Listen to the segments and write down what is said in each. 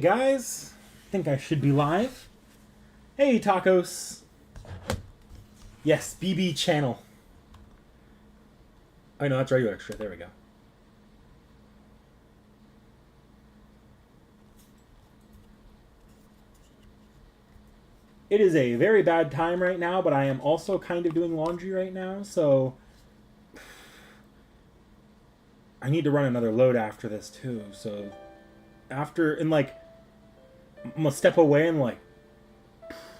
guys, I think I should be live. Hey tacos. Yes, BB channel. Oh no, that's radio extra. There we go. It is a very bad time right now, but I am also kind of doing laundry right now, so I need to run another load after this too. So after, and like, I'm gonna step away and like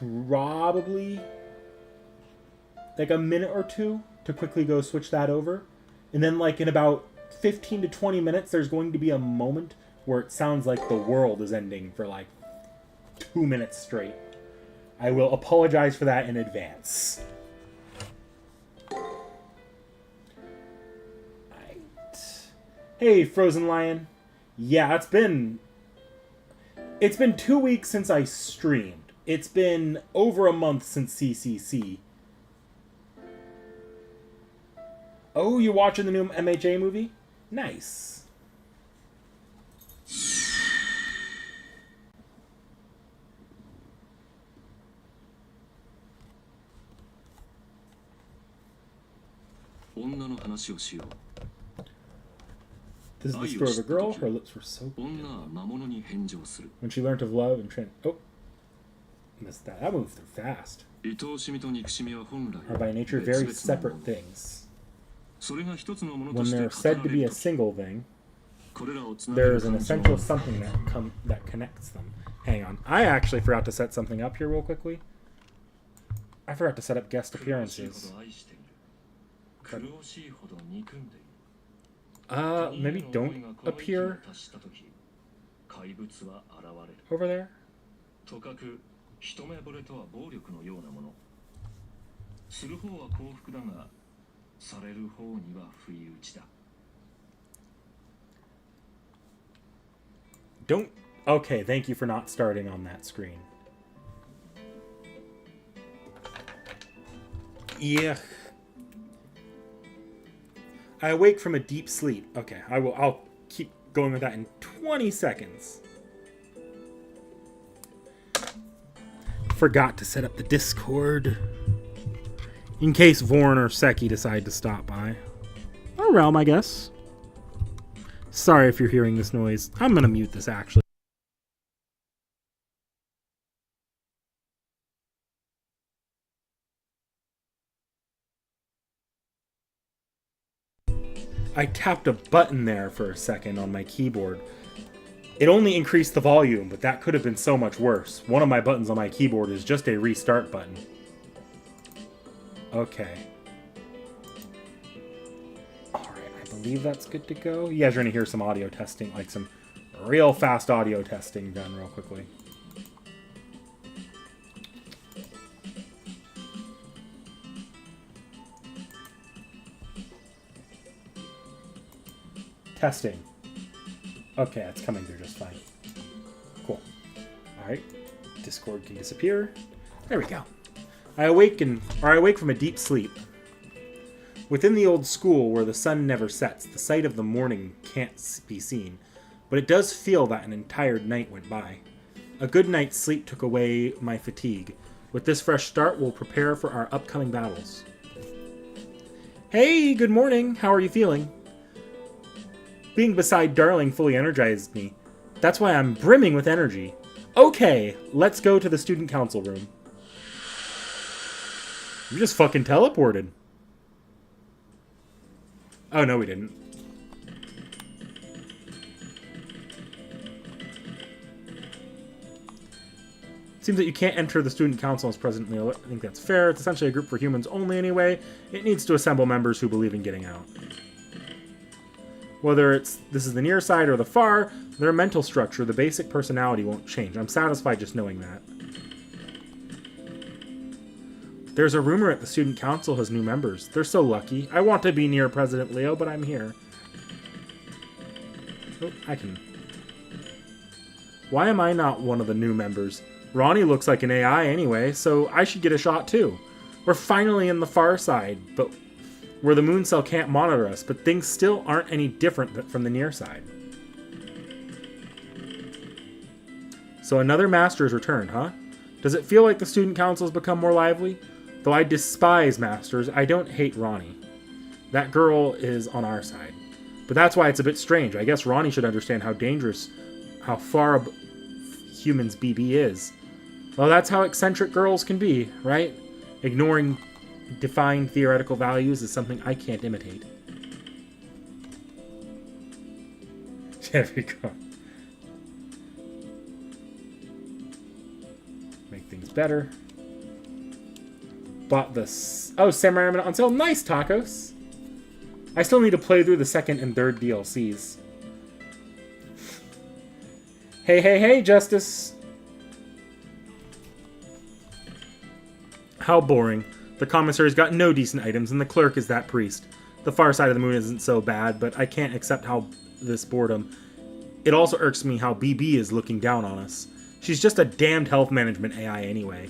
probably like a minute or two to quickly go switch that over. And then like in about 15 to 20 minutes, there's going to be a moment where it sounds like the world is ending for like 2 minutes straight. I will apologize for that in advance. Right. Hey, Frozen Lion. Yeah, it's been 2 weeks since I streamed. It's been over a month since CCC. Oh, you watching the new MHA movie? Nice. This is the story of a girl. Her lips were so beautiful. When she learned of love and oh, missed that. That moved through fast. Are by nature very separate things. When they're said to be a single thing, there is an essential something that connects them. Hang on. I actually forgot to set something up here real quickly. I forgot to set up guest appearances. Maybe don't appear over there. Don't. Okay, thank you for not starting on that screen. Yeah. I awake from a deep sleep. Okay, I'll keep going with that in 20 seconds. Forgot to set up the Discord. In case Vorn or Seki decide to stop by. Or Realm, I guess. Sorry if you're hearing this noise. I'm gonna mute this, actually. I tapped a button there for a second on my keyboard. It only increased the volume, but that could have been so much worse. One of my buttons on my keyboard is just a restart button. Okay. Alright, I believe that's good to go. You guys are going to hear some audio testing, like some real fast audio testing done real quickly. Testing. Okay, it's coming through just fine. Cool. Alright. Discord can disappear. There we go. I awake from a deep sleep. Within the old school where the sun never sets, the sight of the morning can't be seen, but it does feel that an entire night went by. A good night's sleep took away my fatigue. With this fresh start, we'll prepare for our upcoming battles. Hey, good morning. How are you feeling? Being beside Darling fully energized me. That's why I'm brimming with energy. Okay, let's go to the student council room. We just fucking teleported. Oh, no, we didn't. Seems that you can't enter the student council as presently. I think that's fair. It's essentially a group for humans only anyway. It needs to assemble members who believe in getting out. Whether this is the near side or the far, their mental structure, the basic personality won't change. I'm satisfied just knowing that. There's a rumor that the student council has new members. They're so lucky. I want to be near President Leo, but I'm here. Oh, I can... Why am I not one of the new members? Ronnie looks like an AI anyway, so I should get a shot too. We're finally in the far side, but where the moon cell can't monitor us, but things still aren't any different from the near side. So another master is returned, huh? Does it feel like the student council has become more lively? Though I despise masters, I don't hate Ronnie. That girl is on our side. But that's why it's a bit strange. I guess Ronnie should understand how dangerous, how far humans BB is. Well, that's how eccentric girls can be, right? Ignoring defined theoretical values is something I can't imitate. There we go. Make things better. Bought this. Oh, Samurai Ramen on sale. Nice, tacos. I still need to play through the second and third DLCs. Hey, Justice. How boring. The commissary's got no decent items, and the clerk is that priest. The far side of the moon isn't so bad, but I can't accept how this boredom. It also irks me how BB is looking down on us. She's just a damned health management AI anyway.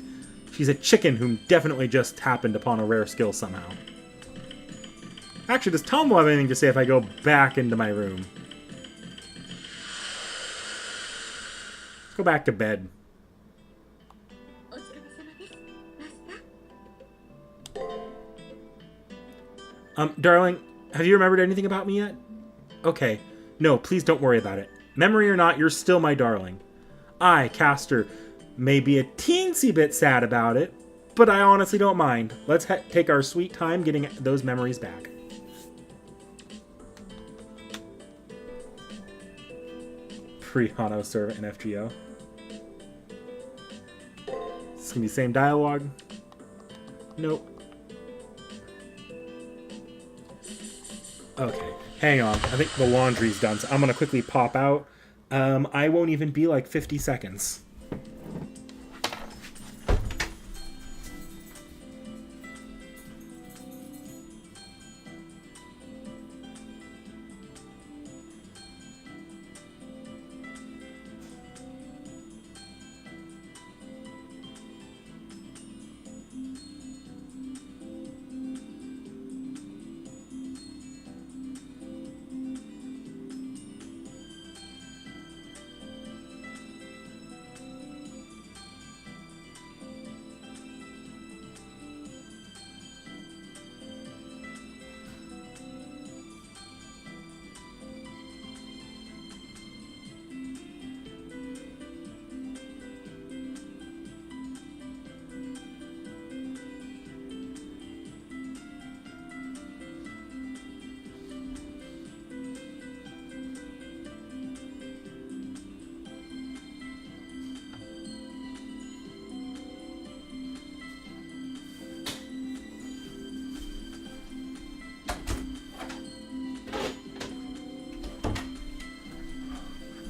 She's a chicken whom definitely just happened upon a rare skill somehow. Actually, does Tom have anything to say if I go back into my room? Let's go back to bed. Darling, have you remembered anything about me yet? Okay. No, please don't worry about it. Memory or not, you're still my darling. I, Castor, may be a teensy bit sad about it, but I honestly don't mind. Let's take our sweet time getting those memories back. Pre-Hano servant and FGO. It's gonna be the same dialogue. Nope. Okay, hang on. I think the laundry's done, so I'm gonna quickly pop out. I won't even be like 50 seconds.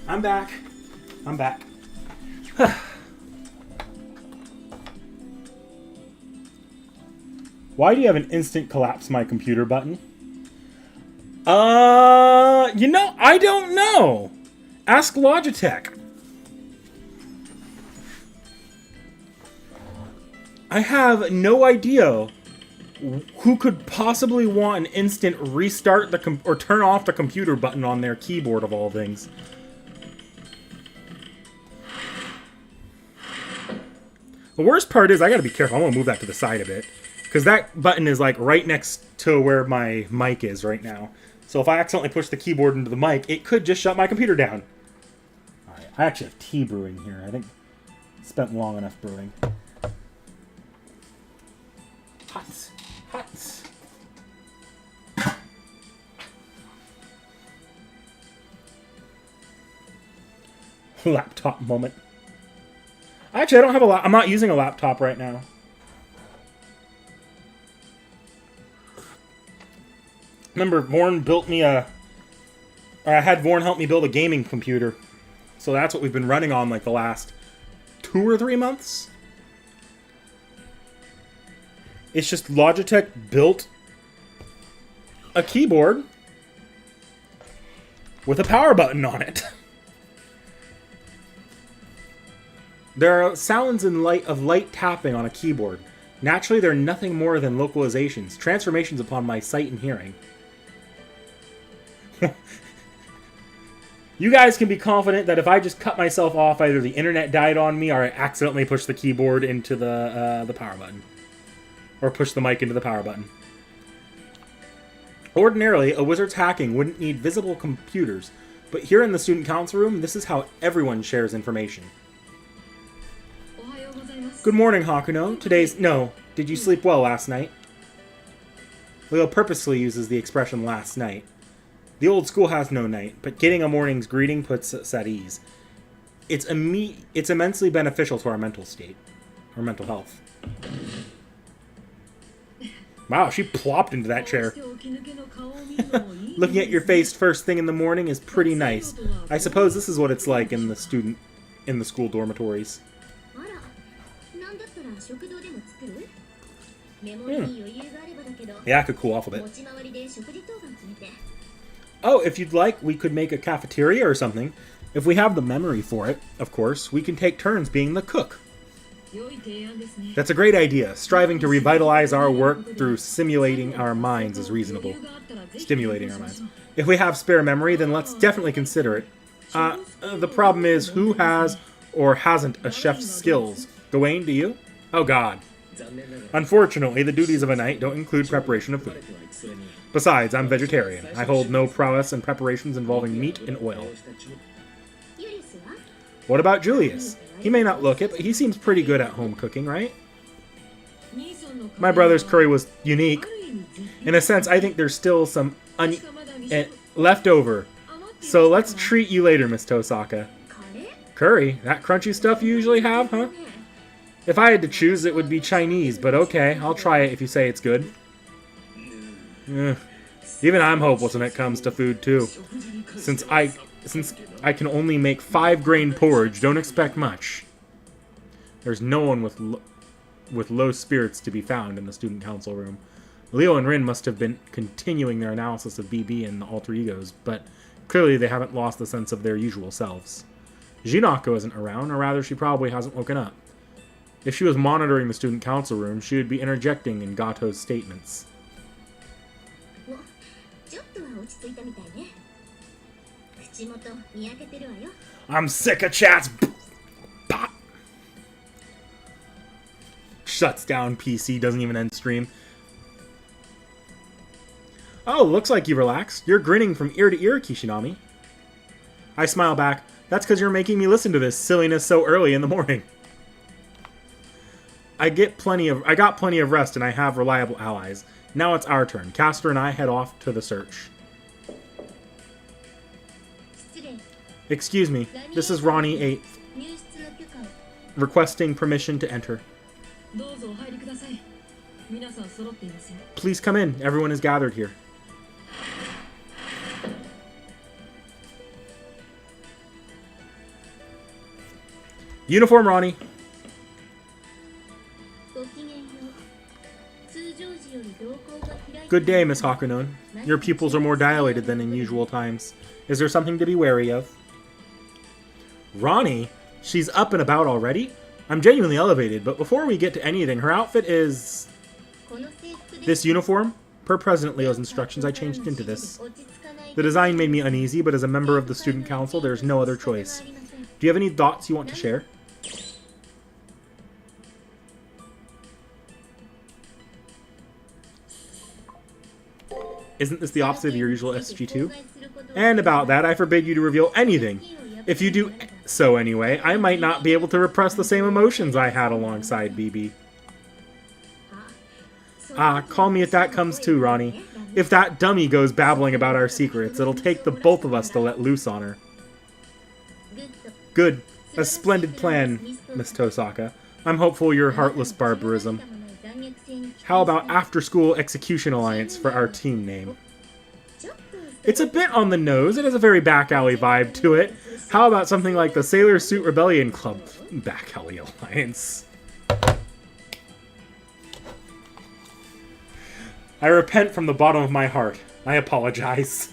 I'm back. I'm back. Why do you have an instant collapse my computer button? You know, I don't know. Ask Logitech. I have no idea who could possibly want an instant restart or turn off the computer button on their keyboard of all things. The worst part is I gotta be careful. I'm gonna move that to the side a bit. Because that button is like right next to where my mic is right now. So if I accidentally push the keyboard into the mic, it could just shut my computer down. Alright, I actually have tea brewing here. I think I spent long enough brewing. Hot. Hot. Laptop moment. Actually, I don't have a I'm not using a laptop right now. Remember, Vorn built me or I had Vorn help me build a gaming computer. So that's what we've been running on like the last 2 or 3 months. It's just Logitech built a keyboard with a power button on it. There are sounds of light tapping on a keyboard. Naturally, they're nothing more than localizations, transformations upon my sight and hearing. You guys can be confident that if I just cut myself off, either the internet died on me or I accidentally pushed the keyboard into the power button. Or pushed the mic into the power button. Ordinarily, a wizard's hacking wouldn't need visible computers, but here in the student council room, this is how everyone shares information. Good morning, Hakuno. No. Did you sleep well last night? Leo purposely uses the expression last night. The old school has no night, but getting a morning's greeting puts us at ease. It's immensely beneficial to our mental state. Our mental health. Wow, she plopped into that chair. Looking at your face first thing in the morning is pretty nice. I suppose this is what it's like in the school dormitories. Yeah, I could cool off a bit. Oh, if you'd like, we could make a cafeteria or something. If we have the memory for it, of course, we can take turns being the cook. That's a great idea. Striving to revitalize our work through simulating our minds is reasonable. Stimulating our minds. If we have spare memory, then let's definitely consider it. The problem is, who has or hasn't a chef's skills? Gawain, do you? Oh god. Unfortunately, the duties of a knight don't include preparation of food. Besides, I'm vegetarian. I hold no prowess in preparations involving meat and oil. What about Julius? He may not look it, but he seems pretty good at home cooking, right? My brother's curry was unique. In a sense, I think there's still some left over. So let's treat you later, Miss Tosaka. Curry? That crunchy stuff you usually have, huh? If I had to choose, it would be Chinese, but okay, I'll try it if you say it's good. Even I'm hopeless when it comes to food, too. Since I can only make 5-grain porridge, don't expect much. There's no one with low spirits to be found in the student council room. Leo and Rin must have been continuing their analysis of BB and the alter egos, but clearly they haven't lost the sense of their usual selves. Jinako isn't around, or rather she probably hasn't woken up. If she was monitoring the student council room, she would be interjecting in Gato's statements. I'm sick of chats. Pop. Shuts down PC, doesn't even end stream. Oh, looks like you relaxed. You're grinning from ear to ear, Kishinami. I smile back. That's because you're making me listen to this silliness so early in the morning. I got plenty of rest and I have reliable allies. Now it's our turn. Castor and I head off to the search. Excuse me, this is Ronnie 8th. Requesting permission to enter. Please come in. Everyone is gathered here. Uniform, Ronnie. Good day, Miss Hakuno. Your pupils are more dilated than in usual times. Is there something to be wary of? Ronnie? She's up and about already? I'm genuinely elevated, but before we get to anything, her outfit is... this uniform? Per President Leo's instructions, I changed into this. The design made me uneasy, but as a member of the student council, there's no other choice. Do you have any thoughts you want to share? Isn't this the opposite of your usual SG2? And about that, I forbid you to reveal anything. If you do so anyway, I might not be able to repress the same emotions I had alongside BB. Call me if that comes too, Ronnie. If that dummy goes babbling about our secrets, it'll take the both of us to let loose on her. Good. A splendid plan, Miss Tosaka. I'm hopeful your heartless barbarism. How about After-School Execution Alliance for our team name? It's a bit on the nose. It has a very back-alley vibe to it. How about something like the Sailor Suit Rebellion Club Back-Alley Alliance? I repent from the bottom of my heart. I apologize.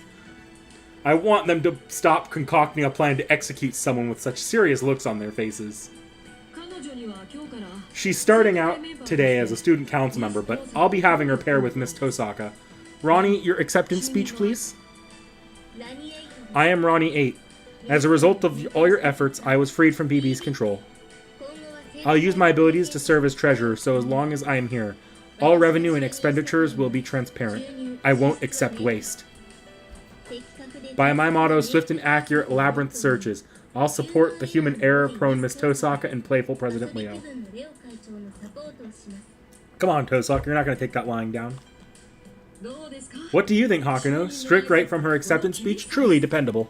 I want them to stop concocting a plan to execute someone with such serious looks on their faces. She's starting out today as a student council member, but I'll be having her pair with Miss Tosaka. Ronnie, your acceptance speech, please? I am Ronnie 8. As a result of all your efforts, I was freed from BB's control. I'll use my abilities to serve as treasurer, so as long as I am here, all revenue and expenditures will be transparent. I won't accept waste. By my motto, swift and accurate labyrinth searches, I'll support the human error-prone Miss Tosaka and playful President Leo. Come on, Tosaka, you're not going to take that lying down. What do you think, Hakuno? Strict right from her acceptance speech, truly dependable.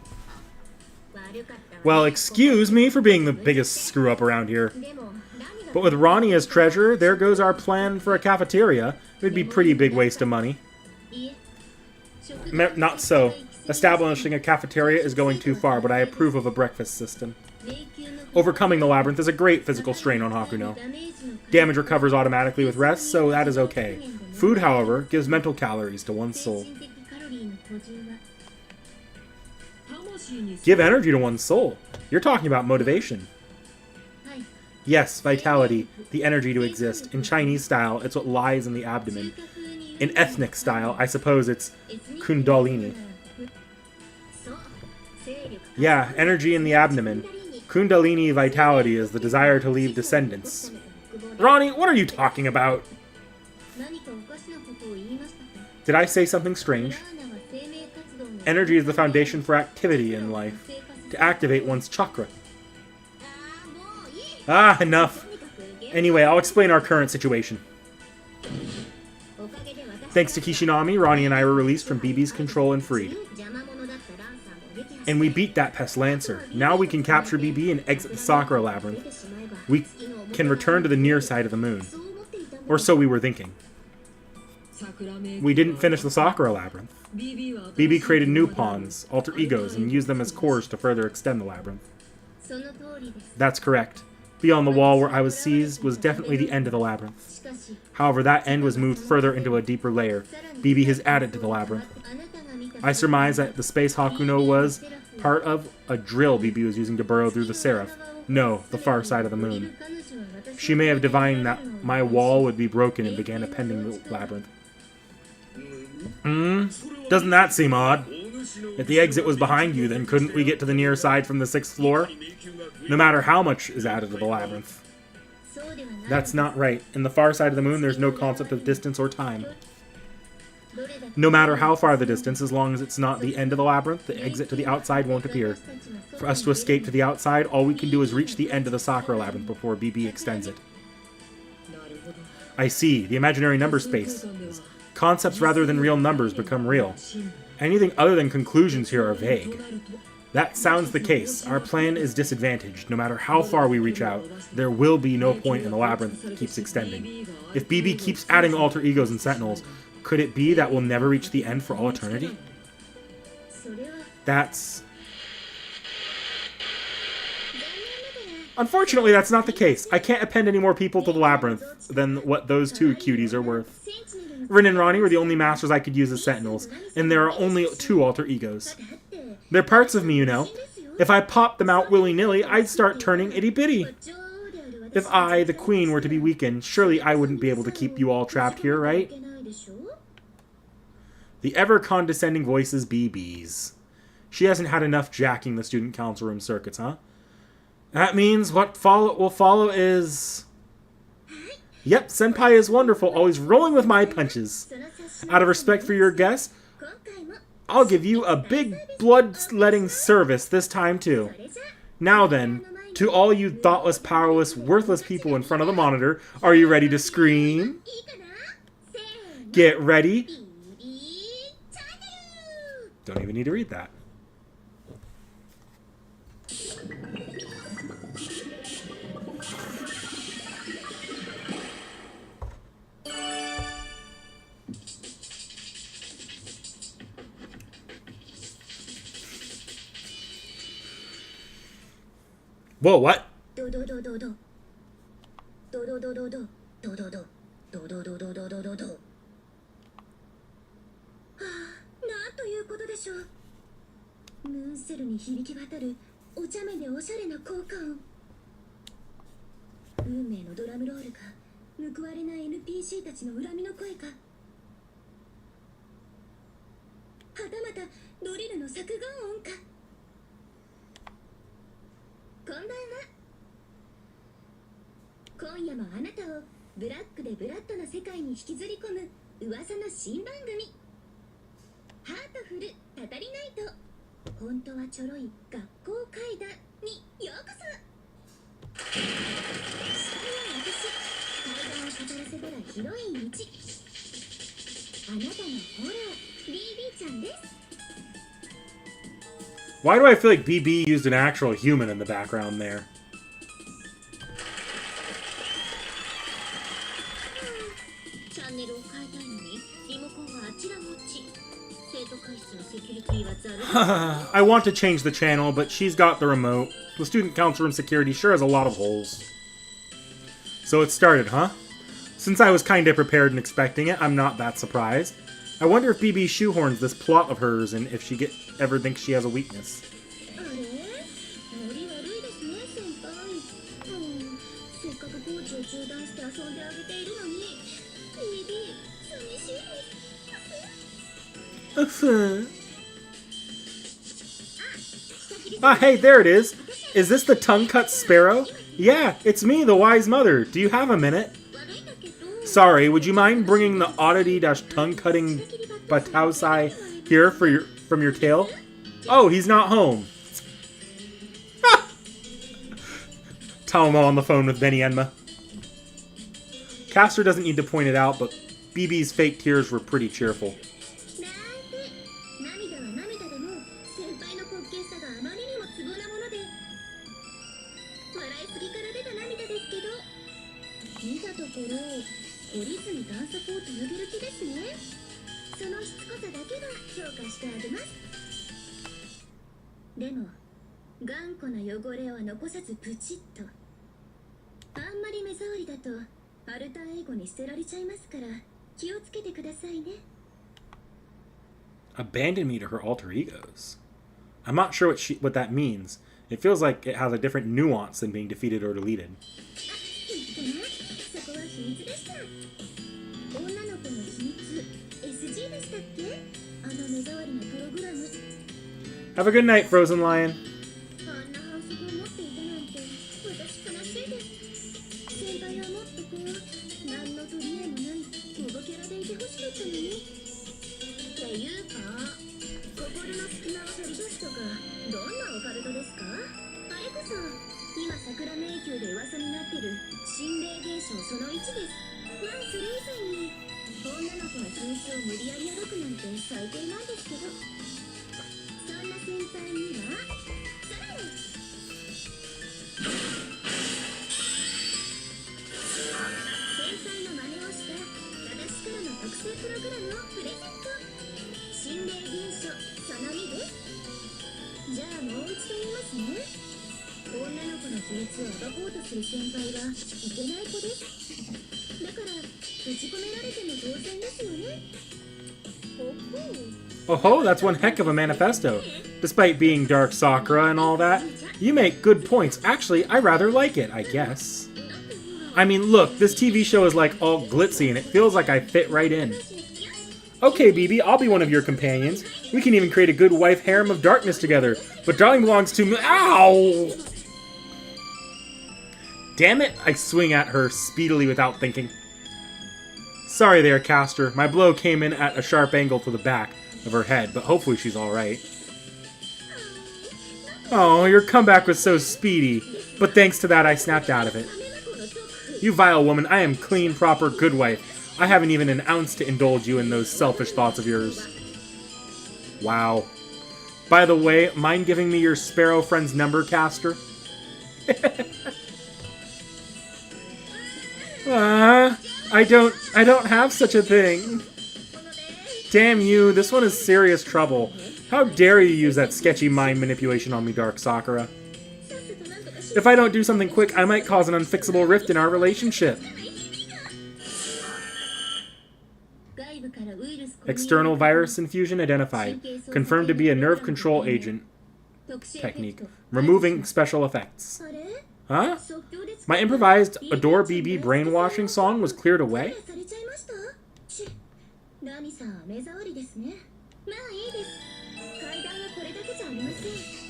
Well, excuse me for being the biggest screw-up around here. But with Ronnie as treasurer, there goes our plan for a cafeteria. It would be a pretty big waste of money. Not so. Establishing a cafeteria is going too far, but I approve of a breakfast system. Overcoming the labyrinth is a great physical strain on Hakuno. Damage recovers automatically with rest, so that is okay. Food, however, gives mental calories to one's soul. Give energy to one's soul. You're talking about motivation. Yes, vitality, the energy to exist. In Chinese style, it's what lies in the abdomen. In ethnic style, I suppose it's kundalini. Yeah, energy in the abdomen. Kundalini vitality is the desire to leave descendants. Ronnie, what are you talking about? Did I say something strange? Energy is the foundation for activity in life, to activate one's chakra. Ah, enough. Anyway, I'll explain our current situation. Thanks to Kishinami, Ronnie and I were released from BB's control and freed. And we beat that pest Lancer. Now we can capture BB and exit the Sakura Labyrinth. We can return to the near side of the moon. Or so we were thinking. We didn't finish the Sakura Labyrinth. BB created new pawns, alter egos, and used them as cores to further extend the labyrinth. That's correct. Beyond the wall where I was seized was definitely the end of the labyrinth. However, that end was moved further into a deeper layer. BB has added to the labyrinth. I surmise that the space Hakuno was part of a drill BB was using to burrow through the Seraph. No, the far side of the moon. She may have divined that my wall would be broken and began appending the labyrinth. Doesn't that seem odd? If the exit was behind you, then couldn't we get to the near side from the 6th floor? No matter how much is added to the labyrinth. That's not right. In the far side of the moon, there's no concept of distance or time. No matter how far the distance, as long as it's not the end of the labyrinth, the exit to the outside won't appear. For us to escape to the outside, all we can do is reach the end of the Sakura Labyrinth before BB extends it. I see. The imaginary number space. Concepts rather than real numbers become real. Anything other than conclusions here are vague. That sounds the case. Our plan is disadvantaged. No matter how far we reach out, there will be no point in the labyrinth that keeps extending. If BB keeps adding alter egos and sentinels, could it be that we'll never reach the end for all eternity? That's... Unfortunately, that's not the case. I can't append any more people to the labyrinth than what those two cuties are worth. Rin and Ronnie were the only masters I could use as sentinels, and there are only 2 alter egos. They're parts of me, you know. If I popped them out willy-nilly, I'd start turning itty-bitty. If I, the queen, were to be weakened, surely I wouldn't be able to keep you all trapped here, right? The ever-condescending voice is BB's. She hasn't had enough jacking the student council room circuits, huh? That means what will follow is... Yep, Senpai is wonderful, always rolling with my punches. Out of respect for your guest, I'll give you a big blood-letting service this time, too. Now then, to all you thoughtless, powerless, worthless people in front of the monitor, are you ready to scream? Get ready. Don't even need to read that. Whoa, what? 今夜もあなたをブラックでブラッドな世界に引きずり込む噂の新番組ハートフルたたりナイト本当はちょろい学校怪談にようこそ。司会は私、怪談を語らせたらヒロイン1あなたのフォロー BB ちゃんです。 Why do I feel like BB used an actual human in the background there? チャンネルを変えたいのにリモコンはあちらこっち。生徒会室のセキュリティはざる。I want to change the channel, but she's got the remote. The student council room security sure has a lot of holes. So it started, huh? Since I was kinda prepared and expecting it, I'm not that surprised. I wonder if BB shoehorns this plot of hers and if she ever thinks she has a weakness. Ah, hey, there it is. Is this the tongue-cut sparrow? Yeah, it's me, the wise mother. Do you have a minute? Sorry, would you mind bringing the oddity-tongue-cutting Batausai here from your tail? Oh, he's not home. Talmo on the phone with Benny Enma. Castor doesn't need to point it out, but BB's fake tears were pretty cheerful. Abandon me to her alter egos. I'm not sure what that means. It feels like it has a different nuance than being defeated or deleted. Have a good night, Frozen Lion. Oh, that's one heck of a manifesto. Despite being Dark Sakura and all that, you make good points. Actually, I rather like it, I guess. I mean, look, this TV show is like all glitzy and it feels like I fit right in. Okay, BB, I'll be one of your companions. We can even create a good wife harem of darkness together. But darling belongs to me. Ow! Damn it, I swing at her speedily without thinking. Sorry there, Castor. My blow came in at a sharp angle to the back of her head, but hopefully she's alright. Oh, your comeback was so speedy, but thanks to that I snapped out of it. You vile woman, I am clean, proper, good wife. I haven't even an ounce to indulge you in those selfish thoughts of yours. Wow. By the way, mind giving me your sparrow friend's number, Castor? I don't have such a thing. Damn you, this one is serious trouble. How dare you use that sketchy mind manipulation on me, Dark Sakura. If I don't do something quick, I might cause an unfixable rift in our relationship. External virus infusion identified. Confirmed to be a nerve control agent. Technique. Removing special effects. Huh? My improvised Adore BB brainwashing song was cleared away?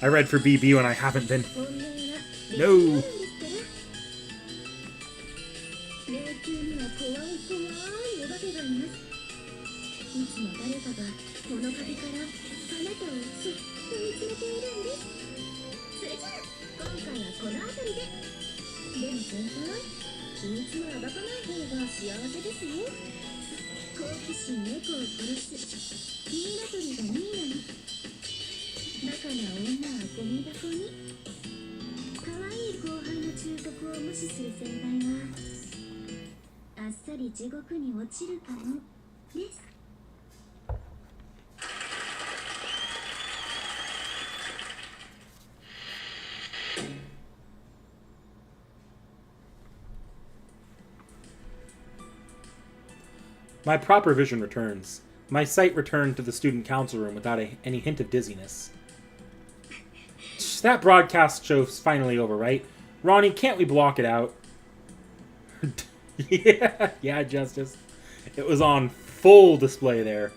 I read for BB when I haven't been. No. 迷宮には怖い怖いお化けがいます。いつも誰かがこの壁からあなたをそっと見つめているんです。それじゃあ今回はこの辺りで。でも先輩、秘密を暴かない方が幸せですよ。好奇心猫を殺すニーナトリがニーナに、バカな女はゴミ箱に。可愛い後輩の忠告を無視する先輩はあっさり地獄に落ちるかもです。My proper vision returns. My sight returned to the student council room without any hint of dizziness. That broadcast show's finally over, right? Ronnie, can't we block it out? Yeah, Justice. It was on full display there.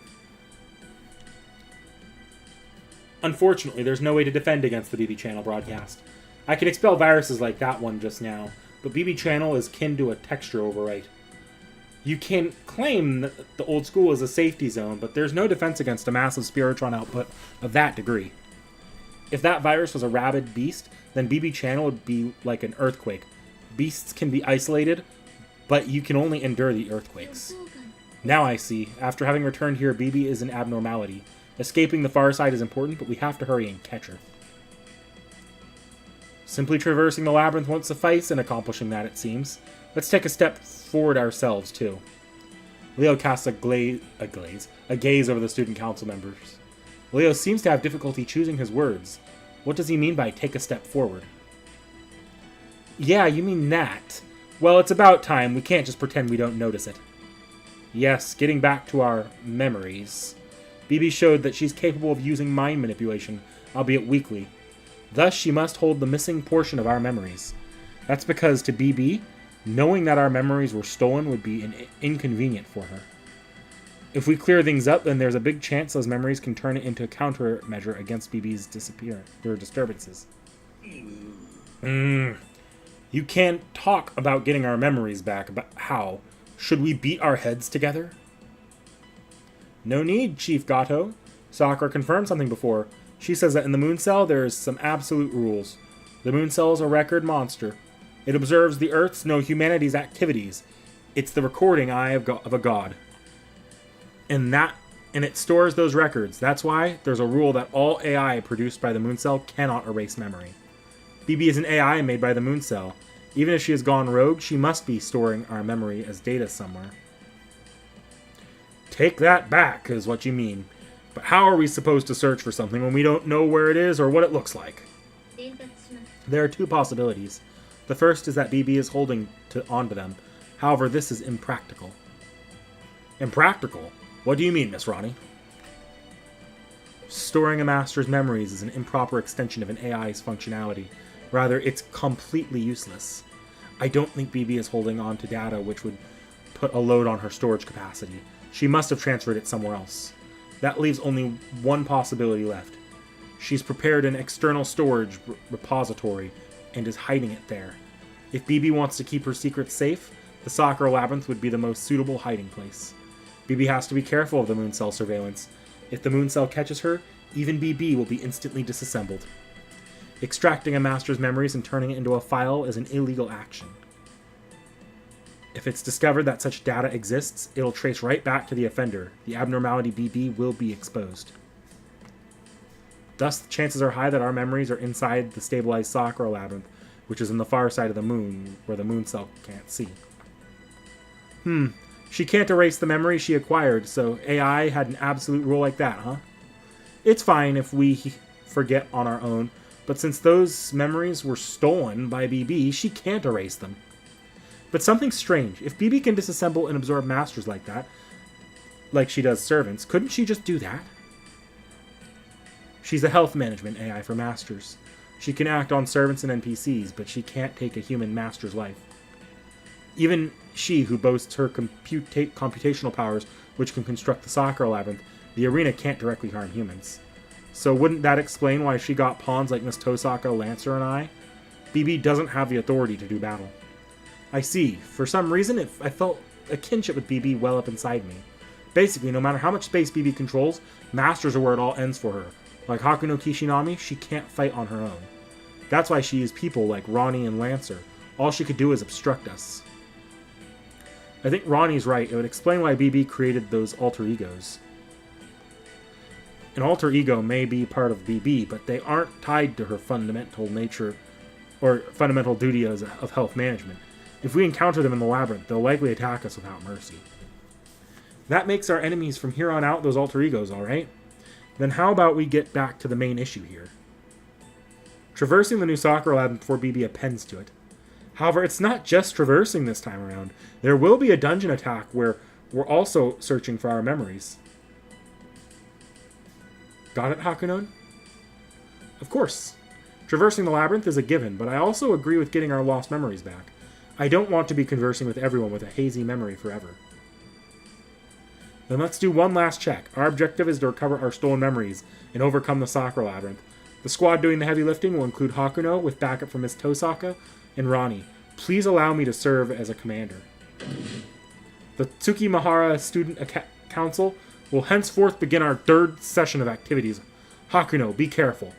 Unfortunately, there's no way to defend against the BB Channel broadcast. I can expel viruses like that one just now, but BB Channel is kin to a texture overwrite. You can claim that the old school is a safety zone, but there's no defense against a massive Spiritron output of that degree. If that virus was a rabid beast, then BB Channel would be like an earthquake. Beasts can be isolated, but you can only endure the earthquakes. Now I see. After having returned here, BB is an abnormality. Escaping the far side is important, but we have to hurry and catch her. Simply traversing the labyrinth won't suffice in accomplishing that, it seems. Let's take a step forward ourselves, too. Leo casts a gaze over the student council members. Leo seems to have difficulty choosing his words. What does he mean by take a step forward? Yeah, you mean that. Well, it's about time. We can't just pretend we don't notice it. Yes, getting back to our memories. BB showed that she's capable of using mind manipulation, albeit weakly. Thus, she must hold the missing portion of our memories. That's because, to BB, knowing that our memories were stolen would be inconvenient for her. If we clear things up, then there's a big chance those memories can turn it into a countermeasure against BB's disturbances. You can't talk about getting our memories back, but how? Should we beat our heads together? No need, Chief Gato. Sakura confirmed something before. She says that in the Moon Cell there's some absolute rules. The Moon Cell is a record monster. It observes the Earth's, no humanity's activities. It's the recording eye of a god. And it stores those records. That's why there's a rule that all AI produced by the Moon Cell cannot erase memory. BB is an AI made by the Moon Cell. Even if she has gone rogue, she must be storing our memory as data somewhere. Take that back, is what you mean. But how are we supposed to search for something when we don't know where it is or what it looks like? There are two possibilities. The first is that BB is holding onto them. However, this is impractical. Impractical? What do you mean, Miss Ronnie? Storing a master's memories is an improper extension of an AI's functionality. Rather, it's completely useless. I don't think BB is holding on to data which would put a load on her storage capacity. She must have transferred it somewhere else. That leaves only one possibility left. She's prepared an external storage repository and is hiding it there. If BB wants to keep her secrets safe, the Sakura Labyrinth would be the most suitable hiding place. BB has to be careful of the Moon Cell surveillance. If the Moon Cell catches her, even BB will be instantly disassembled. Extracting a master's memories and turning it into a file is an illegal action. If it's discovered that such data exists, it'll trace right back to the offender. The abnormality BB will be exposed. Thus, the chances are high that our memories are inside the stabilized Sakura Labyrinth, which is on the far side of the moon, where the Moon Cell can't see. She can't erase the memory she acquired, so AI had an absolute rule like that, huh? It's fine if we forget on our own, but since those memories were stolen by BB, she can't erase them. But something's strange. If BB can disassemble and absorb masters like that, like she does servants, couldn't she just do that? She's a health management AI for masters. She can act on servants and NPCs, but she can't take a human master's life. Even she, who boasts her computational powers, which can construct the Sakura Labyrinth, the arena can't directly harm humans. So wouldn't that explain why she got pawns like Miss Tosaka, Lancer, and I? BB doesn't have the authority to do battle. I see. For some reason, I felt a kinship with BB well up inside me. Basically, no matter how much space BB controls, Masters are where it all ends for her. Like Hakuno Kishinami, she can't fight on her own. That's why she used people like Ronnie and Lancer. All she could do is obstruct us. I think Ronnie's right. It would explain why BB created those alter egos. An alter ego may be part of BB, but they aren't tied to her fundamental nature or fundamental duty of health management. If we encounter them in the labyrinth, they'll likely attack us without mercy. That makes our enemies from here on out those alter egos, alright? Then how about we get back to the main issue here? Traversing the new soccer lab before BB appends to it. However, it's not just traversing this time around. There will be a dungeon attack where we're also searching for our memories. Got it, Hakunon? Of course. Traversing the labyrinth is a given, but I also agree with getting our lost memories back. I don't want to be conversing with everyone with a hazy memory forever. Then let's do one last check. Our objective is to recover our stolen memories and overcome the soccer labyrinth. The squad doing the heavy lifting will include Hakuno with backup from Miss Tosaka and Ronnie. Please allow me to serve as a commander. The Tsukimahara Student Council will henceforth begin our third session of activities. Hakuno, be careful.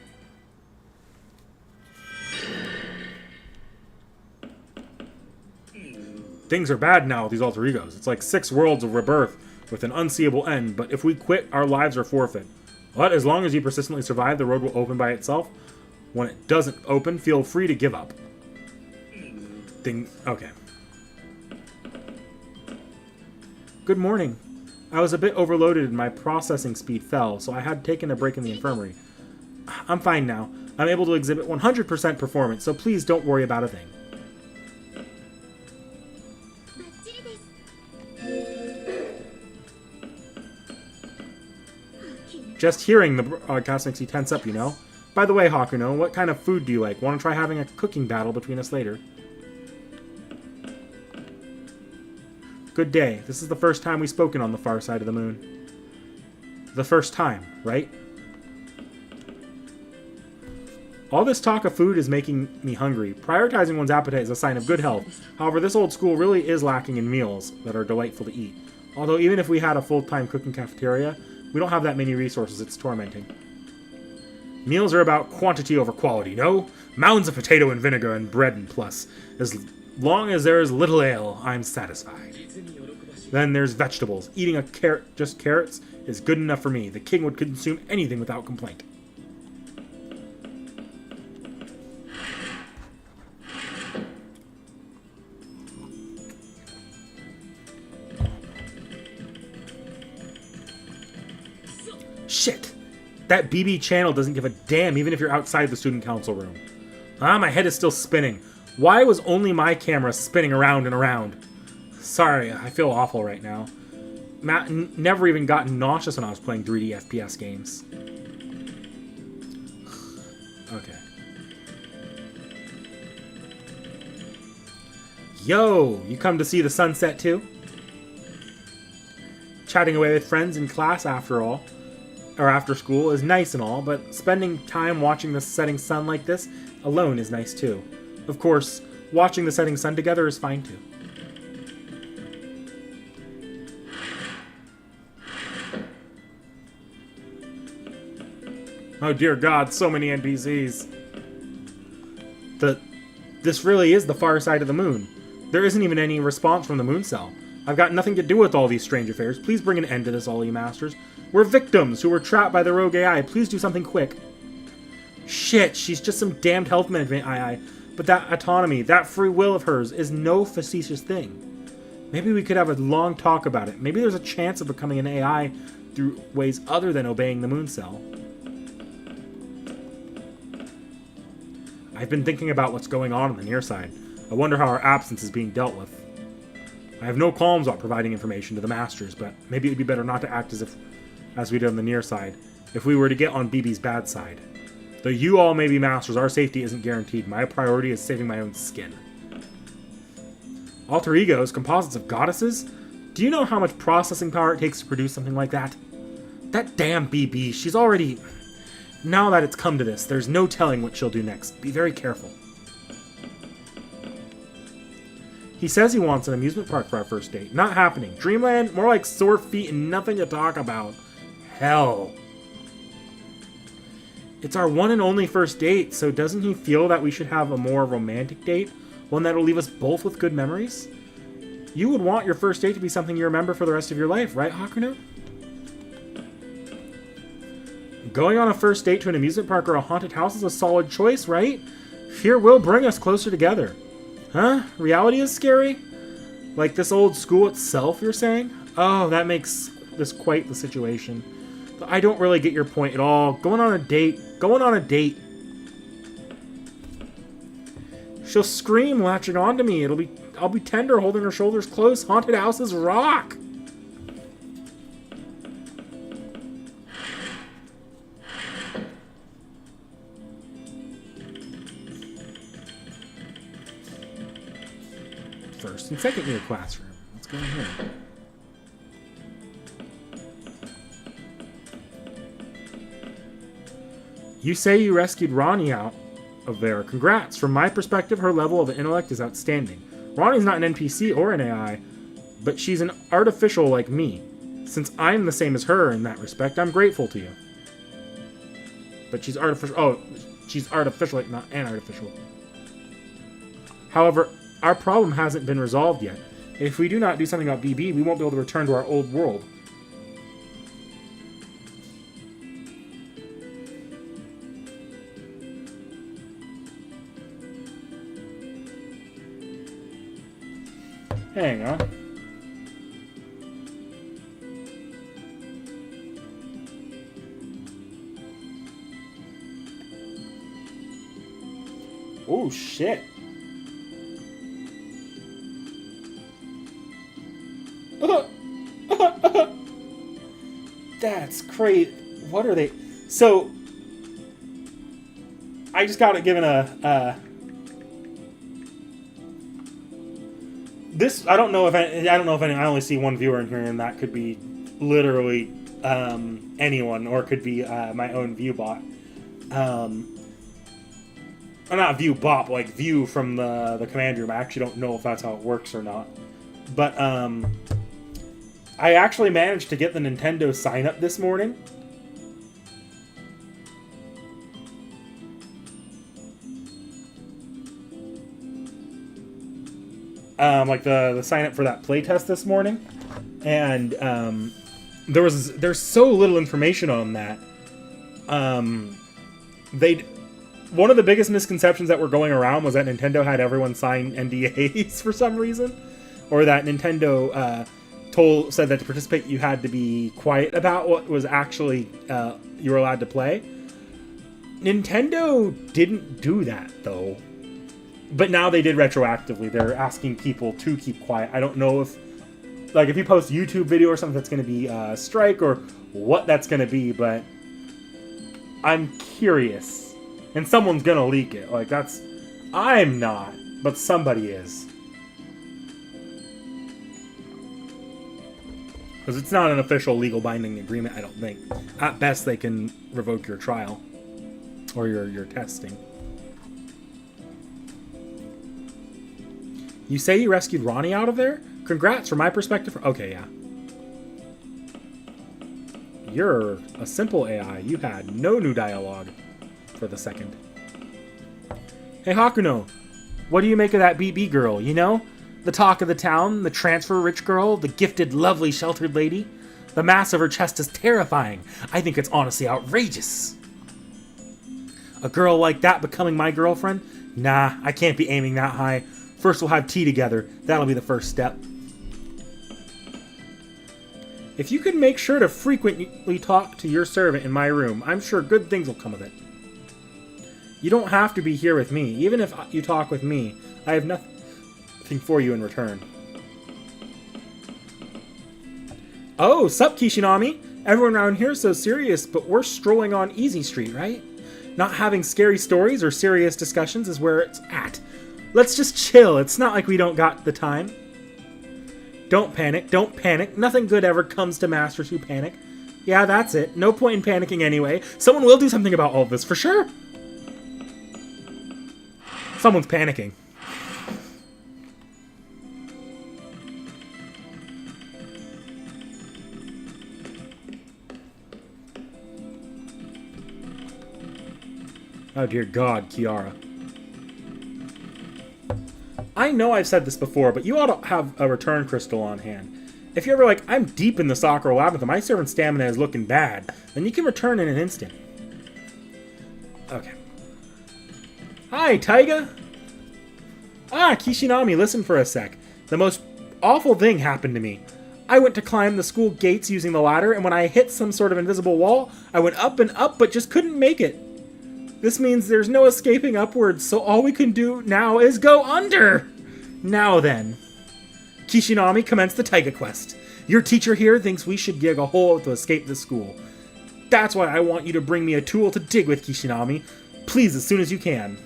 Things are bad now with these alter egos. It's like 6 worlds of rebirth with an unseeable end, but if we quit, our lives are forfeit. But as long as you persistently survive, the road will open by itself. When it doesn't open, feel free to give up. Okay. Good morning. I was a bit overloaded and my processing speed fell, so I had taken a break in the infirmary. I'm fine now. I'm able to exhibit 100% performance, so please don't worry about a thing. Just hearing the broadcast makes you tense up, you know. By the way, Hakuno, what kind of food do you like? Want to try having a cooking battle between us later? Good day. This is the first time we've spoken on the far side of the moon. The first time, right? All this talk of food is making me hungry. Prioritizing one's appetite is a sign of good health. However, this old school really is lacking in meals that are delightful to eat. Although even if we had a full-time cooking cafeteria, we don't have that many resources. It's tormenting. Meals are about quantity over quality, no? Mounds of potato and vinegar and bread and plus. As long as there is little ale, I'm satisfied. Then there's vegetables. Eating a carrot, just carrots, is good enough for me. The king would consume anything without complaint. Shit! That BB channel doesn't give a damn even if you're outside the student council room. My head is still spinning. Why was only my camera spinning around and around? Sorry, I feel awful right now. Matt never even got nauseous when I was playing 3D FPS games. Okay. Yo, you come to see the sunset too? Chatting away with friends in class after school is nice and all, but spending time watching the setting sun like this alone is nice too. Of course, watching the setting sun together is fine too. Oh dear God, so many NPCs. This really is the far side of the moon. There isn't even any response from the moon cell. I've got nothing to do with all these strange affairs. Please bring an end to this, all you masters. We're victims who were trapped by the rogue AI. Please do something quick. Shit, she's just some damned health management AI. But that autonomy, that free will of hers, is no facetious thing. Maybe we could have a long talk about it. Maybe there's a chance of becoming an AI through ways other than obeying the moon cell. I've been thinking about what's going on the near side. I wonder how our absence is being dealt with. I have no qualms about providing information to the masters, but maybe it would be better not to act as we did on the near side, if we were to get on BB's bad side. Though you all may be masters, our safety isn't guaranteed. My priority is saving my own skin. Alter egos, composites of goddesses? Do you know how much processing power it takes to produce something like that? That damn BB, she's already... Now that it's come to this, there's no telling what she'll do next. Be very careful. He says he wants an amusement park for our first date. Not happening. Dreamland, more like sore feet and nothing to talk about. Hell. It's our one and only first date, so doesn't he feel that we should have a more romantic date? One that'll leave us both with good memories? You would want your first date to be something you remember for the rest of your life, right, Hakuno? Going on a first date to an amusement park or a haunted house is a solid choice, right? Fear will bring us closer together. Huh? Reality is scary? Like this old school itself, you're saying? Oh, that makes this quite the situation. But I don't really get your point at all. Going on a date. She'll scream latching onto me. I'll be tender holding her shoulders close. Haunted houses rock. First and second year classroom. Let's go in here. You say you rescued Ronnie out of there. Congrats. From my perspective, her level of intellect is outstanding. Ronnie's not an NPC or an AI, but she's an artificial like me. Since I'm the same as her in that respect, I'm grateful to you. But she's artificial. Oh, she's artificial, like not an artificial. However, our problem hasn't been resolved yet. If we do not do something about BB, we won't be able to return to our old world. Hang on. Oh, shit. That's crazy. What are they? So, I just got it given a this. I don't know if any. I only see one viewer in here, and that could be literally anyone, or it could be my own view bot. Or not view bot, like view from the command room. I actually don't know if that's how it works or not, but I actually managed to get the Nintendo sign up this morning. Like the sign up for that playtest this morning, and there's so little information on that. One of the biggest misconceptions that were going around was that Nintendo had everyone sign NDAs for some reason, or that Nintendo said that to participate you had to be quiet about what was actually you were allowed to play. Nintendo didn't do that though, but now they did retroactively. They're asking people to keep quiet. I don't know if you post a YouTube video or something that's going to be a strike or what that's going to be, but I'm curious, and someone's going to leak it. I'm not, but somebody is. Because it's not an official legal binding agreement, I don't think. At best, they can revoke your trial. Or your testing. You say you rescued Ronnie out of there? Congrats, from my perspective. Okay, yeah. You're a simple AI. You had no new dialogue for the second. Hey, Hakuno. What do you make of that BB girl, you know? The talk of the town, the transfer-rich girl, the gifted, lovely, sheltered lady. The mass of her chest is terrifying. I think it's honestly outrageous. A girl like that becoming my girlfriend? Nah, I can't be aiming that high. First we'll have tea together. That'll be the first step. If you could make sure to frequently talk to your servant in my room, I'm sure good things will come of it. You don't have to be here with me. Even if you talk with me, I have nothing for you in return. Oh, sup, Kishinami? Everyone around here is so serious, but we're strolling on Easy Street, right? Not having scary stories or serious discussions is where it's at. Let's just chill. It's not like we don't got the time. Don't panic. Don't panic. Nothing good ever comes to masters who panic. Yeah, that's it. No point in panicking anyway. Someone will do something about all of this, for sure. Someone's panicking. Oh dear God, Kiara. I know I've said this before, but you ought to have a return crystal on hand. If you're ever like, I'm deep in the Sakura Labyrinth, my servant stamina is looking bad, then you can return in an instant. Okay. Hi, Taiga! Ah, Kishinami, listen for a sec. The most awful thing happened to me. I went to climb the school gates using the ladder, and when I hit some sort of invisible wall, I went up and up, but just couldn't make it. This means there's no escaping upwards, so all we can do now is go under! Now then. Kishinami, commence the Taiga quest. Your teacher here thinks we should dig a hole to escape the school. That's why I want you to bring me a tool to dig with, Kishinami. Please, as soon as you can.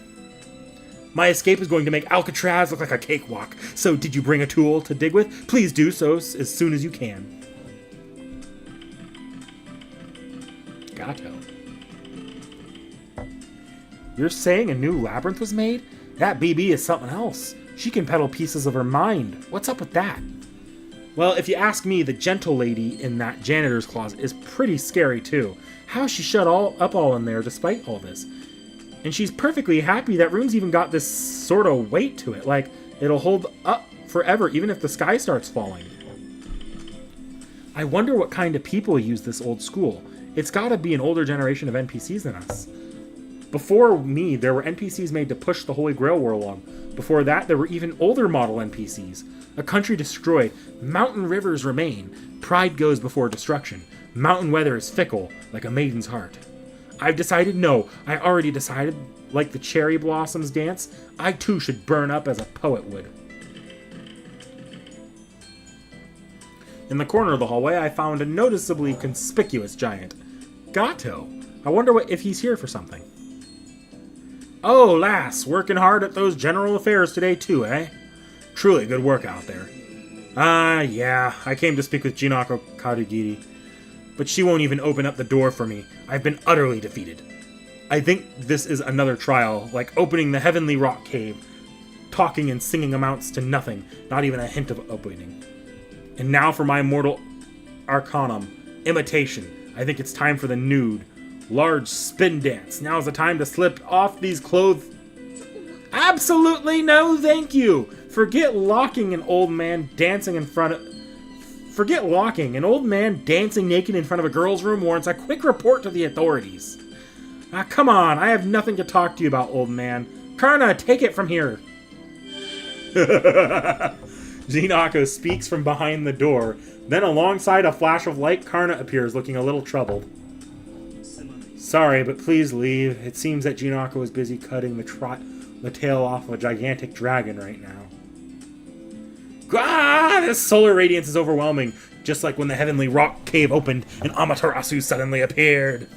My escape is going to make Alcatraz look like a cakewalk, so did you bring a tool to dig with? Please do so as soon as you can. Gato. You're saying a new labyrinth was made? That BB is something else. She can peddle pieces of her mind. What's up with that? Well, if you ask me, the gentle lady in that janitor's closet is pretty scary too. How is she shut up all in there despite all this? And she's perfectly happy. That room's even got this sort of weight to it, like it'll hold up forever even if the sky starts falling. I wonder what kind of people use this old school. It's gotta be an older generation of NPCs than us. Before me, there were NPCs made to push the Holy Grail war along. Before that, there were even older model NPCs. A country destroyed. Mountain rivers remain. Pride goes before destruction. Mountain weather is fickle, like a maiden's heart. I've decided no. I already decided. Like the cherry blossoms dance, I too should burn up as a poet would. In the corner of the hallway, I found a noticeably conspicuous giant. Gato. I wonder if he's here for something. Oh, lass, working hard at those general affairs today too, eh? Truly good work out there. Yeah, I came to speak with Jinako Kadugiri, but she won't even open up the door for me. I've been utterly defeated. I think this is another trial, like opening the heavenly rock cave. Talking and singing amounts to nothing, not even a hint of opening. And now for my mortal arcanum, imitation. I think it's time for the nude. Large spin dance. Now's the time to slip off these clothes. Absolutely no thank you! Forget locking an old man dancing in front of... Forget locking. An old man dancing naked in front of a girl's room warrants a quick report to the authorities. Come on, I have nothing to talk to you about, old man. Karna, take it from here. Jinako speaks from behind the door. Then alongside a flash of light, Karna appears looking a little troubled. Sorry, but please leave. It seems that Jinako is busy cutting the tail off of a gigantic dragon right now. Ah, this solar radiance is overwhelming, just like when the heavenly rock cave opened and Amaterasu suddenly appeared.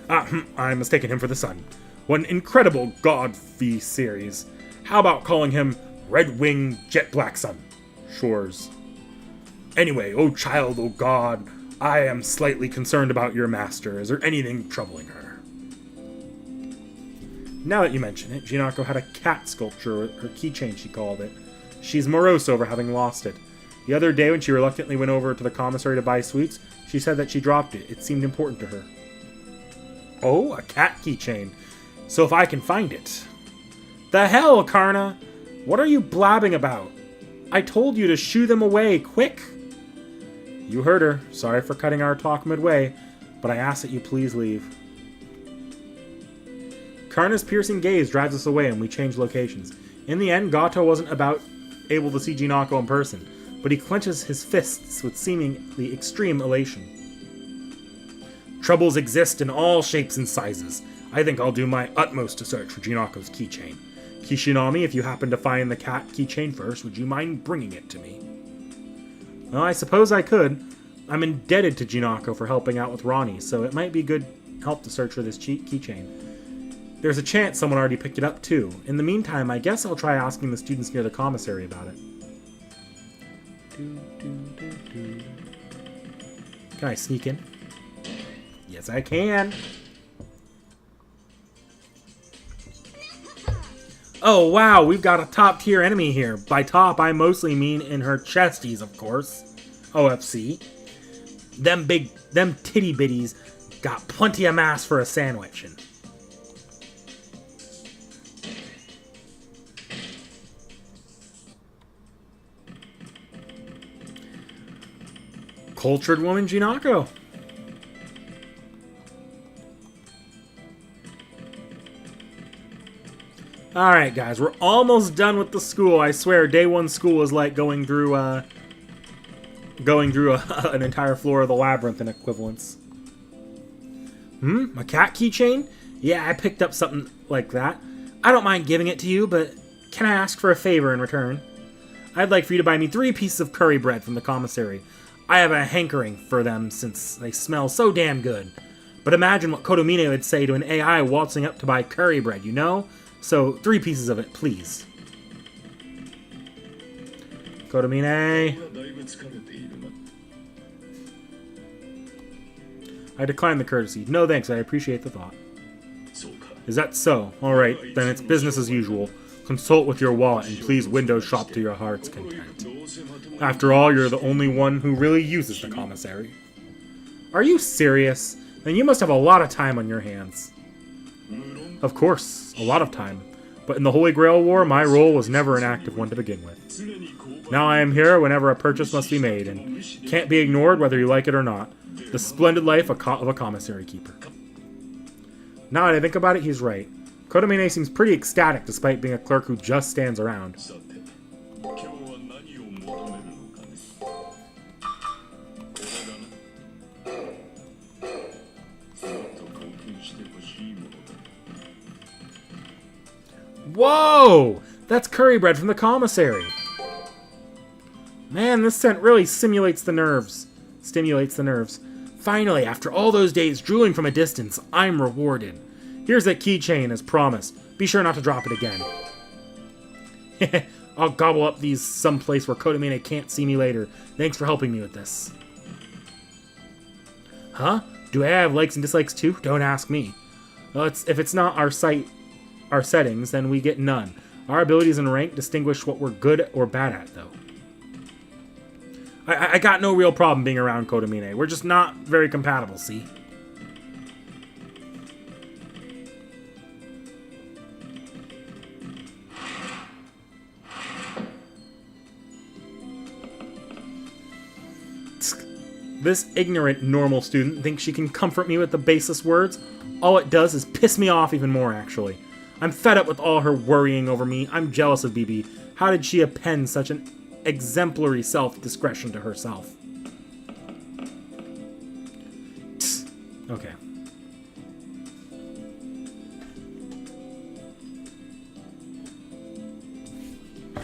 I'm mistaking him for the sun. What an incredible God Feast series. How about calling him Red Wing Jet Black Sun? Shores. Anyway, oh child, oh God, I am slightly concerned about your master. Is there anything troubling her? Now that you mention it, Jinako had a cat sculpture, her keychain she called it. She's morose over having lost it. The other day when she reluctantly went over to the commissary to buy sweets, she said that she dropped it. It seemed important to her. Oh, a cat keychain. So if I can find it. The hell, Karna? What are you blabbing about? I told you to shoo them away, quick! You heard her. Sorry for cutting our talk midway, but I ask that you please leave. Karna's piercing gaze drives us away and we change locations. In the end, Gato wasn't able to see Jinako in person, but he clenches his fists with seemingly extreme elation. Troubles exist in all shapes and sizes. I think I'll do my utmost to search for Jinako's keychain. Kishinami, if you happen to find the cat keychain first, would you mind bringing it to me? Well, I suppose I could. I'm indebted to Jinako for helping out with Ronnie, so it might be good help to search for this keychain. There's a chance someone already picked it up, too. In the meantime, I guess I'll try asking the students near the commissary about it. Can I sneak in? Yes, I can. Oh, wow, we've got a top-tier enemy here. By top, I mostly mean in her chesties, of course. OFC. Them titty-bitties got plenty of mass for a sandwich. Cultured woman Jinako. Alright, guys, we're almost done with the school. I swear, day one school is like going through an entire floor of the labyrinth in equivalence. A cat keychain? Yeah, I picked up something like that. I don't mind giving it to you, but can I ask for a favor in return? I'd like for you to buy me 3 pieces of curry bread from the commissary. I have a hankering for them since they smell so damn good. But imagine what Kotomine would say to an AI waltzing up to buy curry bread, you know? So, 3 pieces of it, please. Kotomine. I decline the courtesy. No thanks, I appreciate the thought. Is that so? Alright, then it's business as usual. Consult with your wallet and please window shop to your heart's content. After all, you're the only one who really uses the commissary. Are you serious? Then you must have a lot of time on your hands. Of course, a lot of time. But in the Holy Grail War, my role was never an active one to begin with. Now I am here whenever a purchase must be made, and can't be ignored whether you like it or not. The splendid life of a commissary keeper. Now that I think about it, he's right. Kotomine seems pretty ecstatic despite being a clerk who just stands around. Whoa! That's curry bread from the commissary. Man, this scent really stimulates the nerves. Finally, after all those days drooling from a distance, I'm rewarded. Here's that keychain as promised. Be sure not to drop it again. I'll gobble up these someplace where Kotomine can't see me later. Thanks for helping me with this. Huh? Do I have likes and dislikes too? Don't ask me. Well, if it's not our settings, then we get none. Our abilities and rank distinguish what we're good or bad at, though. I got no real problem being around Kotomine. We're just not very compatible, see? This ignorant, normal student thinks she can comfort me with the baseless words. All it does is piss me off even more, actually. I'm fed up with all her worrying over me. I'm jealous of BB. How did she append such an exemplary self-discretion to herself? Okay.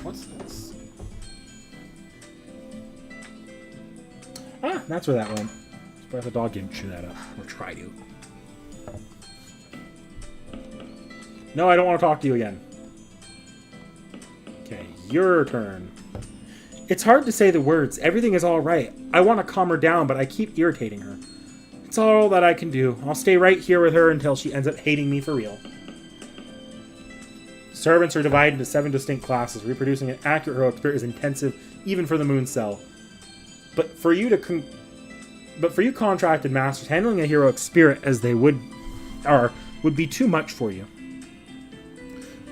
What's this? Ah, that's where that went. Surprised the dog didn't chew that up. Or try to. No, I don't want to talk to you again. Okay, your turn. It's hard to say the words. Everything is all right. I want to calm her down, but I keep irritating her. It's all that I can do. I'll stay right here with her until she ends up hating me for real. Servants are divided into 7 distinct classes. Reproducing an accurate heroic spirit is intensive, even for the moon cell. But for you contracted masters, handling a heroic spirit as they would be too much for you.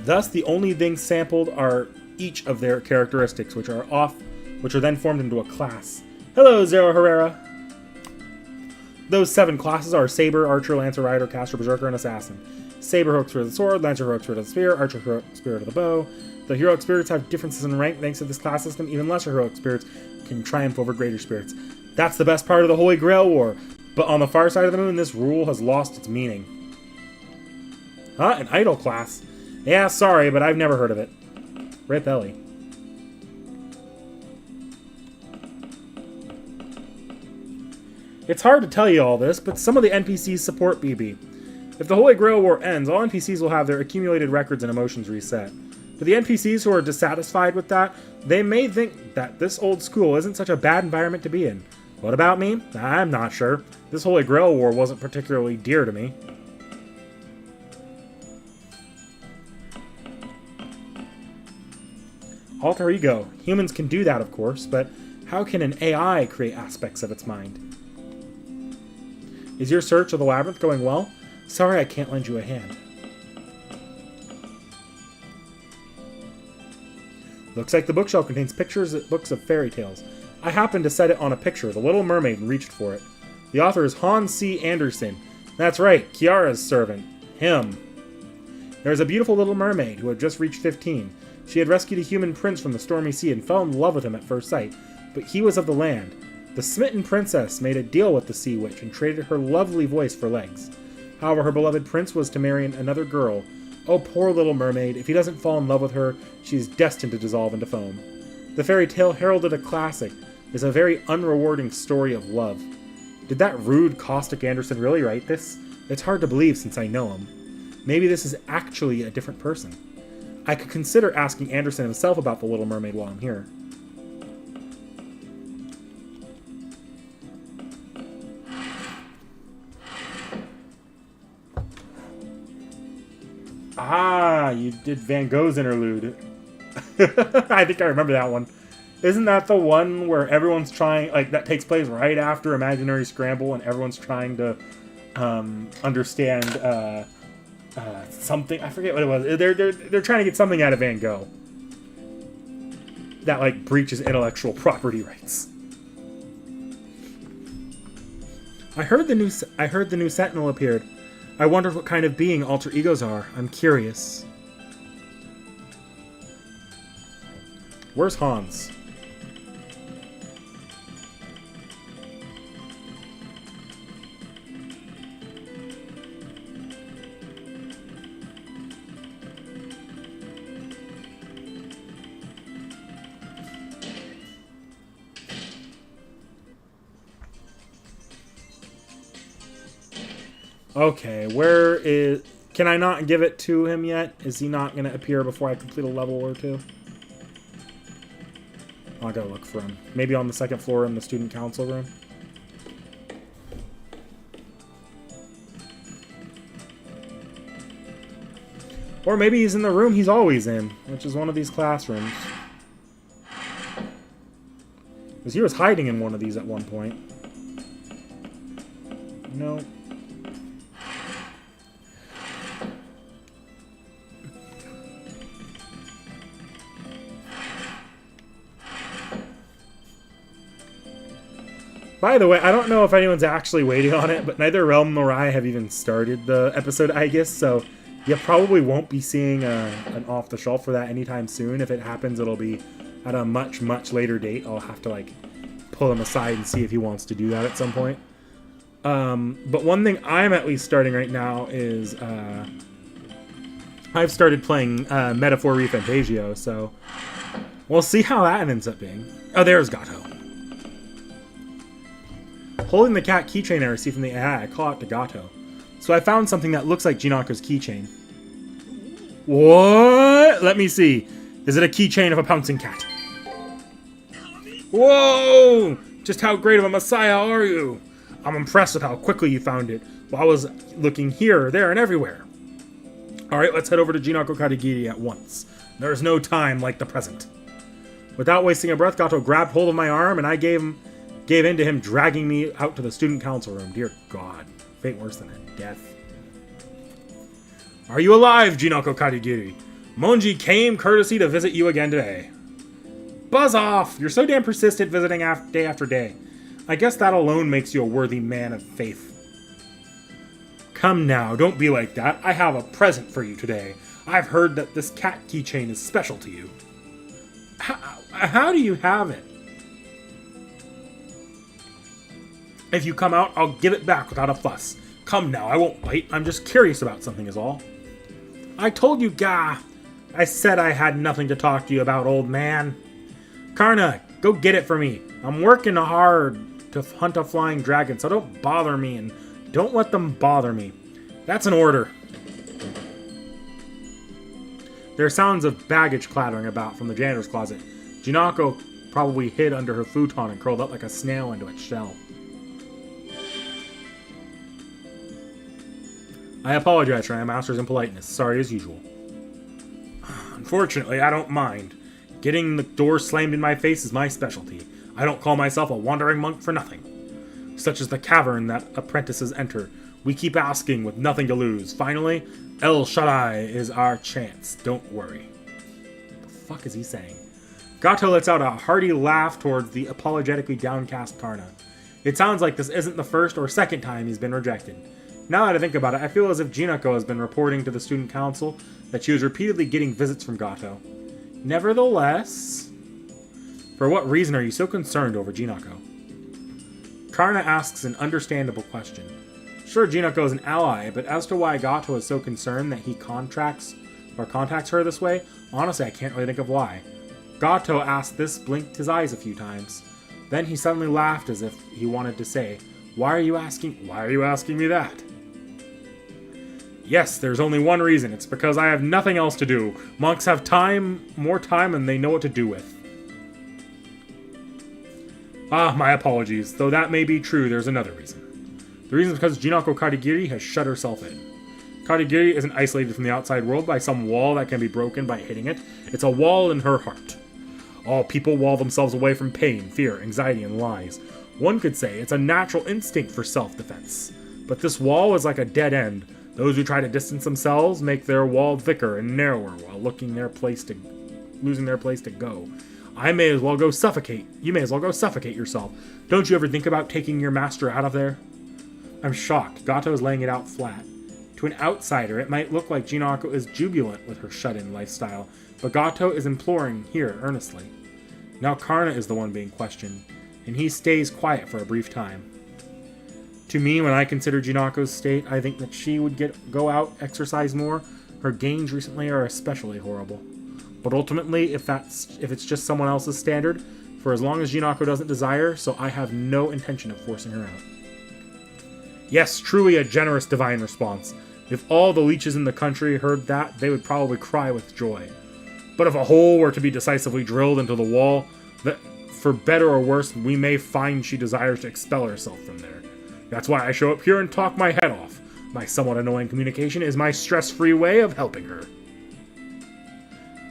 Thus, the only things sampled are each of their characteristics, which are then formed into a class. Hello, Zero Herrera. Those 7 classes are Saber, Archer, Lancer, Rider, Caster, Berserker, and Assassin. Saber heroic spirit of the sword, Lancer heroic spirit of the spear, Archer heroic spirit of the bow. The heroic spirits have differences in rank thanks to this class system. Even lesser heroic spirits can triumph over greater spirits. That's the best part of the Holy Grail War. But on the far side of the moon, this rule has lost its meaning. Huh? An idol class? Yeah, sorry, but I've never heard of it. Rip Ellie. It's hard to tell you all this, but some of the NPCs support BB. If the Holy Grail War ends, all NPCs will have their accumulated records and emotions reset. For the NPCs who are dissatisfied with that, they may think that this old school isn't such a bad environment to be in. What about me? I'm not sure. This Holy Grail War wasn't particularly dear to me. Alter ego. Humans can do that, of course, but how can an AI create aspects of its mind? Is your search of the labyrinth going well? Sorry I can't lend you a hand. Looks like the bookshelf contains pictures and books of fairy tales. I happened to set it on a picture, The Little Mermaid, and reached for it. The author is Hans C. Andersen. That's right, Kiara's servant. Him. There was a beautiful little mermaid who had just reached 15. She had rescued a human prince from the stormy sea and fell in love with him at first sight, but he was of the land. The smitten princess made a deal with the sea witch and traded her lovely voice for legs. However, her beloved prince was to marry another girl. Oh, poor little mermaid, if he doesn't fall in love with her, she is destined to dissolve into foam. The fairy tale, heralded a classic, is a very unrewarding story of love. Did that rude, caustic Andersen really write this? It's hard to believe since I know him. Maybe this is actually a different person. I could consider asking Andersen himself about the Little Mermaid while I'm here. Ah, you did Van Gogh's interlude. I think I remember that one. Isn't that the one where everyone's trying, like, that takes place right after Imaginary Scramble and everyone's trying to understand something? I forget what it was. They're trying to get something out of Van Gogh that, like, breaches intellectual property rights. I heard the new Sentinel appeared. I wonder what kind of being alter egos are. I'm curious. Where's Hans? Okay, where is... Can I not give it to him yet? Is he not going to appear before I complete a level or two? I gotta look for him. Maybe on the second floor in the student council room. Or maybe he's in the room he's always in, which is one of these classrooms. Because he was hiding in one of these at one point. No. By the way, I don't know if anyone's actually waiting on it, but neither Realm nor I have even started the episode, I guess, so you probably won't be seeing an off-the-shelf for that anytime soon. If it happens, it'll be at a much, much later date. I'll have to, like, pull him aside and see if he wants to do that at some point. But one thing I'm at least starting right now is I've started playing Metaphor Refantasio, so we'll see how that ends up being. Oh, there's Gato. Holding the cat keychain I received from the AI, I call out to Gato. So I found something that looks like Jinako's keychain. What? Let me see. Is it a keychain of a pouncing cat? Whoa! Just how great of a messiah are you? I'm impressed with how quickly you found it. While I was looking here, there, and everywhere. Alright, let's head over to Jinako Katagiri at once. There is no time like the present. Without wasting a breath, Gato grabbed hold of my arm, and I gave in to him dragging me out to the student council room. Dear God, fate worse than a death. Are you alive, Jinako Katagiri? Monji came courtesy to visit you again today. Buzz off! You're so damn persistent visiting day after day. I guess that alone makes you a worthy man of faith. Come now, don't be like that. I have a present for you today. I've heard that this cat keychain is special to you. How do you have it? If you come out, I'll give it back without a fuss. Come now, I won't bite. I'm just curious about something is all. I told you, Gah. I said I had nothing to talk to you about, old man. Karna, go get it for me. I'm working hard to hunt a flying dragon, so don't bother me and don't let them bother me. That's an order. There are sounds of baggage clattering about from the janitor's closet. Jinako probably hid under her futon and curled up like a snail into its shell. I apologize for my master's impoliteness. Sorry as usual. Unfortunately, I don't mind. Getting the door slammed in my face is my specialty. I don't call myself a wandering monk for nothing. Such as the cavern that apprentices enter. We keep asking with nothing to lose. Finally, El Shaddai is our chance. Don't worry. What the fuck is he saying? Gato lets out a hearty laugh towards the apologetically downcast Karna. It sounds like this isn't the first or second time he's been rejected. Now that I think about it, I feel as if Jinako has been reporting to the student council that she was repeatedly getting visits from Gato. Nevertheless... For what reason are you so concerned over Jinako? Karna asks an understandable question. Sure, Jinako is an ally, but as to why Gato is so concerned that he contacts her this way, honestly, I can't really think of why. Gato asked this, blinked his eyes a few times. Then he suddenly laughed as if he wanted to say, Why are you asking me that? Yes, there's only one reason. It's because I have nothing else to do. Monks have more time than they know what to do with. Ah, my apologies. Though that may be true, there's another reason. The reason is because Jinako Katagiri has shut herself in. Katagiri isn't isolated from the outside world by some wall that can be broken by hitting it. It's a wall in her heart. All people wall themselves away from pain, fear, anxiety, and lies. One could say it's a natural instinct for self-defense. But this wall is like a dead end. Those who try to distance themselves make their wall thicker and narrower while losing their place to go. I may as well go suffocate. You may as well go suffocate yourself. Don't you ever think about taking your master out of there? I'm shocked. Gato is laying it out flat. To an outsider, it might look like Jinako is jubilant with her shut-in lifestyle, but Gato is imploring here earnestly. Now Karna is the one being questioned, and he stays quiet for a brief time. To me, when I consider Jinako's state, I think that she would go out, exercise more. Her gains recently are especially horrible. But ultimately, if it's just someone else's standard, for as long as Jinako doesn't desire, so I have no intention of forcing her out. Yes, truly a generous divine response. If all the leeches in the country heard that, they would probably cry with joy. But if a hole were to be decisively drilled into the wall, that, for better or worse, we may find she desires to expel herself from there. That's why I show up here and talk my head off. My somewhat annoying communication is my stress-free way of helping her.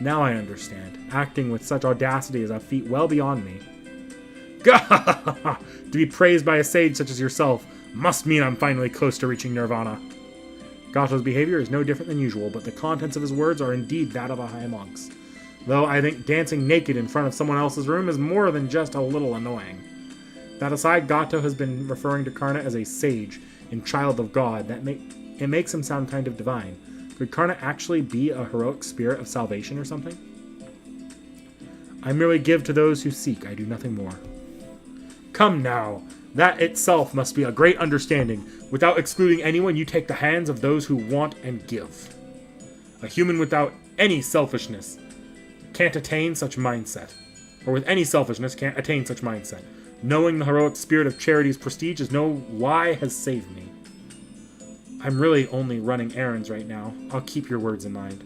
Now I understand. Acting with such audacity is a feat well beyond me. To be praised by a sage such as yourself must mean I'm finally close to reaching nirvana. Gato's behavior is no different than usual, but the contents of his words are indeed that of a high monk's. Though I think dancing naked in front of someone else's room is more than just a little annoying. That aside, Gato has been referring to Karna as a sage and child of God. It makes him sound kind of divine. Could Karna actually be a heroic spirit of salvation or something? I merely give to those who seek. I do nothing more. Come now. That itself must be a great understanding. Without excluding anyone, you take the hands of those who want and give. A human without any selfishness can't attain such mindset. Or with any selfishness can't attain such mindset. Knowing the heroic spirit of charity's prestige is no lie has saved me. I'm really only running errands right now. I'll keep your words in mind.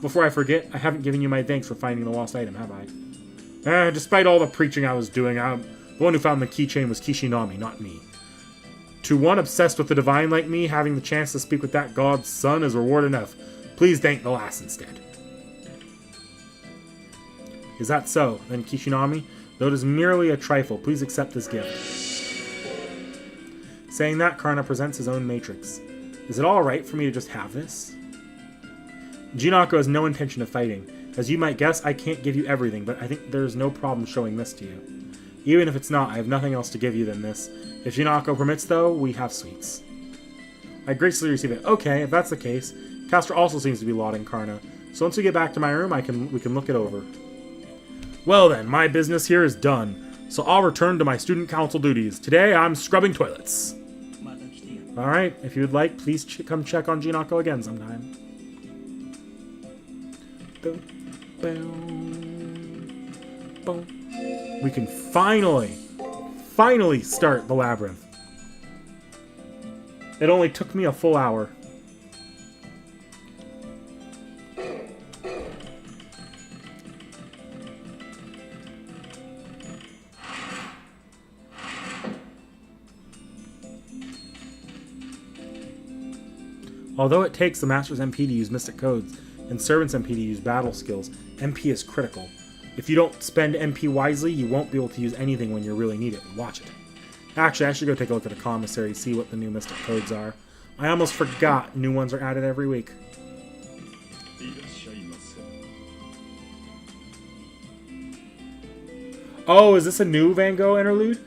Before I forget, I haven't given you my thanks for finding the lost item, have I? Despite all the preaching I was doing, the one who found the keychain was Kishinami, not me. To one obsessed with the divine like me, having the chance to speak with that god's son is reward enough. Please thank the lass instead. Is that so? Then Kishinami, though it is merely a trifle, please accept this gift. Saying that, Karna presents his own matrix. Is it alright for me to just have this? Jinako has no intention of fighting. As you might guess, I can't give you everything, but I think there's no problem showing this to you. Even if it's not, I have nothing else to give you than this. If Jinako permits, though, we have sweets. I graciously receive it. Okay, if that's the case, Castor also seems to be lauding Karna. So once we get back to my room, we can look it over. Well then, my business here is done, so I'll return to my student council duties. Today, I'm scrubbing toilets. Alright, if you would like, please come check on Jinako again sometime. Boom, boom, boom. We can finally start the labyrinth. It only took me a full hour. Although it takes the Master's MP to use Mystic Codes, and Servant's MP to use battle skills, MP is critical. If you don't spend MP wisely, you won't be able to use anything when you really need it. Watch it. Actually, I should go take a look at a commissary, see what the new Mystic Codes are. I almost forgot new ones are added every week. Oh, is this a new Van Gogh interlude?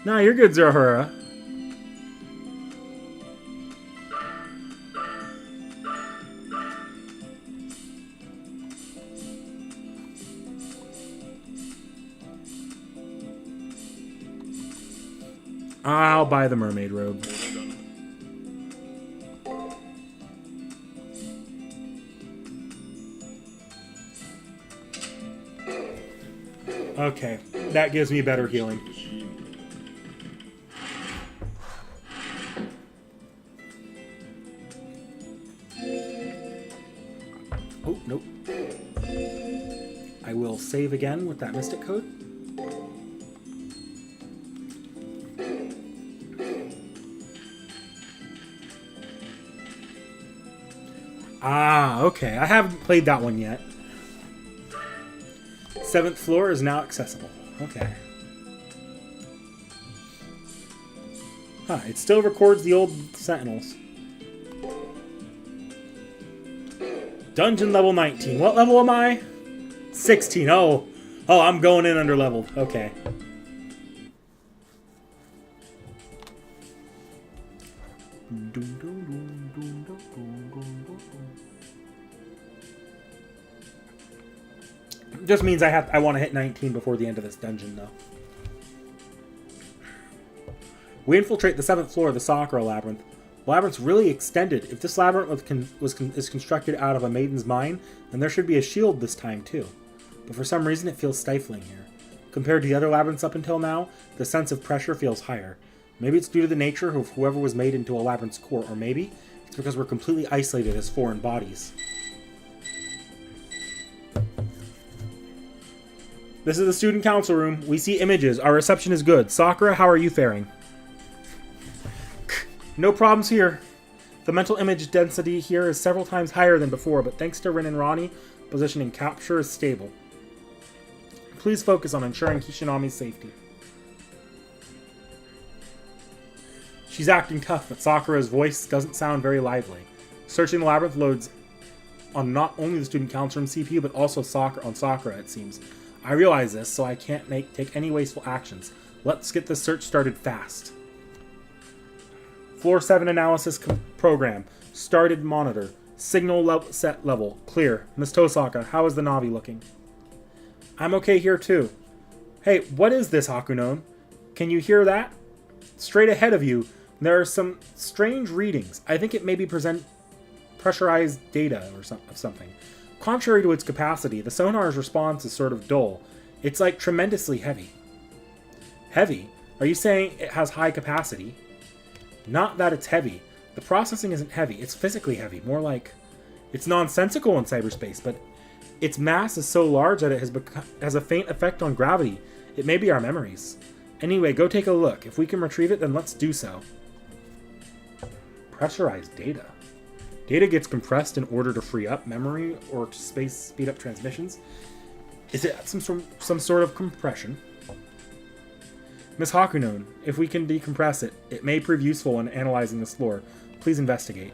Nah, you're good, Zahura. I'll buy the mermaid robe. Okay, that gives me better healing. Oh, nope. I will save again with that mystic code. Ah, okay. I haven't played that one yet. 7th floor is now accessible. Okay. Huh, it still records the old sentinels. Dungeon level 19. What level am I? 16. Oh, I'm going in under leveled. Okay. Just means I want to hit 19 before the end of this dungeon, though. We infiltrate the 7th floor of the Sakura Labyrinth. The labyrinth's really extended. If this labyrinth is constructed out of a maiden's mind, then there should be a shield this time, too. But for some reason, it feels stifling here. Compared to the other labyrinths up until now, the sense of pressure feels higher. Maybe it's due to the nature of whoever was made into a labyrinth's core, or maybe it's because we're completely isolated as foreign bodies. This is the student council room. We see images. Our reception is good. Sakura, how are you faring? No problems here. The mental image density here is several times higher than before, but thanks to Rin and Ronnie, positioning capture is stable. Please focus on ensuring Kishinami's safety. She's acting tough, but Sakura's voice doesn't sound very lively. Searching the labyrinth loads on not only the student council room CPU, but also Sakura, it seems. I realize this, so I can't take any wasteful actions. Let's get this search started fast. Floor 7 analysis program. Started monitor. Signal set level. Clear. Miss Tosaka, how is the Navi looking? I'm okay here too. Hey, what is this, Hakunon? Can you hear that? Straight ahead of you, there are some strange readings. I think it may be pressurized data or something. Contrary to its capacity, the sonar's response is sort of dull. It's like tremendously heavy. Heavy? Are you saying it has high capacity? Not that it's heavy. The processing isn't heavy. It's physically heavy. More like it's nonsensical in cyberspace, but its mass is so large that it has a faint effect on gravity. It may be our memories. Anyway, go take a look. If we can retrieve it, then let's do so. Pressurized data. Data gets compressed in order to free up memory or to speed up transmissions. Is it some sort of compression? Miss Hakunon, if we can decompress it, it may prove useful in analyzing this floor. Please investigate.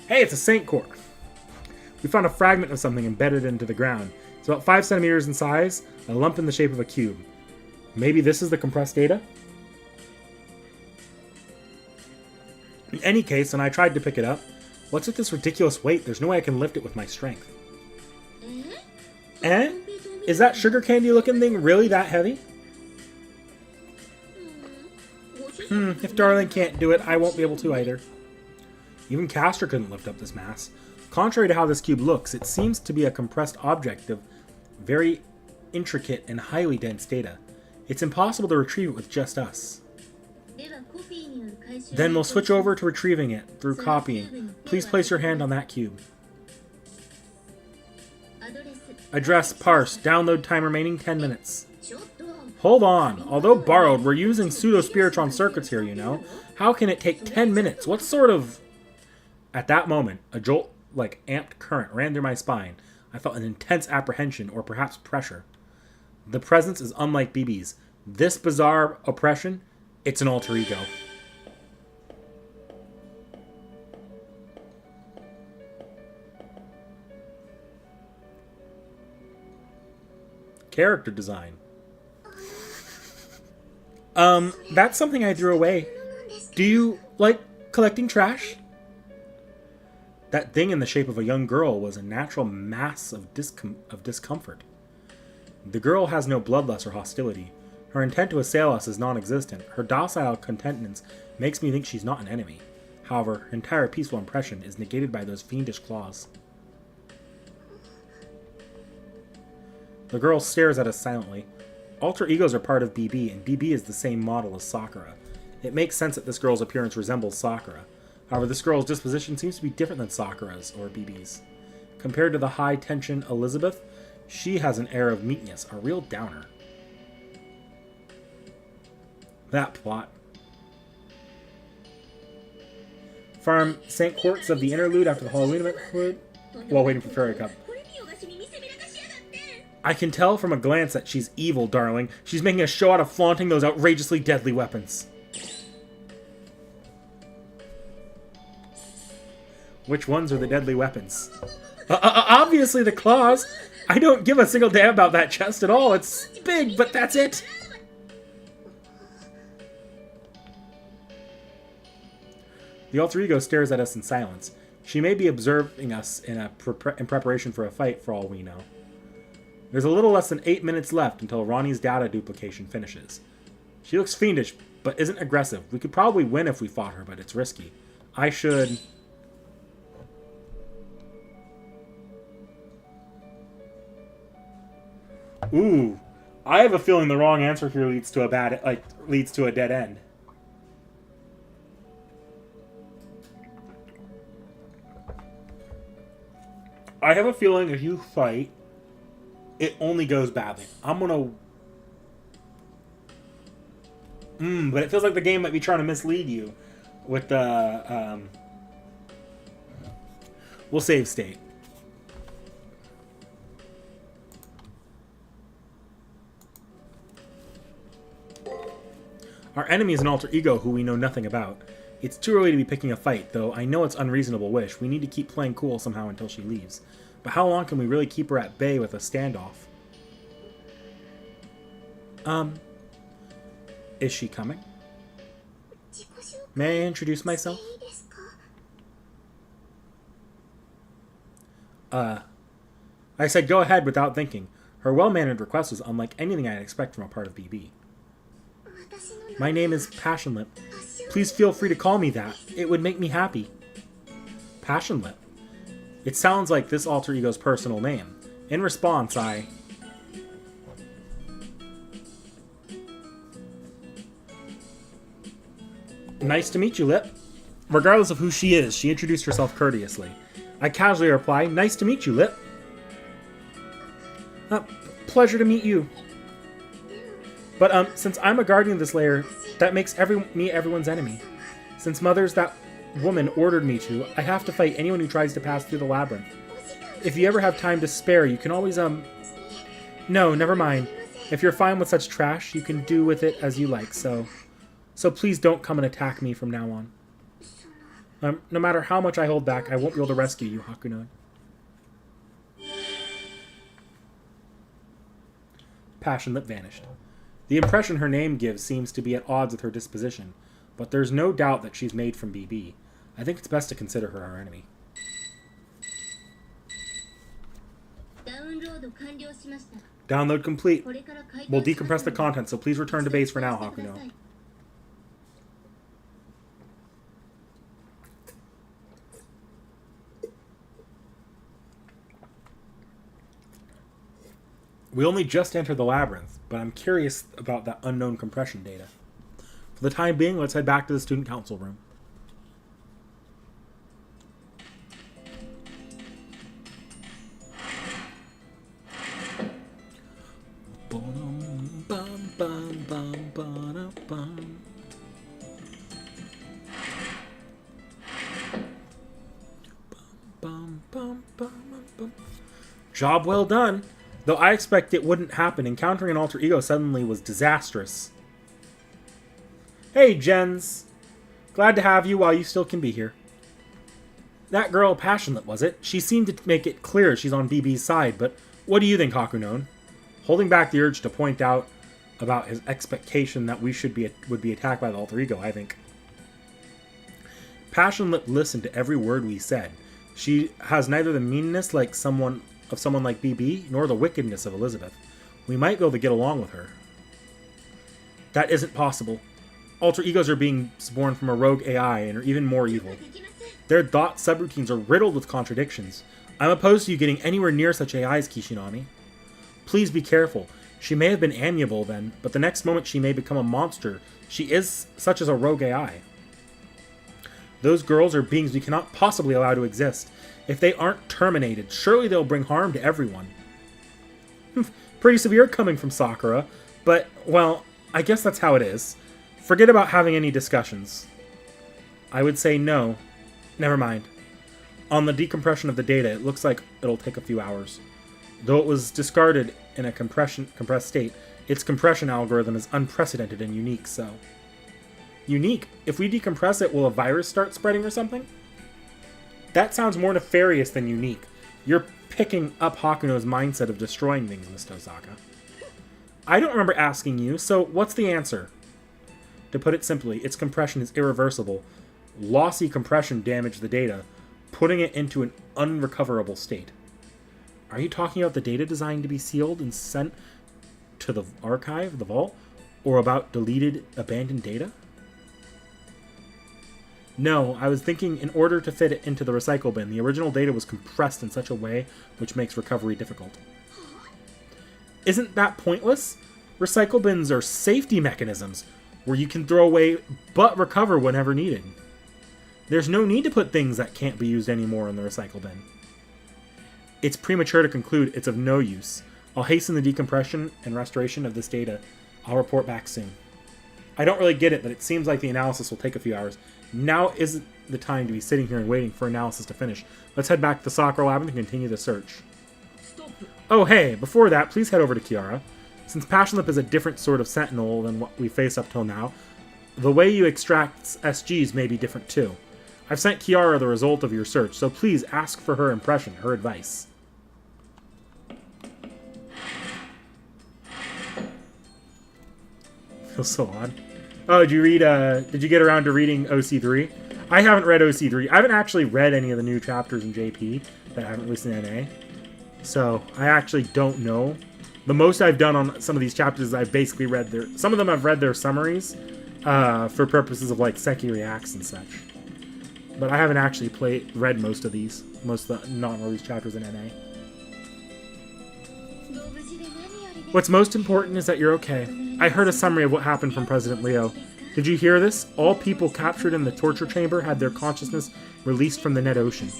Hey, it's a Saint Core. We found a fragment of something embedded into the ground. It's about 5 centimeters in size, a lump in the shape of a cube. Maybe this is the compressed data? In any case, when I tried to pick it up, what's with this ridiculous weight? There's no way I can lift it with my strength. Eh? Is that sugar candy looking thing really that heavy? If Darling can't do it, I won't be able to either. Even Castor couldn't lift up this mass. Contrary to how this cube looks, it seems to be a compressed object of very intricate and highly dense data. It's impossible to retrieve it with just us. Then we'll switch over to retrieving it through copying. Please place your hand on that cube. Address parsed. Download time remaining 10 minutes. Hold on. Although borrowed, we're using pseudo-spiritron circuits here, you know. How can it take 10 minutes? What sort of... At that moment, a jolt like amped current ran through my spine. I felt an intense apprehension, or perhaps pressure. The presence is unlike BB's. This bizarre oppression, it's an alter ego. Character design. That's something I threw away. Do you like collecting trash? That thing in the shape of a young girl was a natural mass of discomfort. The girl has no bloodlust or hostility. Her intent to assail us is non-existent. Her docile contentness makes me think she's not an enemy. However, her entire peaceful impression is negated by those fiendish claws. The girl stares at us silently. Alter egos are part of BB, and BB is the same model as Sakura. It makes sense that this girl's appearance resembles Sakura. However, this girl's disposition seems to be different than Sakura's or BB's. Compared to the high-tension Elizabeth, she has an air of meekness, a real downer. That plot. Farm St. Quartz of the interlude after the Halloween event while waiting for Fairy Cup. I can tell from a glance that she's evil, darling. She's making a show out of flaunting those outrageously deadly weapons. Which ones are the deadly weapons? Obviously the claws. I don't give a single damn about that chest at all. It's big, but that's it. The alter ego stares at us in silence. She may be observing us in preparation for a fight, for all we know. There's a little less than 8 minutes left until Ronnie's data duplication finishes. She looks fiendish, but isn't aggressive. We could probably win if we fought her, but it's risky. I should... Ooh. I have a feeling the wrong answer here leads to a dead end. I have a feeling if you fight, it only goes badly. I'm gonna... but it feels like the game might be trying to mislead you with the... We'll save state. Our enemy is an alter ego who we know nothing about. It's too early to be picking a fight, though I know it's an unreasonable wish. We need to keep playing cool somehow until she leaves. But how long can we really keep her at bay with a standoff? Is she coming? May I introduce myself? I said go ahead without thinking. Her well-mannered request was unlike anything I'd expect from a part of BB. My name is Passionlip. Please feel free to call me that. It would make me happy. Passionlip. It sounds like this alter ego's personal name. In response, I... Nice to meet you, Lip. Regardless of who she is, she introduced herself courteously. I casually reply, nice to meet you, Lip. Pleasure to meet you. But, since I'm a guardian of this lair, that makes me everyone's enemy. Since Mother's that woman ordered me to, I have to fight anyone who tries to pass through the labyrinth. If you ever have time to spare, you can always, No, never mind. If you're fine with such trash, you can do with it as you like, so please don't come and attack me from now on. No matter how much I hold back, I won't be able to rescue you, Hakuno. Passionlip vanished. The impression her name gives seems to be at odds with her disposition, but there's no doubt that she's made from BB. I think it's best to consider her our enemy. Download complete. We'll decompress the content, so please return to base for now, Hakuno. We only just entered the labyrinth, but I'm curious about that unknown compression data. For the time being, let's head back to the student council room. Job well done. Though I expect it wouldn't happen, encountering an alter ego suddenly was disastrous. Hey, Jens. Glad to have you while you still can be here. That girl, Passionate, was it? She seemed to make it clear she's on BB's side, but what do you think, Hakunon? Holding back the urge to point out about his expectation that we would be attacked by the alter ego, I think. Passionate listened to every word we said. She has neither the meanness like someone like BB, nor the wickedness of Elizabeth. We might be able to get along with her. That isn't possible. Alter egos are being born from a rogue AI and are even more evil. Their thought subroutines are riddled with contradictions. I'm opposed to you getting anywhere near such AIs, Kishinami. Please be careful. She may have been amiable then, but the next moment she may become a monster. She is such as a rogue AI. Those girls are beings we cannot possibly allow to exist. If they aren't terminated, surely they'll bring harm to everyone. Pretty severe coming from Sakura, but, well, I guess that's how it is. Forget about having any discussions. I would say no. Never mind. On the decompression of the data, it looks like it'll take a few hours. Though it was discarded in a compressed state, its compression algorithm is unprecedented and unique, so... Unique? If we decompress it, will a virus start spreading or something? That sounds more nefarious than unique. You're picking up Hakuno's mindset of destroying things, Miss Tozaka. I don't remember asking you, so what's the answer? To put it simply, its compression is irreversible. Lossy compression damaged the data, putting it into an unrecoverable state. Are you talking about the data designed to be sealed and sent to the archive, the vault? Or about deleted, abandoned data? No, I was thinking in order to fit it into the recycle bin, the original data was compressed in such a way which makes recovery difficult. Isn't that pointless? Recycle bins are safety mechanisms where you can throw away but recover whenever needed. There's no need to put things that can't be used anymore in the recycle bin. It's premature to conclude it's of no use. I'll hasten the decompression and restoration of this data. I'll report back soon. I don't really get it, but it seems like the analysis will take a few hours. Now isn't the time to be sitting here and waiting for analysis to finish. Let's head back to the Sakura lab and continue the search. Oh hey, before that, please head over to Kiara. Since Passionlip is a different sort of sentinel than what we face up till now, the way you extract SGs may be different too. I've sent Kiara the result of your search, so please ask for her impression, her advice. Feels so odd. Oh, did you get around to reading OC3? I haven't read OC3. I haven't actually read any of the new chapters in JP that I haven't listened to NA. So, I actually don't know. The most I've done on some of these chapters is I've basically read some of them I've read their summaries for purposes of like Seki Reacts and such. But I haven't actually read most of the non-release chapters in NA. What's most important is that you're okay. I heard a summary of what happened from President Leo. Did you hear this? All people captured in the torture chamber had their consciousness released from the net ocean.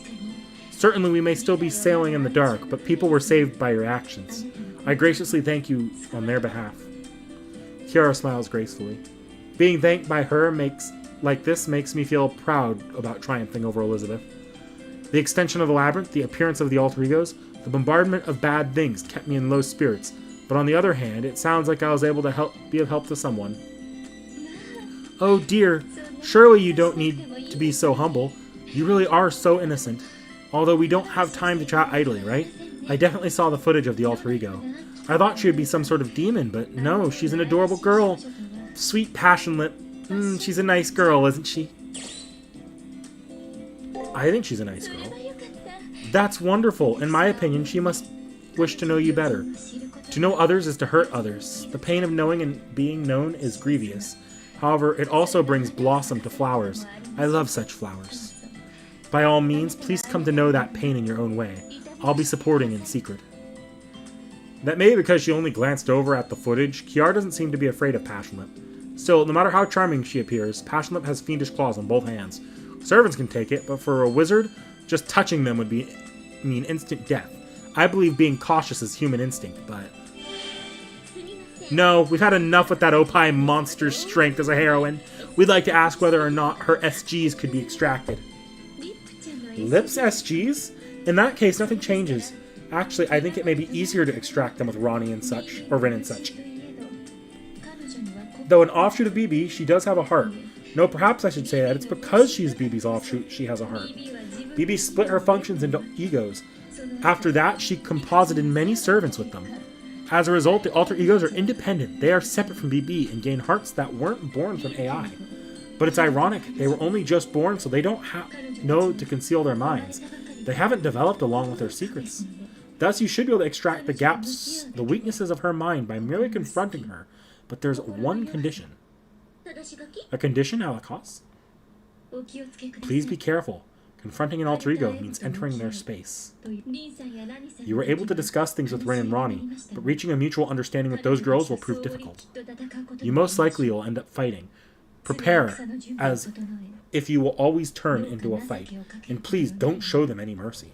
Certainly we may still be sailing in the dark, but people were saved by your actions. I graciously thank you on their behalf. Kiara smiles gracefully. Being thanked by her makes me feel proud about triumphing over Elizabeth. The extension of the labyrinth, the appearance of the alter egos, the bombardment of bad things kept me in low spirits. But on the other hand, it sounds like I was able to be of help to someone. Oh dear, surely you don't need to be so humble. You really are so innocent. Although we don't have time to chat idly, right? I definitely saw the footage of the alter ego. I thought she would be some sort of demon, but no, she's an adorable girl. Sweet Passionlip. She's a nice girl, isn't she? I think she's a nice girl. That's wonderful. In my opinion, she must wish to know you better. To know others is to hurt others. The pain of knowing and being known is grievous. However, it also brings blossom to flowers. I love such flowers. By all means, please come to know that pain in your own way. I'll be supporting in secret. That may be because she only glanced over at the footage. Kiara doesn't seem to be afraid of Passionlip. Still, no matter how charming she appears, Passion Lip has fiendish claws on both hands. Servants can take it, but for a wizard, just touching them would mean instant death. I believe being cautious is human instinct, but... No, we've had enough with that Opie monster's strength as a heroine. We'd like to ask whether or not her SGs could be extracted. Lips SGs? In that case, nothing changes. Actually, I think it may be easier to extract them with Ronnie and such, or Rin and such. Though an offshoot of BB, she does have a heart. No, perhaps I should say that it's because she's BB's offshoot she has a heart. BB split her functions into egos. After that, she composited many servants with them. As a result, the alter egos are independent. They are separate from BB and gain hearts that weren't born from AI. But it's ironic, they were only just born, so they don't know to conceal their minds. They haven't developed along with their secrets. Thus, you should be able to extract the gaps, the weaknesses of her mind by merely confronting her. But there's one condition. A condition, Alakos? Please be careful. Confronting an alter ego means entering their space. You were able to discuss things with Rin and Ronnie, but reaching a mutual understanding with those girls will prove difficult. You most likely will end up fighting. Prepare as if you will always turn into a fight, and please don't show them any mercy.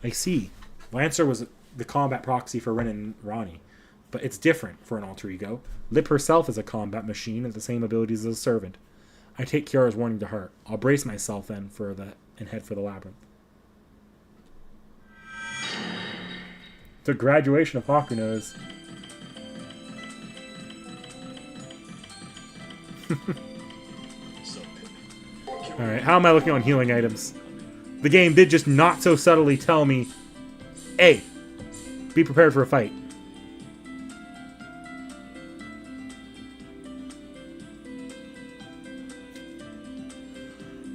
I see. Lancer was the combat proxy for Rin and Ronnie, but it's different for an alter ego. Lip herself is a combat machine with the same abilities as a servant. I take Kiara's warning to heart. I'll brace myself then and head for the labyrinth. The graduation of Hakuno's. Alright, how am I looking on healing items? The game did just not so subtly tell me, hey, be prepared for a fight.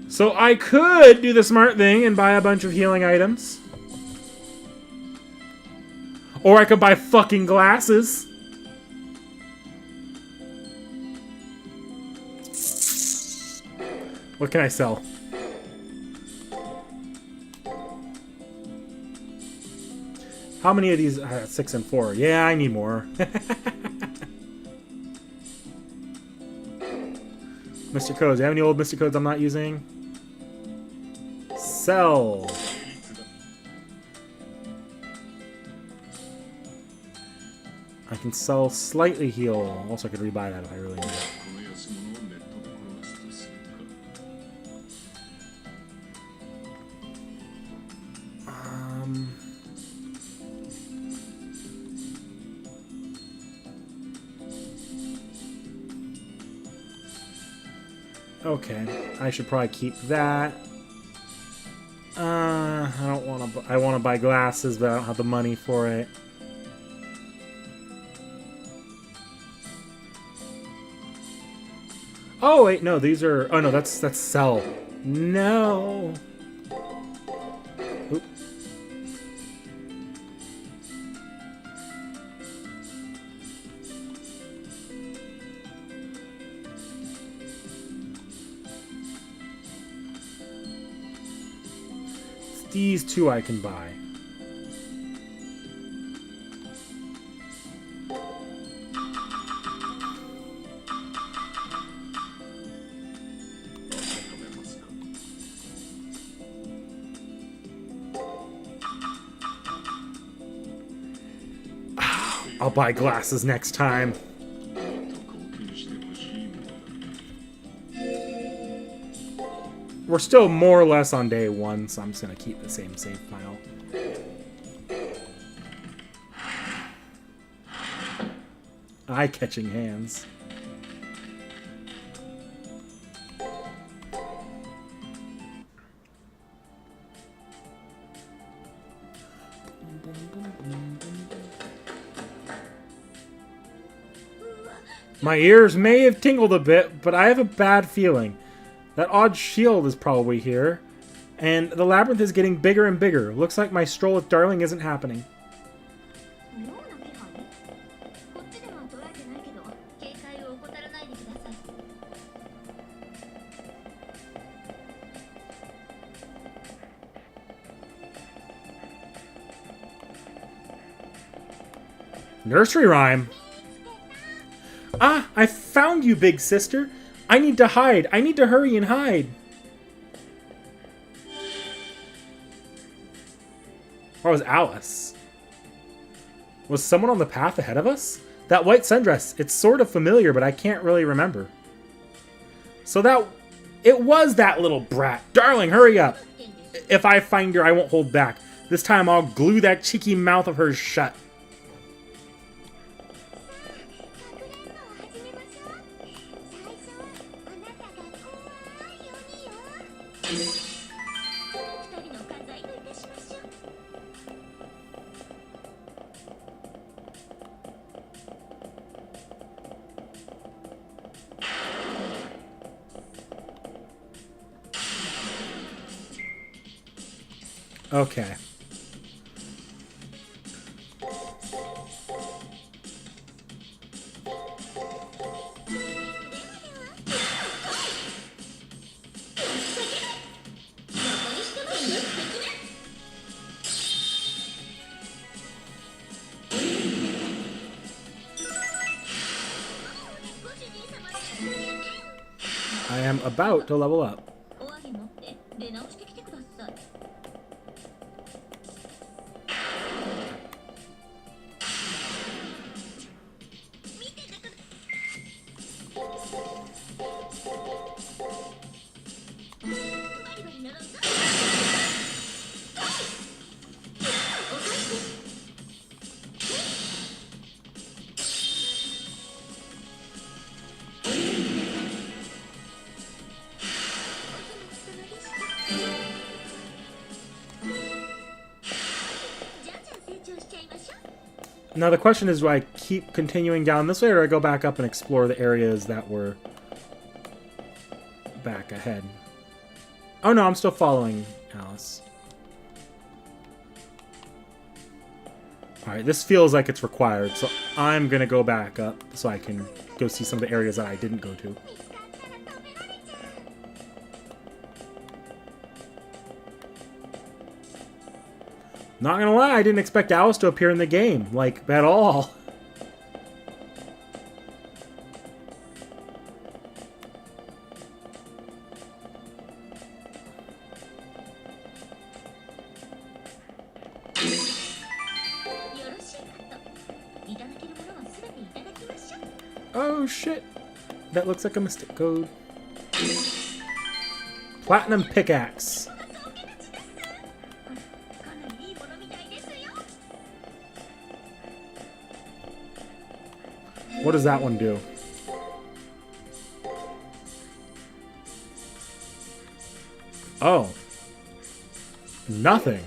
So I could do the smart thing and buy a bunch of healing items. Or I could buy fucking glasses. What can I sell? How many of these? 6 and 4. Yeah, I need more. Mr. Codes. Do you have any old Mr. Codes I'm not using? Sell. I can sell slightly heal. Also, I could rebuy that if I really need it. Okay, I should probably keep that. I don't want to. I want to buy glasses, but I don't have the money for it. Oh wait, no, these are. Oh no, that's sell. No. Oop. These two I can buy. I'll buy glasses next time. We're still more or less on day 1, so I'm just going to keep the same save file. Eye-catching hands. My ears may have tingled a bit, but I have a bad feeling. That odd shield is probably here. And the labyrinth is getting bigger and bigger. Looks like my stroll with Darling isn't happening. Nursery rhyme. Ah, I found you, big sister. I need to hide. I need to hurry and hide. Or was Alice? Was someone on the path ahead of us? That white sundress, it's sort of familiar, but I can't really remember. So it was that little brat. Darling, hurry up. If I find her, I won't hold back. This time I'll glue that cheeky mouth of hers shut. Okay. I am about to level up. Now the question is, do I keep continuing down this way, or do I go back up and explore the areas that were back ahead? Oh no, I'm still following Alice. Alright, this feels like it's required, so I'm gonna go back up so I can go see some of the areas that I didn't go to. Not gonna lie, I didn't expect Alice to appear in the game, like, at all. Oh shit! That looks like a mistake code. Platinum pickaxe. What does that one do? Oh. Nothing.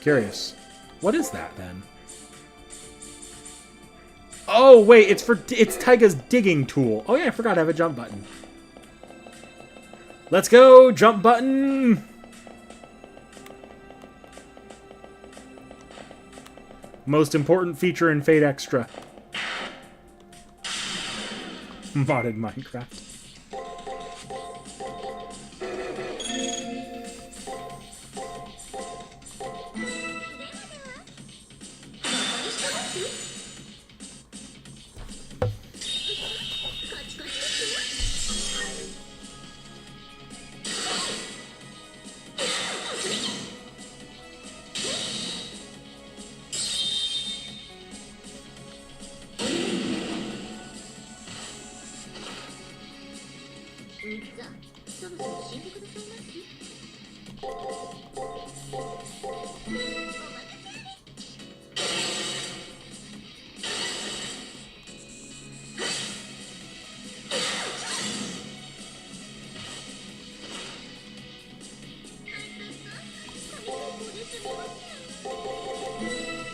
Curious. What is that then? Oh wait, it's Taiga's digging tool. Oh yeah, I forgot I have a jump button. Let's go, jump button! Most important feature in Fate Extra. Modded Minecraft.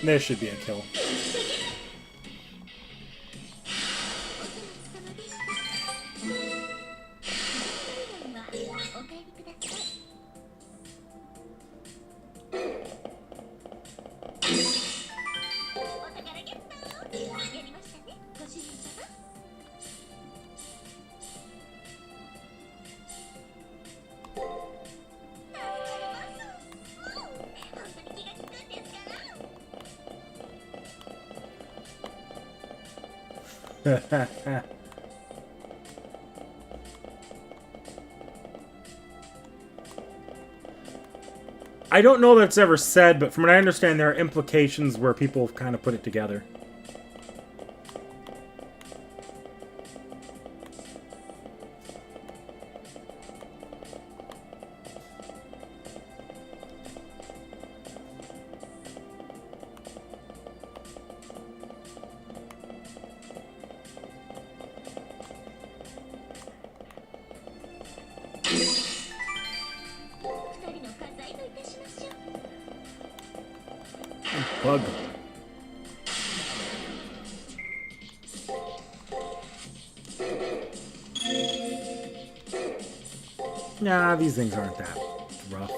This should be a kill. I don't know that it's ever said, but from what I understand, there are implications where people kind of put it together. Bug. Nah, these things aren't that rough.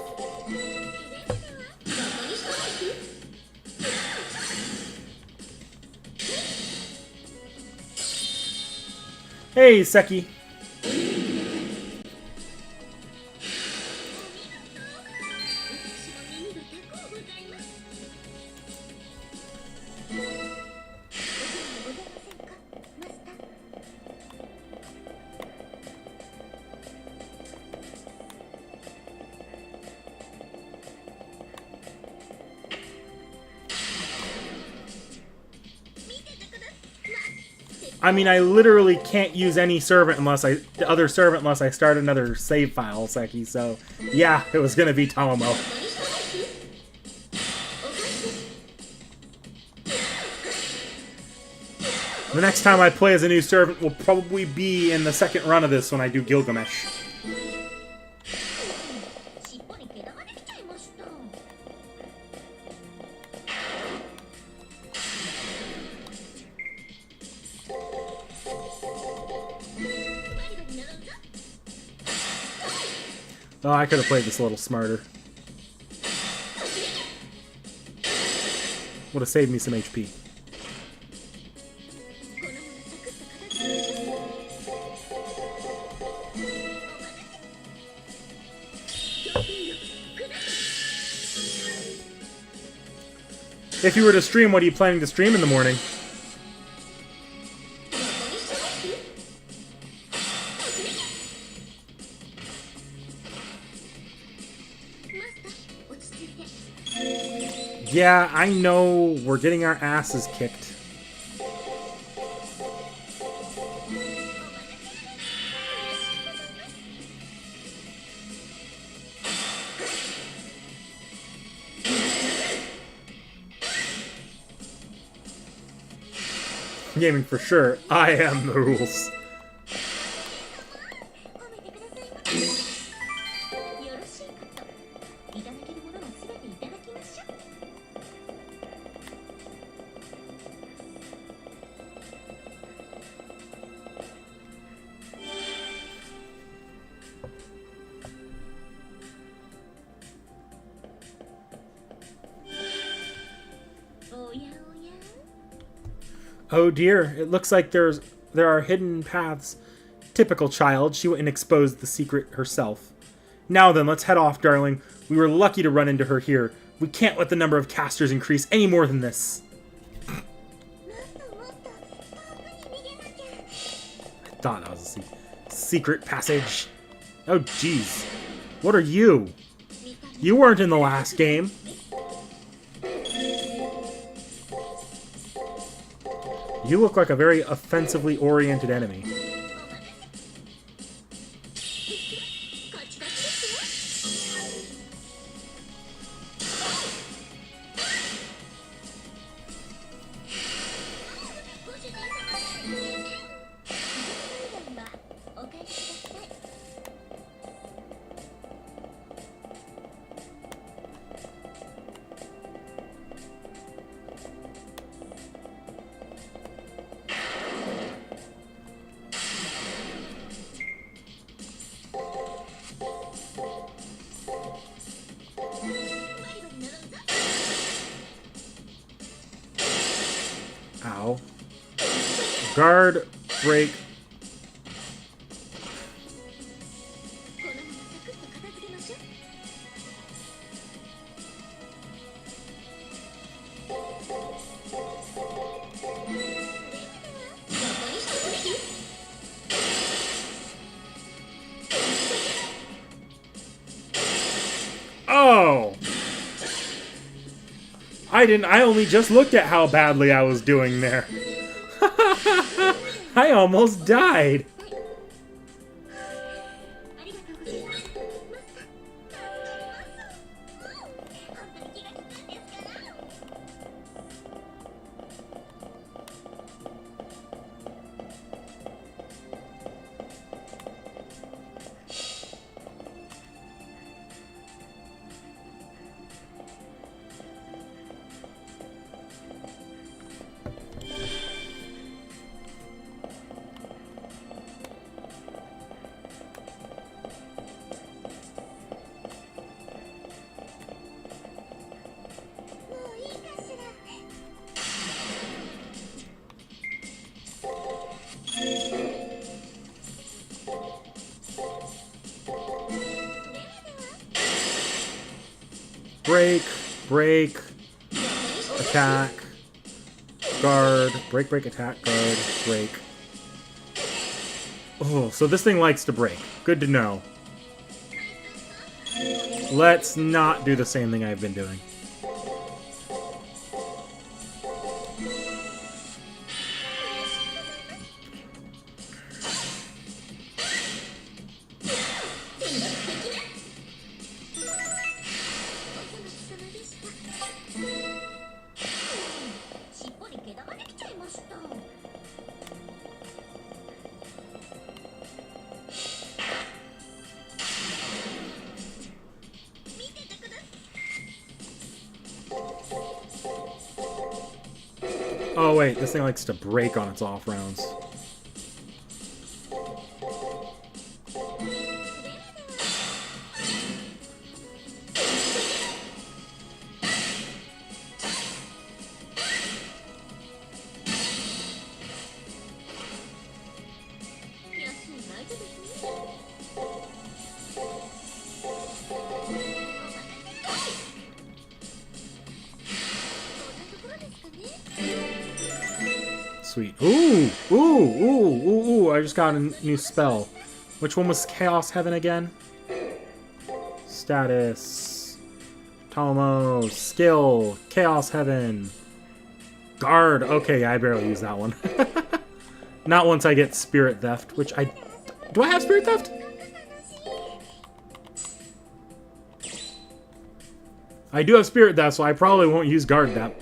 Hey, Seki. I mean, I literally can't use any servant unless I start another save file, Seki. So, yeah, it was gonna be Tomomo. The next time I play as a new servant will probably be in the second run of this when I do Gilgamesh. Oh, I could have played this a little smarter. Would have saved me some HP. If you were to stream, what are you planning to stream in the morning? Yeah, I know we're getting our asses kicked. Gaming for sure. I am the rules. Oh dear, it looks like there are hidden paths. Typical child, she went and exposed the secret herself. Now then, let's head off, darling. We were lucky to run into her here. We can't let the number of casters increase any more than this. I thought that was a secret passage. Oh jeez. What are you? You weren't in the last game. You look like a very offensively oriented enemy. Ow. Guard, break. Oh! I only just looked at how badly I was doing there. I almost died. Break, break, attack, guard, break, break, attack, guard, break. Oh, so this thing likes to break. Good to know. Let's not do the same thing I've been doing. Oh wait, this thing likes to break on its off rounds. Sweet. Ooh! Ooh! Ooh! Ooh! Ooh! I just got a new spell. Which one was Chaos Heaven again? Status. Tomo. Skill. Chaos Heaven. Guard. Okay, I barely use that one. Not once I get Spirit Theft, which I... Do I have Spirit Theft? I do have Spirit Theft, so I probably won't use Guard that...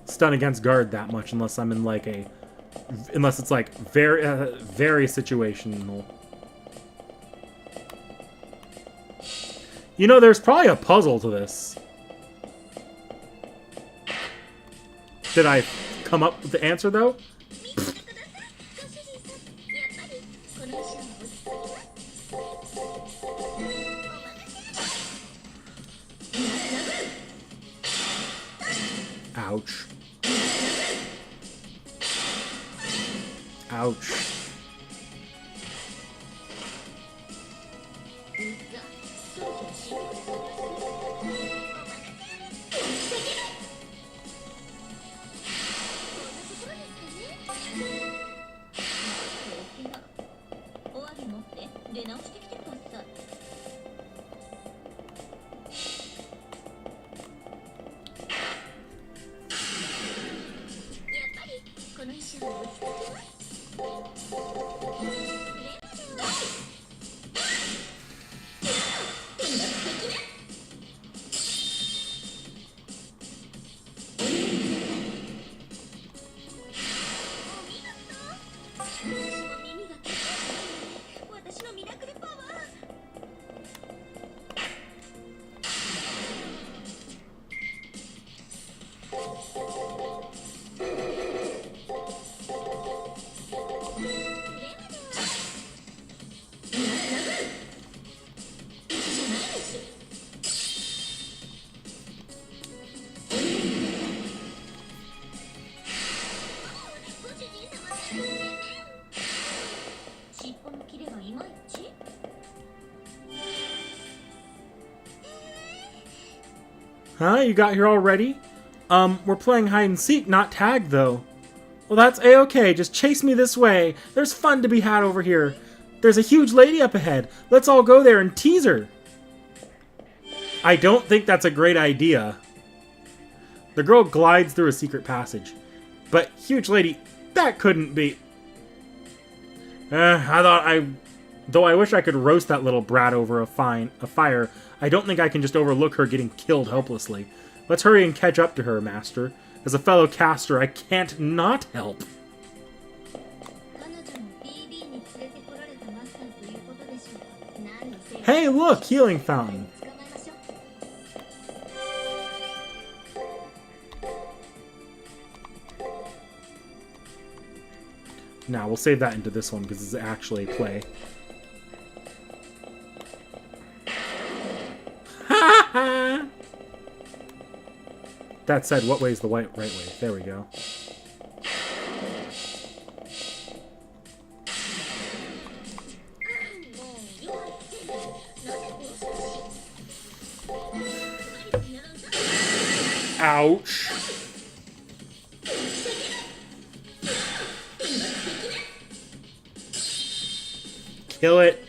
Stun against guard that much unless I'm in like a... Unless it's like very situational. You know, there's probably a puzzle to this. Did I come up with the answer though? Ouch. Ouch. Huh? You got here already? We're playing hide and seek, not tag, though. Well, that's a-okay. Just chase me this way. There's fun to be had over here. There's a huge lady up ahead. Let's all go there and tease her. I don't think that's a great idea. The girl glides through a secret passage. But, huge lady, that couldn't be... Though I wish I could roast that little brat over a fire, I don't think I can just overlook her getting killed helplessly. Let's hurry and catch up to her, Master. As a fellow caster, I can't not help. Hey, look! Healing fountain. Now, we'll save that into this one because it's actually play. That said, what way is the right way? There we go. Ouch. Kill it.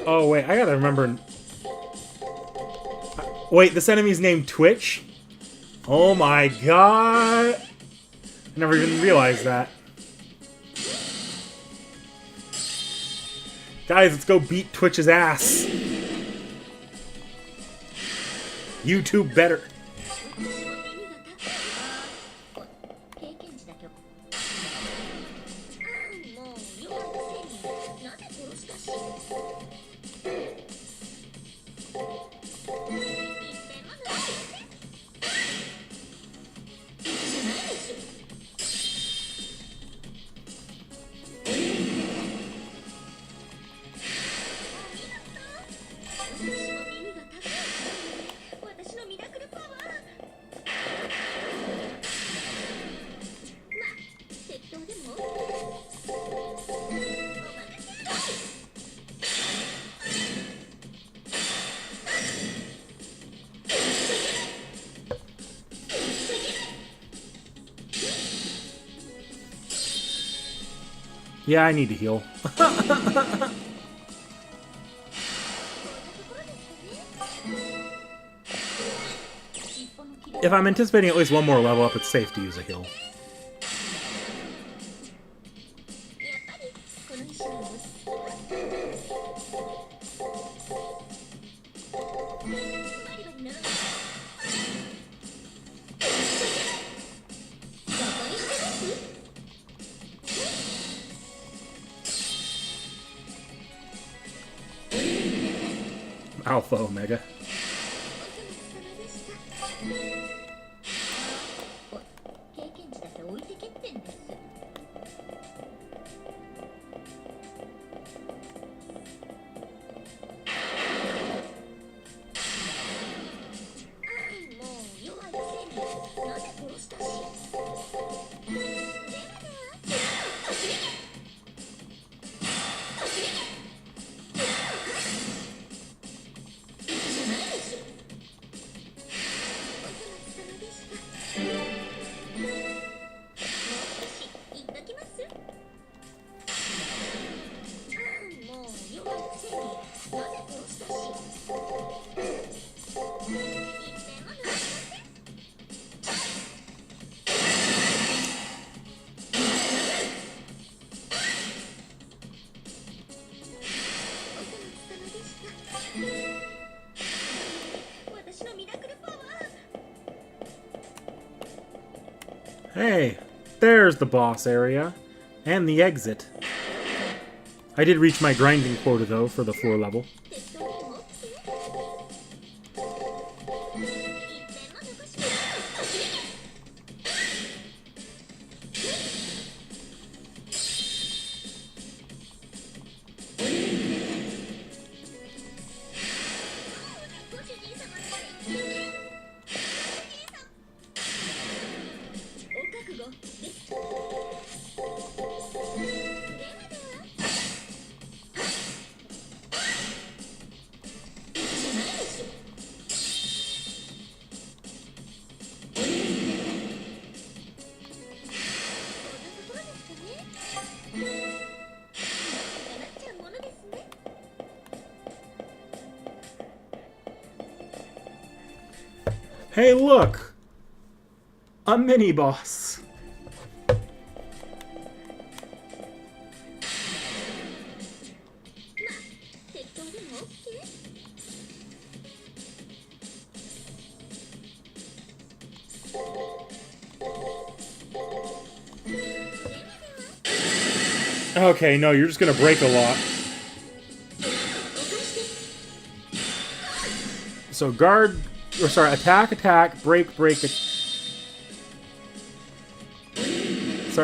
Oh, wait, I gotta remember... Wait, this enemy's named Twitch? Oh my god! I never even realized that. Guys, let's go beat Twitch's ass. YouTube better. Yeah, I need to heal. If I'm anticipating at least one more level up, it's safe to use a heal. Alpha Omega. Hey, there's the boss area. And the exit. I did reach my grinding quota, though, for the floor level. Hey, look! A mini-boss. Okay, no, you're just gonna break a lot. So guard, or sorry, attack, attack, break, break. Sorry,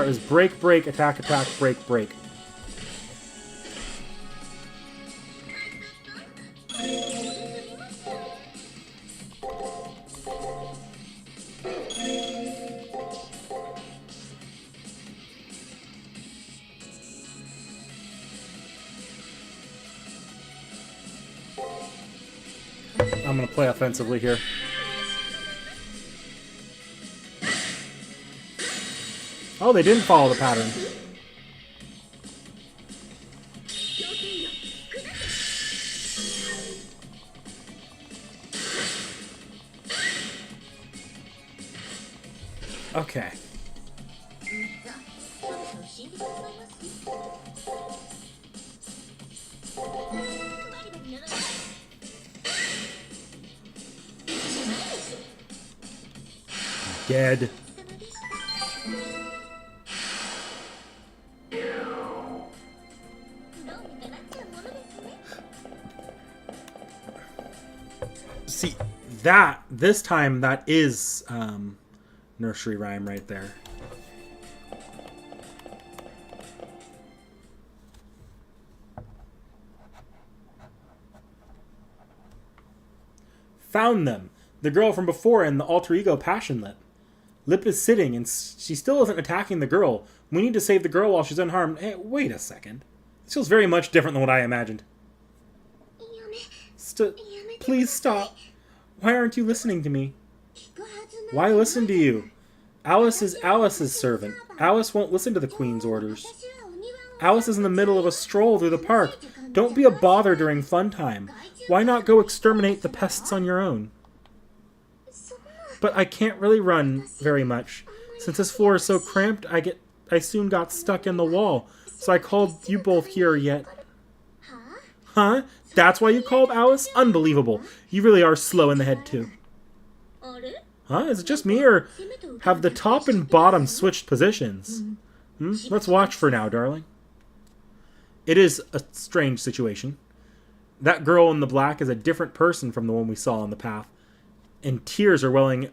it was break, break, attack, attack, break, break. I'm going to play offensively here. Oh, they didn't follow the pattern. Okay. Dead. See, this time, that is nursery rhyme right there. Found them. The girl from before and the alter ego Passion Lip. Lip is sitting and she still isn't attacking the girl. We need to save the girl while she's unharmed. Hey, wait a second. This feels very much different than what I imagined. Please stop. Why aren't you listening to me? Why listen to you? Alice is Alice's servant. Alice won't listen to the Queen's orders. Alice is in the middle of a stroll through the park. Don't be a bother during fun time. Why not go exterminate the pests on your own? But I can't really run very much. Since this floor is so cramped, I soon got stuck in the wall. So I called you both here yet. Huh? That's why you called Alice? Unbelievable. You really are slow in the head too. Huh? Is it just me, or have the top and bottom switched positions? Let's watch for now, darling. It is a strange situation. That girl in the black is a different person from the one we saw on the path. And tears are welling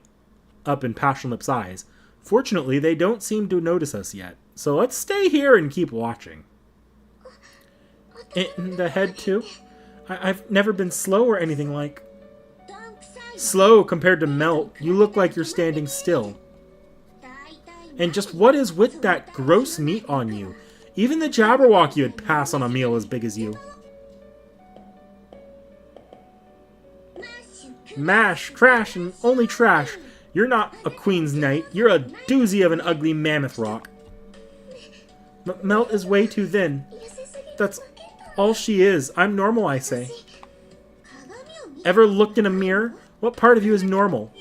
up in Passion Lip's eyes. Fortunately, they don't seem to notice us yet. So let's stay here and keep watching. In the head, too? I've never been slow or anything like... Slow compared to Melt. You look like you're standing still. And just what is with that gross meat on you? Even the Jabberwocky would pass on a meal as big as you. Mash, crash, and only trash. You're not a Queen's Knight. You're a doozy of an ugly mammoth rock. Melt is way too thin. That's all she is. I'm normal, I say. Ever looked in a mirror? What part of you is normal?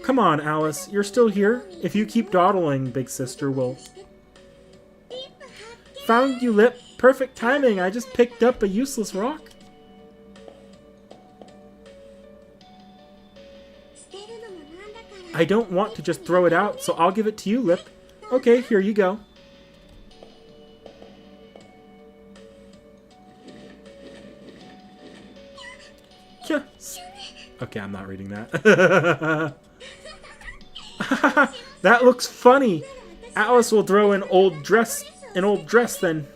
Come on, Alice. You're still here? If you keep dawdling, big sister will... Found you, Lip. Perfect timing. I just picked up a useless rock. I don't want to just throw it out, so I'll give it to you, Lip. Okay, here you go. Okay, I'm not reading that. That looks funny. Alice will throw an old dress then.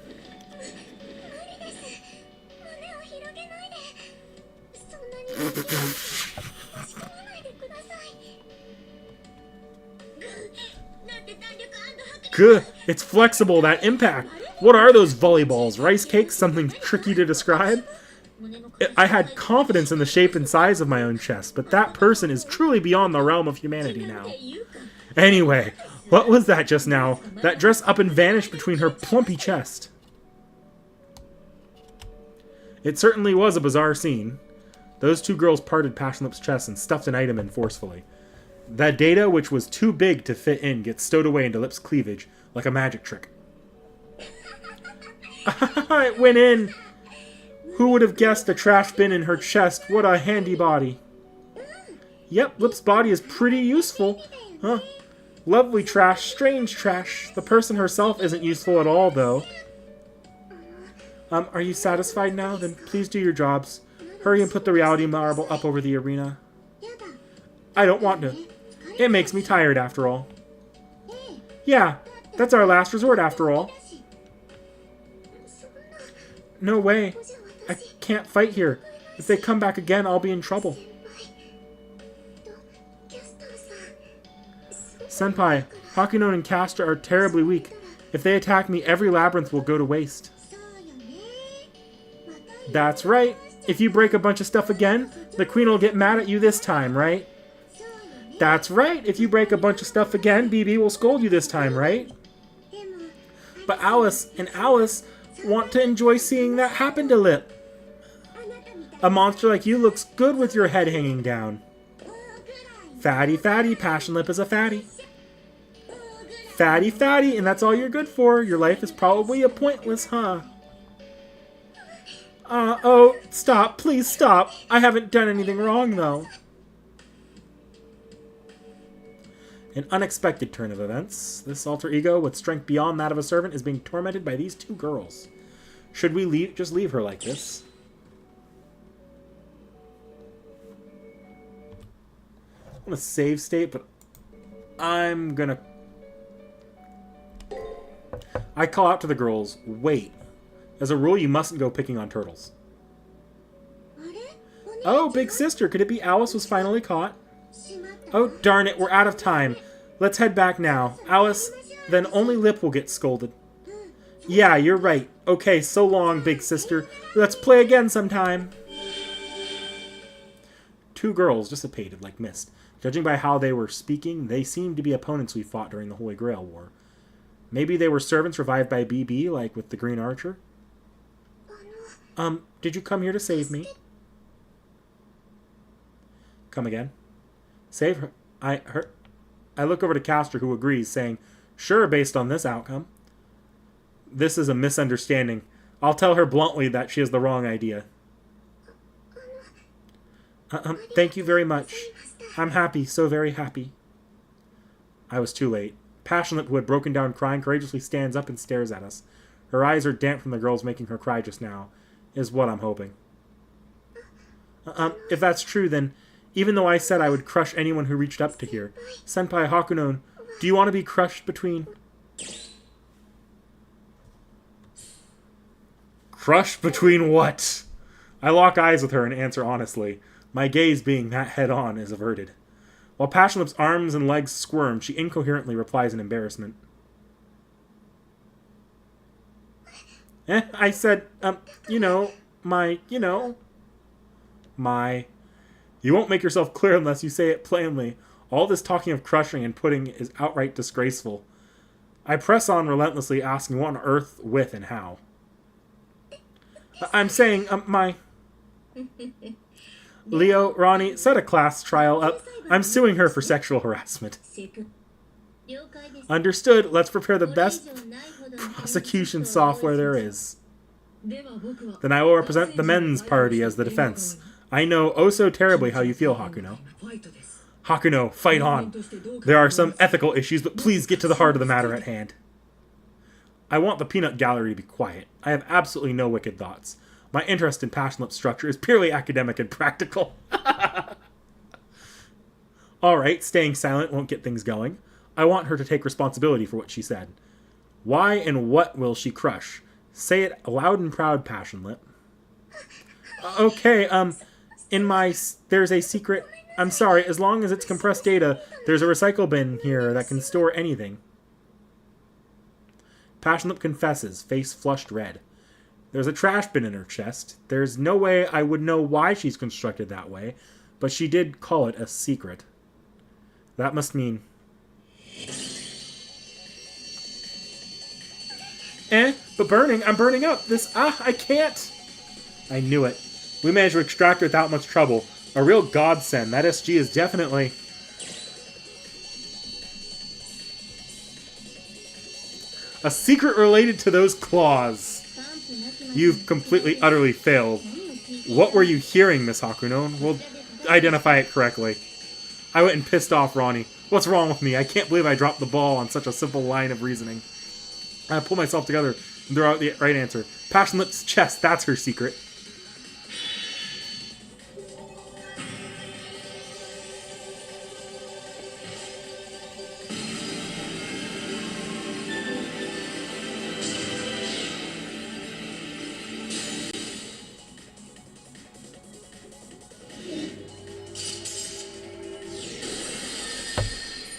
Good. It's flexible, that impact. What are those volleyballs? Rice cakes? Something tricky to describe? I had confidence in the shape and size of my own chest, but that person is truly beyond the realm of humanity now. Anyway, what was that just now? That dress up and vanished between her plumpy chest. It certainly was a bizarre scene. Those two girls parted Passionlip's chest and stuffed an item in forcefully. That data, which was too big to fit in, gets stowed away into Lip's cleavage like a magic trick. It went in! Who would have guessed a trash bin in her chest? What a handy body. Yep, Lip's body is pretty useful. Huh. Lovely trash, strange trash. The person herself isn't useful at all, though. Are you satisfied now? Then please do your jobs. Hurry and put the reality marble up over the arena. I don't want to. It makes me tired, after all. Yeah, that's our last resort, after all. No way. I can't fight here. If they come back again, I'll be in trouble. Senpai, Hakuno and Castor are terribly weak. If they attack me, every labyrinth will go to waste. That's right. If you break a bunch of stuff again, the queen will get mad at you this time, right? That's right. If you break a bunch of stuff again, BB will scold you this time, right? But Alice and Alice want to enjoy seeing that happen to Lip. A monster like you looks good with your head hanging down. Fatty, Passionlip is a fatty. Fatty, and that's all you're good for. Your life is probably a pointless, huh? Oh, stop. Please stop. I haven't done anything wrong, though. An unexpected turn of events. This alter ego, with strength beyond that of a servant, is being tormented by these two girls. Should we just leave her like this? I want to save state, but I'm gonna... I call out to the girls, wait. As a rule, you mustn't go picking on turtles. Oh, big sister, could it be Alice was finally caught? Oh, darn it, we're out of time. Let's head back now. Alice, then only Lip will get scolded. Yeah, you're right. Okay, so long, big sister. Let's play again sometime. Two girls dissipated like mist. Judging by how they were speaking, they seemed to be opponents we fought during the Holy Grail War. Maybe they were servants revived by BB, like with the Green Archer? Did you come here to save me? Come again? Save her? I look over to Castor, who agrees, saying, sure, based on this outcome. This is a misunderstanding. I'll tell her bluntly that she has the wrong idea. Thank you very much. I'm happy, so very happy. I was too late. Passionlip, who had broken down crying, courageously stands up and stares at us. Her eyes are damp from the girls making her cry just now, is what I'm hoping. If that's true, then, even though I said I would crush anyone who reached up to here, Senpai Hakuno, do you want to be crushed between... Crushed between what? I lock eyes with her and answer honestly. My gaze, being that head-on, is averted. While Passionlip's arms and legs squirm, she incoherently replies in embarrassment. I said, my... You won't make yourself clear unless you say it plainly. All this talking of crushing and putting is outright disgraceful. I press on relentlessly, asking what on earth, with, and how. I'm saying, my... Leo, Ronnie, set a class trial up. I'm suing her for sexual harassment. Understood. Let's prepare the best prosecution software there is. Then I will represent the men's party as the defense. I know oh so terribly how you feel, Hakuno. Hakuno, fight on. There are some ethical issues, but please get to the heart of the matter at hand. I want the peanut gallery to be quiet. I have absolutely no wicked thoughts. My interest in Passionlip's structure is purely academic and practical. Alright, staying silent won't get things going. I want her to take responsibility for what she said. Why and what will she crush? Say it loud and proud, Passion Lip. Okay, there's a secret... I'm sorry, as long as it's compressed data, there's a recycle bin here that can store anything. Passion Lip confesses, face flushed red. There's a trash bin in her chest. There's no way I would know why she's constructed that way, but she did call it a secret. That must mean... But burning, I'm burning up. I can't. I knew it. We managed to extract her without much trouble. A real godsend. That SG is definitely... a secret related to those claws. You've completely, utterly failed. What were you hearing, Miss Hakuno? We'll identify it correctly. I went and pissed off Ronnie. What's wrong with me? I can't believe I dropped the ball on such a simple line of reasoning. I pull myself together and throw out the right answer. Passion Lip's chest, that's her secret.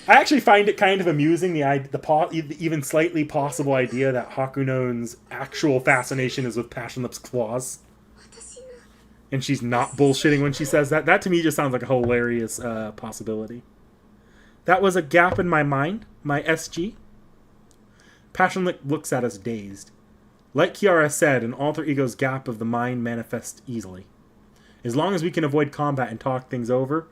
I actually find it kind of amusing, the even slightly possible idea that Hakuno's actual fascination is with Passion Lip's claws. And she's not bullshitting when she says that. That to me just sounds like a hilarious possibility. That was a gap in my mind, my SG. Passion Lip looks at us dazed. Like Kiara said, an alter ego's gap of the mind manifests easily. As long as we can avoid combat and talk things over...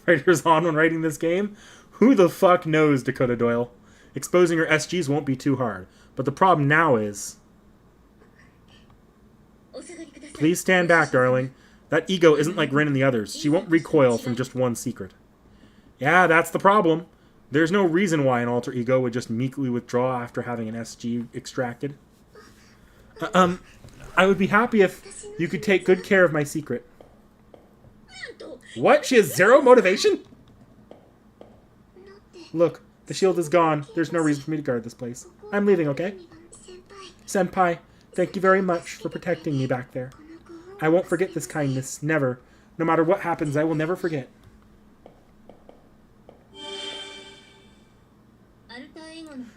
Writers on when writing this game? Who the fuck knows, Dakota Doyle? Exposing her SGs won't be too hard. But the problem now is... Please stand back, darling. That ego isn't like Rin and the others. She won't recoil from just one secret. Yeah, that's the problem. There's no reason why an alter ego would just meekly withdraw after having an SG extracted. I would be happy if you could take good care of my secret. What? She has zero motivation? Look, the shield is gone. There's no reason for me to guard this place. I'm leaving, okay? Senpai, thank you very much for protecting me back there. I won't forget this kindness. Never. No matter what happens, I will never forget.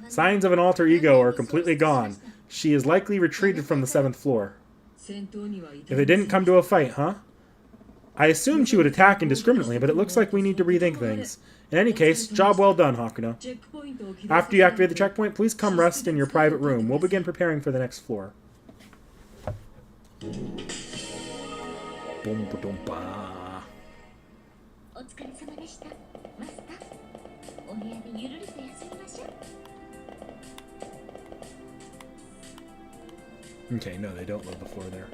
Signs of an alter ego are completely gone. She is likely retreated from the 7th floor. If it didn't come to a fight, huh? I assumed she would attack indiscriminately, but it looks like we need to rethink things. In any case, job well done, Hakuno. After you activate the checkpoint, please come rest in your private room. We'll begin preparing for the next floor. Okay, no, they don't live before there.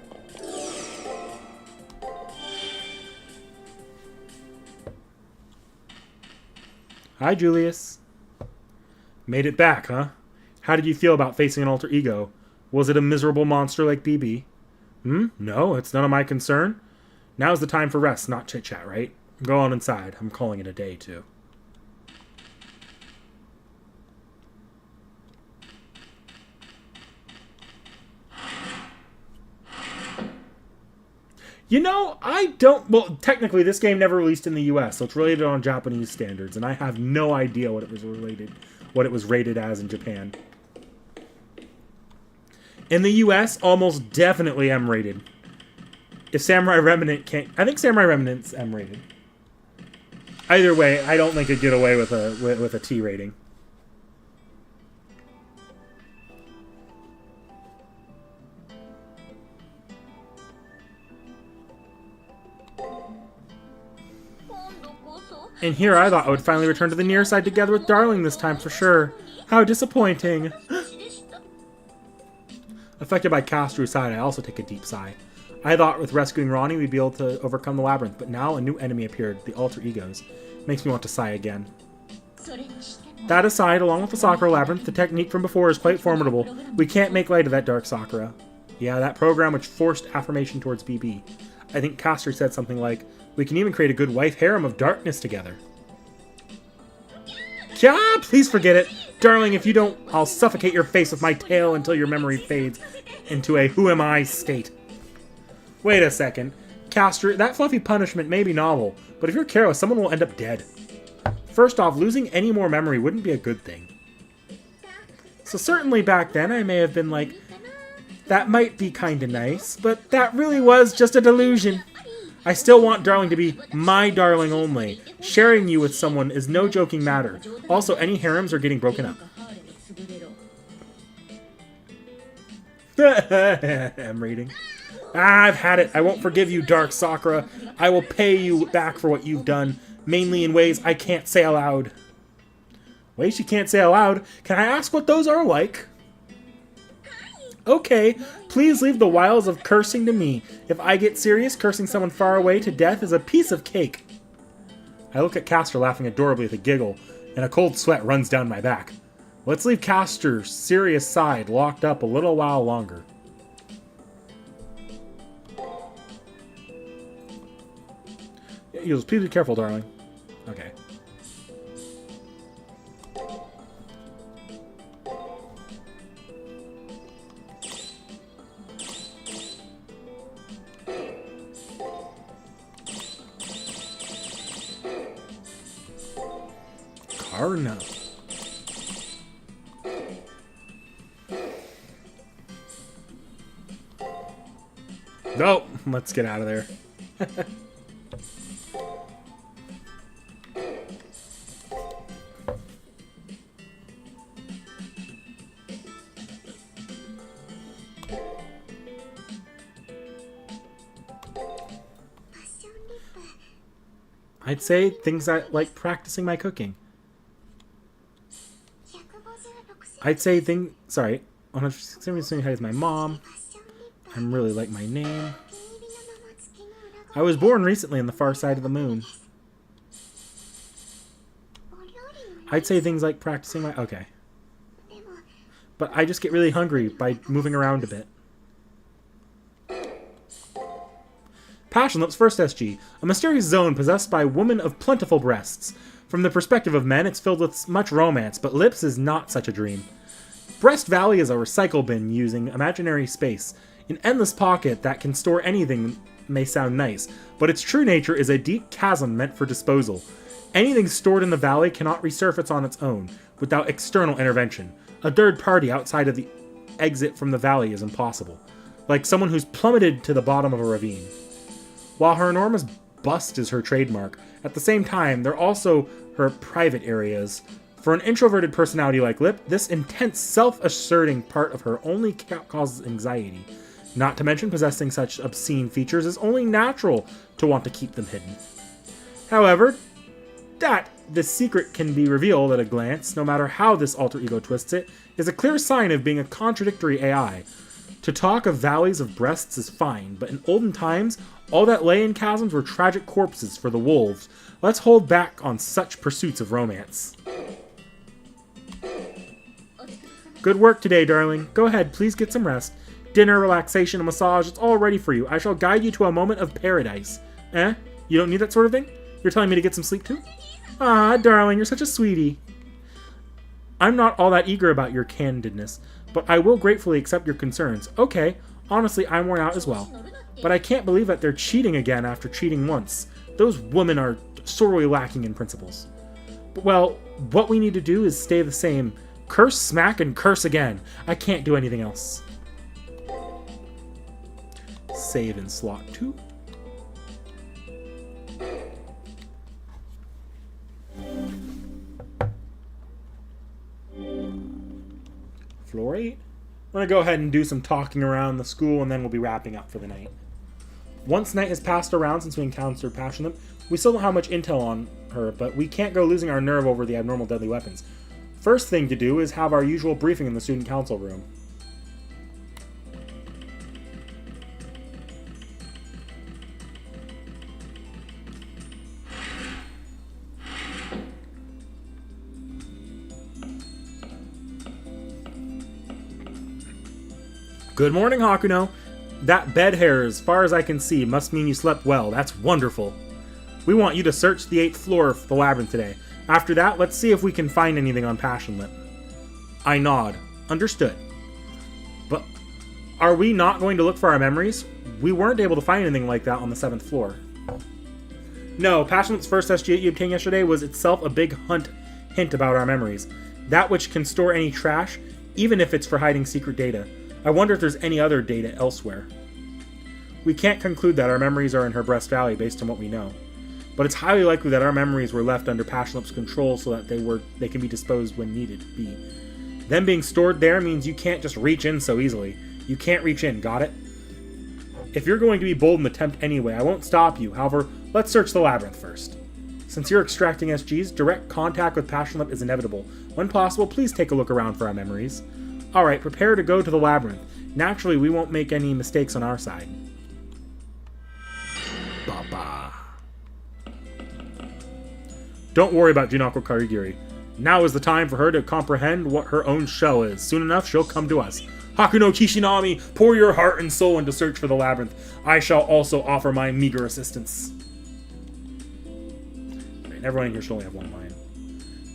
Hi, Julius. Made it back, huh? How did you feel about facing an alter ego? Was it a miserable monster like BB? No, it's none of my concern. Now's the time for rest, not chit-chat, right? Go on inside. I'm calling it a day, too. You know, well, technically this game never released in the US, so it's rated on Japanese standards, and I have no idea what it was rated as in Japan. In the US, almost definitely M-rated. If Samurai Remnant can't... I think Samurai Remnant's M-rated. Either way, I don't think it'd get away with a T rating. And here I thought I would finally return to the near side together with Darling this time for sure. How disappointing. Affected by Castru's side, I also take a deep sigh. I thought with rescuing Ronnie we'd be able to overcome the labyrinth, but now a new enemy appeared, the alter egos. Makes me want to sigh again. That aside, along with the Sakura labyrinth, the technique from before is quite formidable. We can't make light of that dark Sakura. Yeah, that program which forced affirmation towards BB. I think Castru said something like, We can even create a good wife harem of darkness together. Yeah, please forget it. Darling, if you don't, I'll suffocate your face with my tail until your memory fades into a who am I state. Wait a second. Castor, that fluffy punishment may be novel, but if you're careless, someone will end up dead. First off, losing any more memory wouldn't be a good thing. So certainly back then I may have been like, that might be kinda nice, but that really was just a delusion. I still want darling to be my darling only. Sharing you with someone is no joking matter. Also, any harems are getting broken up. I'm reading. I've had it. I won't forgive you, Dark Sakura. I will pay you back for what you've done, mainly in ways I can't say aloud. Ways you can't say aloud? Can I ask what those are like? Okay, please leave the wiles of cursing to me. If I get serious, cursing someone far away to death is a piece of cake. I look at Castor laughing adorably with a giggle, and a cold sweat runs down my back. Let's leave Castor's serious side locked up a little while longer. Please be careful, darling. Okay. Karna. No, let's get out of there. I'd say things like practicing my cooking. I'd say things... Sorry. 170 height is my mom. I'm really like my name. I was born recently on the far side of the moon. I'd say things like practicing my... Okay. But I just get really hungry by moving around a bit. Passion Lips First SG. A mysterious zone possessed by women of plentiful breasts. From the perspective of men, it's filled with much romance, but Lips is not such a dream. Breast Valley is a recycle bin using imaginary space. An endless pocket that can store anything may sound nice, but its true nature is a deep chasm meant for disposal. Anything stored in the valley cannot resurface on its own, without external intervention. A third party outside of the exit from the valley is impossible. Like someone who's plummeted to the bottom of a ravine. While her enormous bust is her trademark, at the same time, they're also her private areas. For an introverted personality like Lip, this intense, self-asserting part of her only causes anxiety. Not to mention, possessing such obscene features is only natural to want to keep them hidden. However, that this secret can be revealed at a glance, no matter how this alter ego twists it, is a clear sign of being a contradictory AI. To talk of valleys of breasts is fine, but in olden times, all that lay in chasms were tragic corpses for the wolves. Let's hold back on such pursuits of romance. Good work today, darling. Go ahead, please get some rest. Dinner, relaxation, and massage, it's all ready for you. I shall guide you to a moment of paradise. Eh? You don't need that sort of thing? You're telling me to get some sleep too? Ah, darling, you're such a sweetie. I'm not all that eager about your candidness, but I will gratefully accept your concerns. Okay, honestly, I'm worn out as well. But I can't believe that they're cheating again after cheating once. Those women are sorely lacking in principles. But, well, what we need to do is stay the same. Curse, smack, and curse again. I can't do anything else. Save in slot 2. Floor 8. I'm going to go ahead and do some talking around the school, and then we'll be wrapping up for the night. Once night has passed around since we encountered Passion Lip, we still don't have much intel on her, but we can't go losing our nerve over the abnormal deadly weapons. First thing to do is have our usual briefing in the student council room. Good morning, Hakuno. That bed hair, as far as I can see, must mean you slept well. That's wonderful. We want you to search the 8th floor of the labyrinth today. After that, let's see if we can find anything on Passion Lip. I nod. Understood. But are we not going to look for our memories? We weren't able to find anything like that on the 7th floor. No, Passion Lip's first SG that you obtained yesterday was itself a big hint about our memories. That which can store any trash, even if it's for hiding secret data. I wonder if there's any other data elsewhere. We can't conclude that our memories are in her Breast Valley based on what we know. But it's highly likely that our memories were left under Passion Lip's control so that they can be disposed when needed to be. Them being stored there means you can't just reach in so easily. You can't reach in, got it? If you're going to be bold and attempt anyway, I won't stop you. However, let's search the labyrinth first. Since you're extracting SGs, direct contact with Passion Lip is inevitable. When possible, please take a look around for our memories. Alright, prepare to go to the labyrinth. Naturally, we won't make any mistakes on our side. Baba. Don't worry about Junako Karigiri. Now is the time for her to comprehend what her own shell is. Soon enough, she'll come to us. Hakuno Kishinami, pour your heart and soul into search for the labyrinth. I shall also offer my meager assistance. Right, everyone in here should only have one line.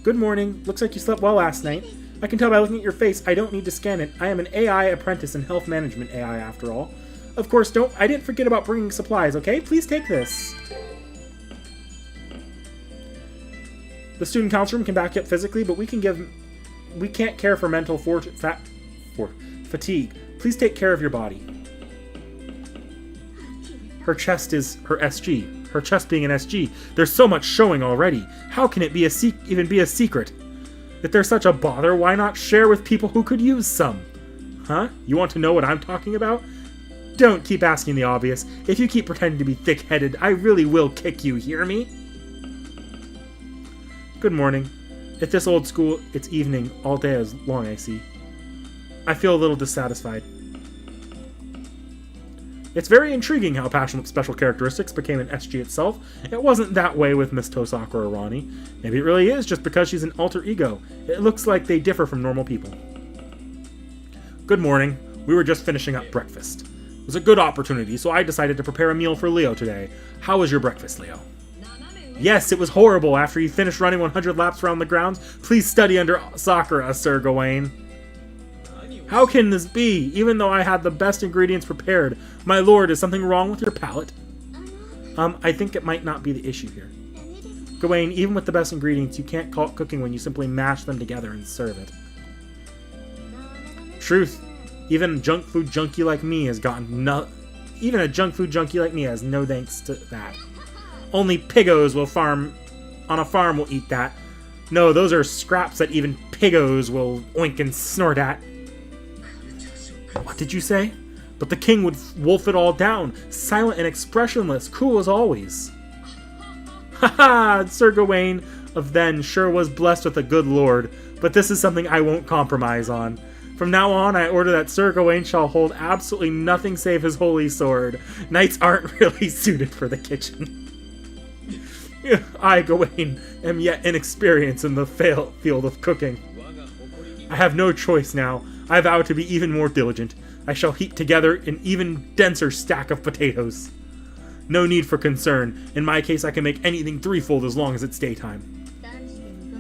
Good morning. Looks like you slept well last night. I can tell by looking at your face I don't need to scan it. I am an AI apprentice in health management AI after all. Of course, I didn't forget about bringing supplies, okay? Please take this. The student council room can back you up physically, but we can't care for mental fatigue. Please take care of your body. Her chest is her SG. Her chest being an SG. There's so much showing already. How can it be even be a secret? If there's such a bother, why not share with people who could use some? Huh? You want to know what I'm talking about? Don't keep asking the obvious. If you keep pretending to be thick-headed, I really will kick you, hear me? Good morning. At this old school, it's evening. All day is long, I see. I feel a little dissatisfied. It's very intriguing how Passion Lip's special characteristics became an SG itself. It wasn't that way with Miss Tosaka or Rani. Maybe it really is just because she's an alter ego. It looks like they differ from normal people. Good morning. We were just finishing up breakfast. It was a good opportunity, so I decided to prepare a meal for Leo today. How was your breakfast, Leo? Yes, it was horrible. After you finished running 100 laps around the grounds, please study under Sakura, Sir Gawain. How can this be? Even though I had the best ingredients prepared. My lord, is something wrong with your palate? I think it might not be the issue here. Gawain, even with the best ingredients, you can't call it cooking when you simply mash them together and serve it. Truth. Even a junk food junkie like me has no thanks to that. Only piggos on a farm will eat that. No, those are scraps that even piggos will oink and snort at. What did you say? But the king would wolf it all down, silent and expressionless, cool as always. Haha, Sir Gawain of then sure was blessed with a good lord, but this is something I won't compromise on. From now on, I order that Sir Gawain shall hold absolutely nothing save his holy sword. Knights aren't really suited for the kitchen. I, Gawain, am yet inexperienced in the field of cooking. I have no choice now. I vow to be even more diligent. I shall heap together an even denser stack of potatoes. No need for concern. In my case, I can make anything threefold as long as it's daytime.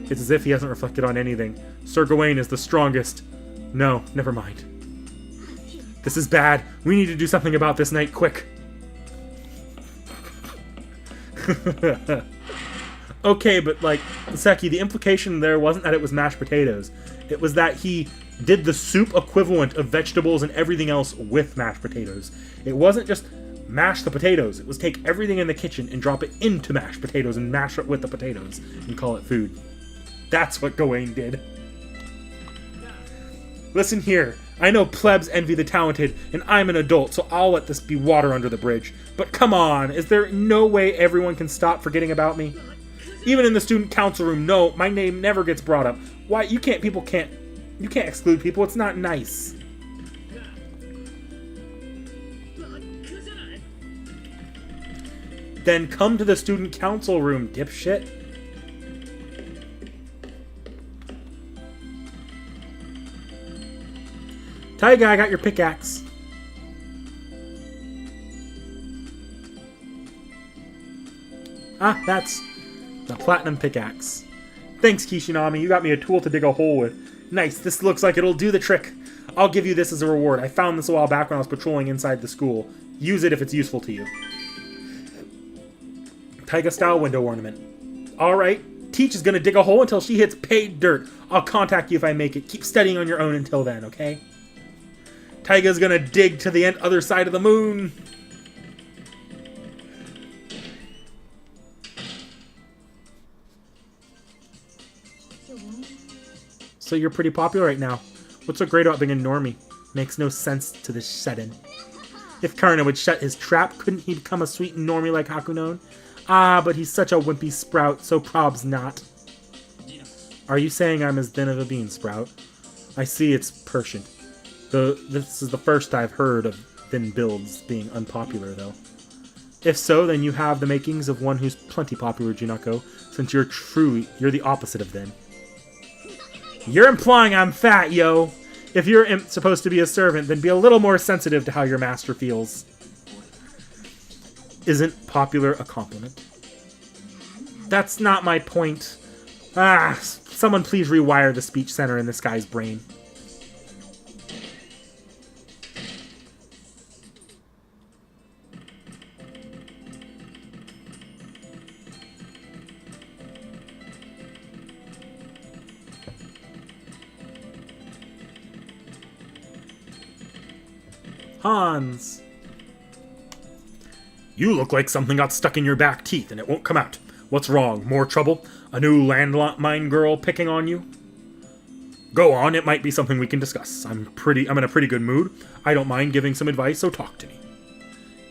It's as if he hasn't reflected on anything. Sir Gawain is the strongest. No, never mind. This is bad. We need to do something about this night, quick. Okay, but Seki, the implication there wasn't that it was mashed potatoes. It was that he did the soup equivalent of vegetables and everything else with mashed potatoes. It wasn't just mash the potatoes. It was take everything in the kitchen and drop it into mashed potatoes and mash it with the potatoes and call it food. That's what Gawain did. Listen here. I know plebs envy the talented, and I'm an adult, so I'll let this be water under the bridge. But come on, is there no way everyone can stop forgetting about me? Even in the student council room, no, my name never gets brought up. Why, you can't exclude people, it's not nice. Then come to the student council room, dipshit. Taiga, I got your pickaxe. Ah, that's the platinum pickaxe. Thanks, Kishinami. You got me a tool to dig a hole with. Nice. This looks like it'll do the trick. I'll give you this as a reward. I found this a while back when I was patrolling inside the school. Use it if it's useful to you. Taiga-style window ornament. Alright. T.H.E is gonna dig a hole until she hits paid dirt. I'll contact you if I make it. Keep studying on your own until then, okay? Taiga's gonna dig to the other side of the moon. So you're pretty popular right now. What's so great about being a normie? Makes no sense to this shut-in. If Karna would shut his trap, couldn't he become a sweet normie like Hakunon? Ah, but he's such a wimpy sprout, so prob's not. Are you saying I'm as thin of a bean sprout? I see it's prescient. This is the first I've heard of thin builds being unpopular, though. If so, then you have the makings of one who's plenty popular, Junako, since you're the opposite of thin. You're implying I'm fat, yo! If you're supposed to be a servant, then be a little more sensitive to how your master feels. Isn't popular a compliment? That's not my point. Ah, someone please rewire the speech center in this guy's brain. Hans. You look like something got stuck in your back teeth and it won't come out. What's wrong? More trouble? A new landmine girl picking on you? Go on, it might be something we can discuss. I'm in a pretty good mood. I don't mind giving some advice, so talk to me.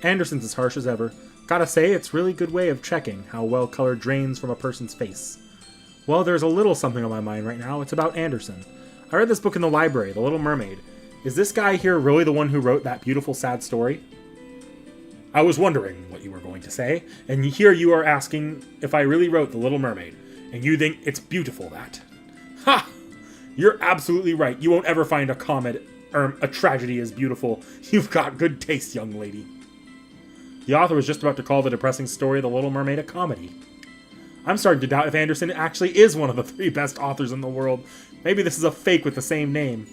Anderson's as harsh as ever. Gotta say, it's really good way of checking how well color drains from a person's face. Well, there's a little something on my mind right now. It's about Anderson. I read this book in the library, The Little Mermaid. Is this guy here really the one who wrote that beautiful, sad story? I was wondering what you were going to say, and here you are asking if I really wrote The Little Mermaid, and you think it's beautiful, that. Ha! You're absolutely right. You won't ever find a tragedy as beautiful. You've got good taste, young lady. The author was just about to call the depressing story of The Little Mermaid a comedy. I'm starting to doubt if Anderson actually is one of the 3 best authors in the world. Maybe this is a fake with the same name.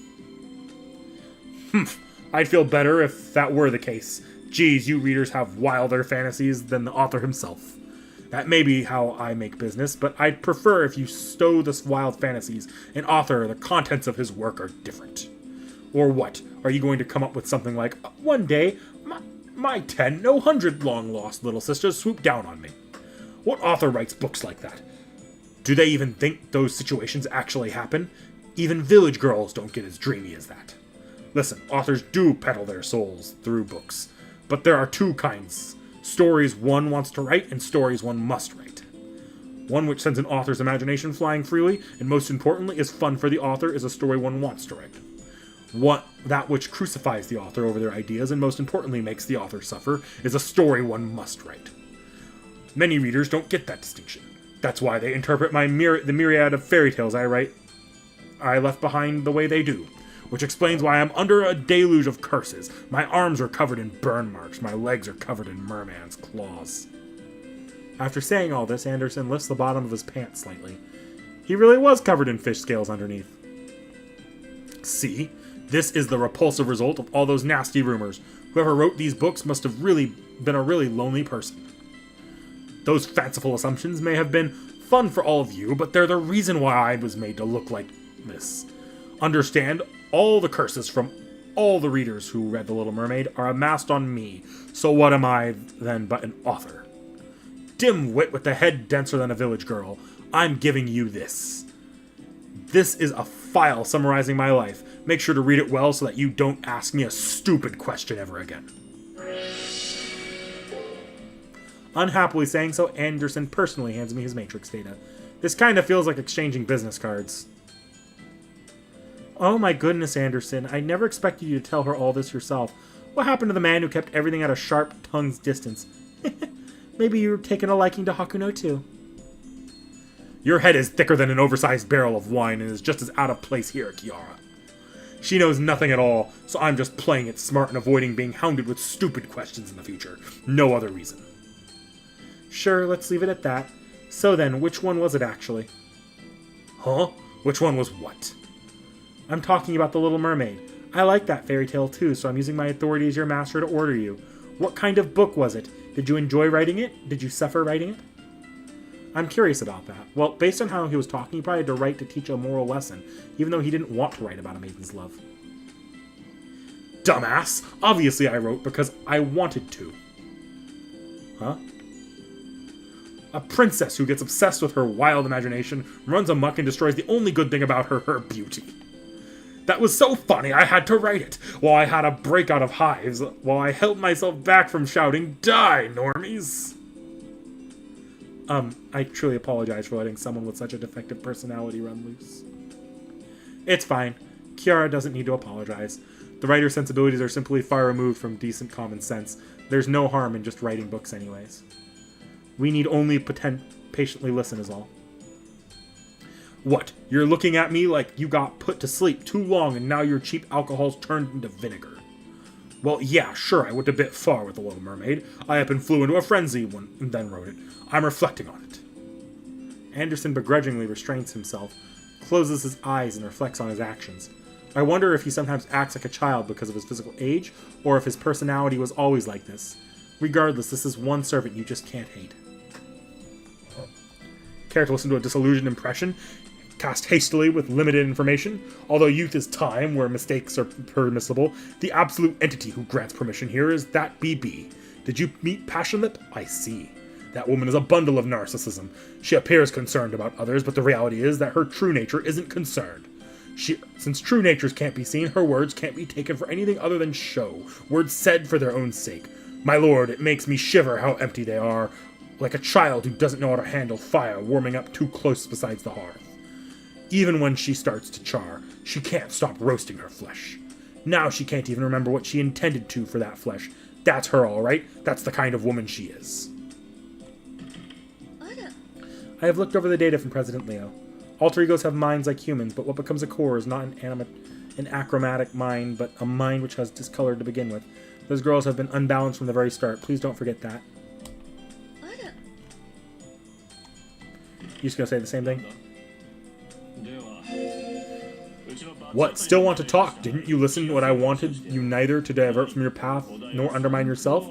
I'd feel better if that were the case. Geez, you readers have wilder fantasies than the author himself. That may be how I make business, but I'd prefer if you stow the wild fantasies and author the contents of his work are different. Or what? Are you going to come up with something like, one day, my 10, no 100 long-lost little sisters swooped down on me? What author writes books like that? Do they even think those situations actually happen? Even village girls don't get as dreamy as that. Listen, authors do peddle their souls through books, but there are 2 kinds. Stories one wants to write and stories one must write. One which sends an author's imagination flying freely, and most importantly is fun for the author, is a story one wants to write. That which crucifies the author over their ideas and most importantly makes the author suffer, is a story one must write. Many readers don't get that distinction. That's why they interpret the myriad of fairy tales I left behind the way they do. Which explains why I'm under a deluge of curses. My arms are covered in burn marks. My legs are covered in merman's claws. After saying all this, Anderson lifts the bottom of his pants slightly. He really was covered in fish scales underneath. See? This is the repulsive result of all those nasty rumors. Whoever wrote these books must have really been a really lonely person. Those fanciful assumptions may have been fun for all of you, but they're the reason why I was made to look like this. Understand, all the curses from all the readers who read The Little Mermaid are amassed on me, so what am I then but an author? Dim-wit with the head denser than a village girl, I'm giving you this. This is a file summarizing my life. Make sure to read it well so that you don't ask me a stupid question ever again. Unhappily saying so, Anderson personally hands me his matrix data. This kind of feels like exchanging business cards. Oh my goodness, Anderson. I never expected you to tell her all this yourself. What happened to the man who kept everything at a sharp tongue's distance? Maybe you're taking a liking to Hakuno too. Your head is thicker than an oversized barrel of wine and is just as out of place here, Kiara. She knows nothing at all, so I'm just playing it smart and avoiding being hounded with stupid questions in the future. No other reason. Sure, let's leave it at that. So then, which one was it actually? Huh? Which one was what? I'm talking about The Little Mermaid. I like that fairy tale too, so I'm using my authority as your master to order you. What kind of book was it? Did you enjoy writing it? Did you suffer writing it? I'm curious about that. Well, based on how he was talking, he probably had to write to teach a moral lesson, even though he didn't want to write about a maiden's love. Dumbass! Obviously I wrote because I wanted to. Huh? A princess who gets obsessed with her wild imagination, runs amok and destroys the only good thing about her, her beauty. That was so funny, I had to write it, while I had a breakout of hives, while I held myself back from shouting, "Die, normies!" I truly apologize for letting someone with such a defective personality run loose. It's fine. Kiara doesn't need to apologize. The writer's sensibilities are simply far removed from decent common sense. There's no harm in just writing books anyways. We need only patiently listen is all. What? You're looking at me like you got put to sleep too long and now your cheap alcohol's turned into vinegar. Well, yeah, sure, I went a bit far with The Little Mermaid. I up and flew into a frenzy and then wrote it. I'm reflecting on it. Anderson begrudgingly restrains himself, closes his eyes and reflects on his actions. I wonder if he sometimes acts like a child because of his physical age, or if his personality was always like this. Regardless, this is one servant you just can't hate. Care to listen to a disillusioned impression, cast hastily with limited information? Although youth is time where mistakes are permissible, the absolute entity who grants permission here is that BB. Did you meet Passionlip? I see. That woman is a bundle of narcissism. She appears concerned about others, but the reality is that her true nature isn't concerned. Since true natures can't be seen, her words can't be taken for anything other than show, words said for their own sake. My lord, it makes me shiver how empty they are, like a child who doesn't know how to handle fire warming up too close beside the hearth. Even when she starts to char, she can't stop roasting her flesh. Now she can't even remember what she intended to for that flesh. That's her, all right. That's the kind of woman she is. I have looked over the data from President Leo. Alter egos have minds like humans, but what becomes a core is not an achromatic mind, but a mind which has discolored to begin with. Those girls have been unbalanced from the very start. Please don't forget that. You just gonna say the same thing? What? Still want to talk? Didn't you listen to what I wanted you neither to divert from your path nor undermine yourself?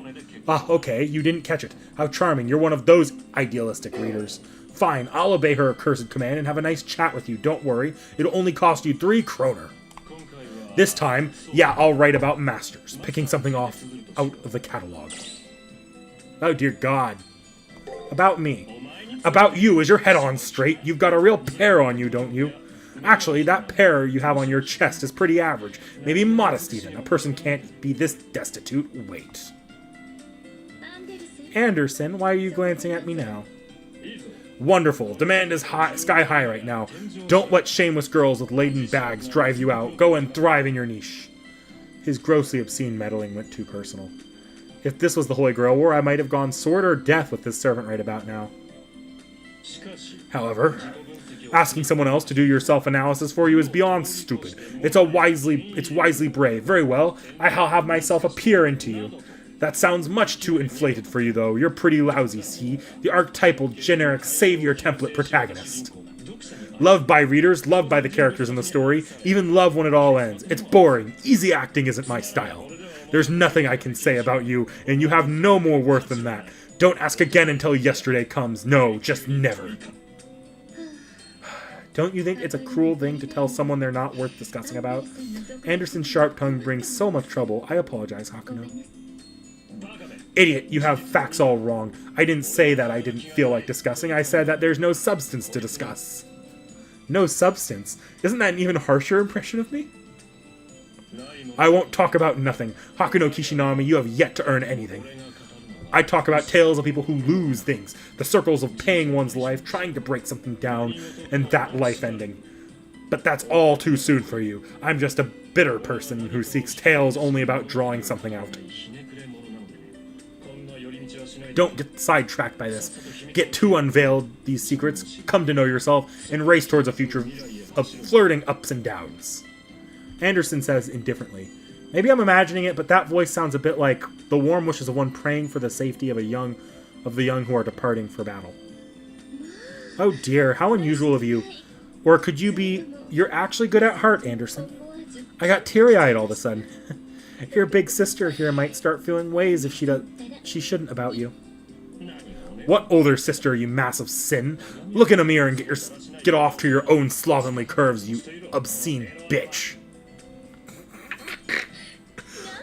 Ah, okay, you didn't catch it. How charming. You're one of those idealistic readers. Fine, I'll obey her accursed command and have a nice chat with you. Don't worry. It'll only cost you 3 kroner. This time, yeah, I'll write about masters, picking something out of the catalog. Oh, dear God. About me. About you. Is your head on straight? You've got a real pear on you, don't you? Actually, that pear you have on your chest is pretty average. Maybe modest even. A person can't be this destitute. Wait. Anderson, why are you glancing at me now? Wonderful. Demand is sky high right now. Don't let shameless girls with laden bags drive you out. Go and thrive in your niche. His grossly obscene meddling went too personal. If this was the Holy Grail War, I might have gone sword or death with this servant right about now. However, asking someone else to do your self-analysis for you is beyond stupid. It's wisely brave. Very well, I'll have myself appear into you. That sounds much too inflated for you, though. You're pretty lousy, see? The archetypal, generic, savior template protagonist. Loved by readers, loved by the characters in the story, even love when it all ends. It's boring. Easy acting isn't my style. There's nothing I can say about you, and you have no more worth than that. Don't ask again until yesterday comes. No, just never. Don't you think it's a cruel thing to tell someone they're not worth discussing about? Anderson's sharp tongue brings so much trouble. I apologize, Hakuno. Idiot, you have facts all wrong. I didn't say that I didn't feel like discussing. I said that there's no substance to discuss. No substance? Isn't that an even harsher impression of me? I won't talk about nothing. Hakuno Kishinami, you have yet to earn anything. I talk about tales of people who lose things, the circles of paying one's life, trying to break something down, and that life ending. But that's all too soon for you. I'm just a bitter person who seeks tales only about drawing something out. Don't get sidetracked by this. Get too unveiled these secrets, come to know yourself, and race towards a future of flirting ups and downs. Anderson says indifferently. Maybe I'm imagining it, but that voice sounds a bit like the warm wishes of one praying for the safety of a young of the young who are departing for battle. Oh dear, how unusual of you. Or could you be... You're actually good at heart, Anderson. I got teary-eyed all of a sudden. Your big sister here might start feeling ways if she shouldn't about you. What older sister, you massive sin? Look in a mirror and get off to your own slovenly curves, you obscene bitch.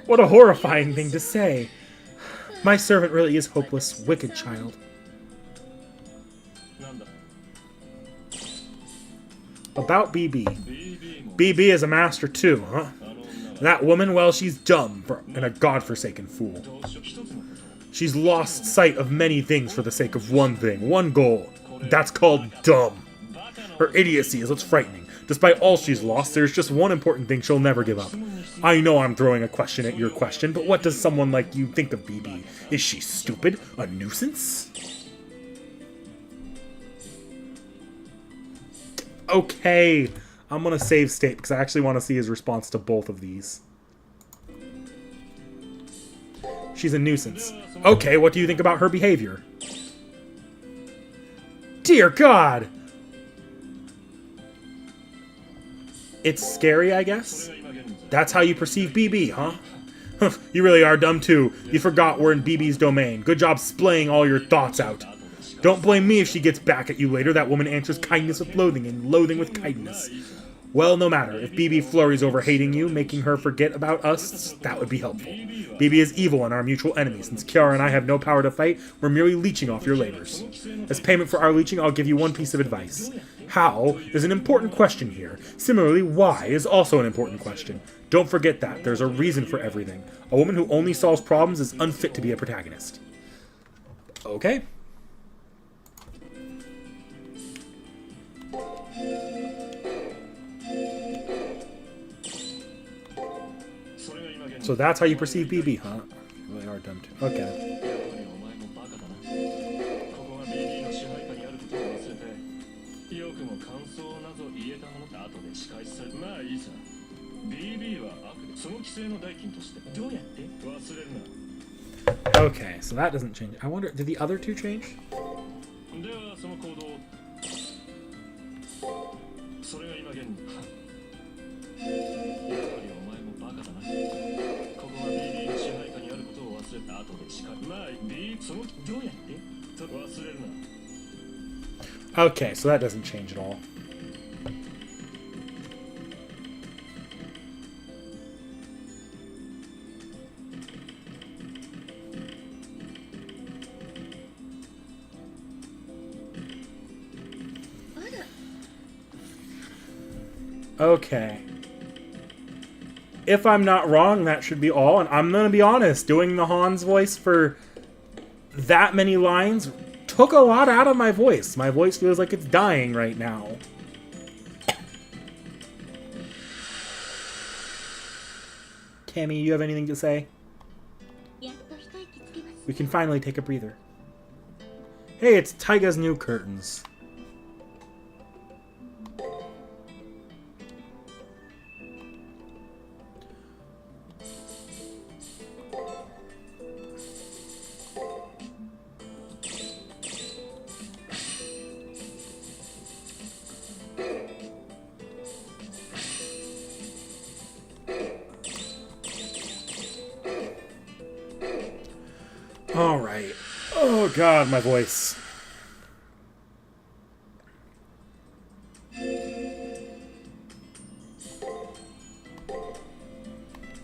What a horrifying thing to say. My servant really is hopeless, wicked child. About BB. BB is a master too, huh? That woman, well, she's dumb and a godforsaken fool. She's lost sight of many things for the sake of one thing, one goal. That's called dumb. Her idiocy is what's frightening. Despite all she's lost, there's just one important thing she'll never give up. I know I'm throwing a question at your question, but what does someone like you think of BB? Is she stupid? A nuisance? Okay, I'm gonna save state because I actually want to see his response to both of these. She's a nuisance. Okay, what do you think about her behavior? Dear God! It's scary, I guess? That's how you perceive BB, huh? You really are dumb too. You forgot we're in BB's domain. Good job splaying all your thoughts out. Don't blame me if she gets back at you later. That woman answers kindness with loathing and loathing with kindness. Well, no matter. If BB flurries over hating you, making her forget about us, that would be helpful. BB is evil and our mutual enemy. Since Kiara and I have no power to fight, we're merely leeching off your labors. As payment for our leeching, I'll give you one piece of advice. How is an important question here. Similarly, why is also an important question. Don't forget that. There's a reason for everything. A woman who only solves problems is unfit to be a protagonist. Okay. So that's how you perceive BB, huh? Really hard dumb too. Okay. Okay, so that doesn't change. I wonder, did the other two change? Okay, so that doesn't change at all. Okay. If I'm not wrong, that should be all. And I'm going to be honest, doing the Hans voice for that many lines took a lot out of my voice. My voice feels like it's dying right now. Cammy, you have anything to say? We can finally take a breather. Hey, it's Taiga's new curtains. All right. Oh God, my voice.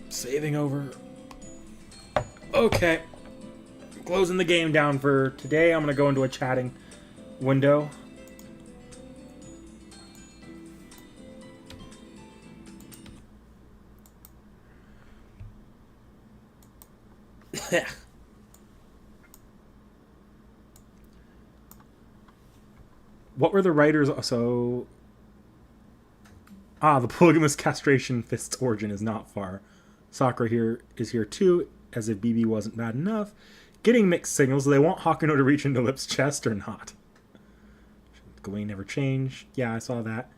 Saving over. Okay. Closing the game down for today. I'm going to go into a chatting window. What were the writers? So, the polygamous castration fist's origin is not far. Sakura here is here too, as if BB wasn't bad enough. Getting mixed signals. Do they want Hakuno to reach into Lip's chest or not? Gawain never changed. Yeah, I saw that.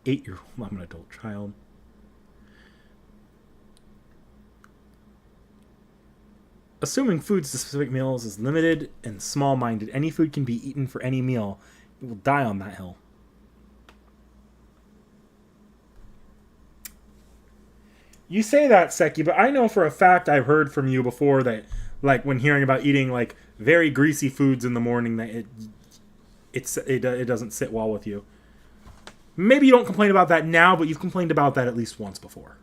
8-year-old. I'm an adult child. Assuming foods to specific meals is limited and small-minded. Any food can be eaten for any meal. You will die on that hill. You say that, Seki, but I know for a fact I've heard from you before that, like, when hearing about eating, like, very greasy foods in the morning, that it doesn't sit well with you. Maybe you don't complain about that now, but you've complained about that at least once before.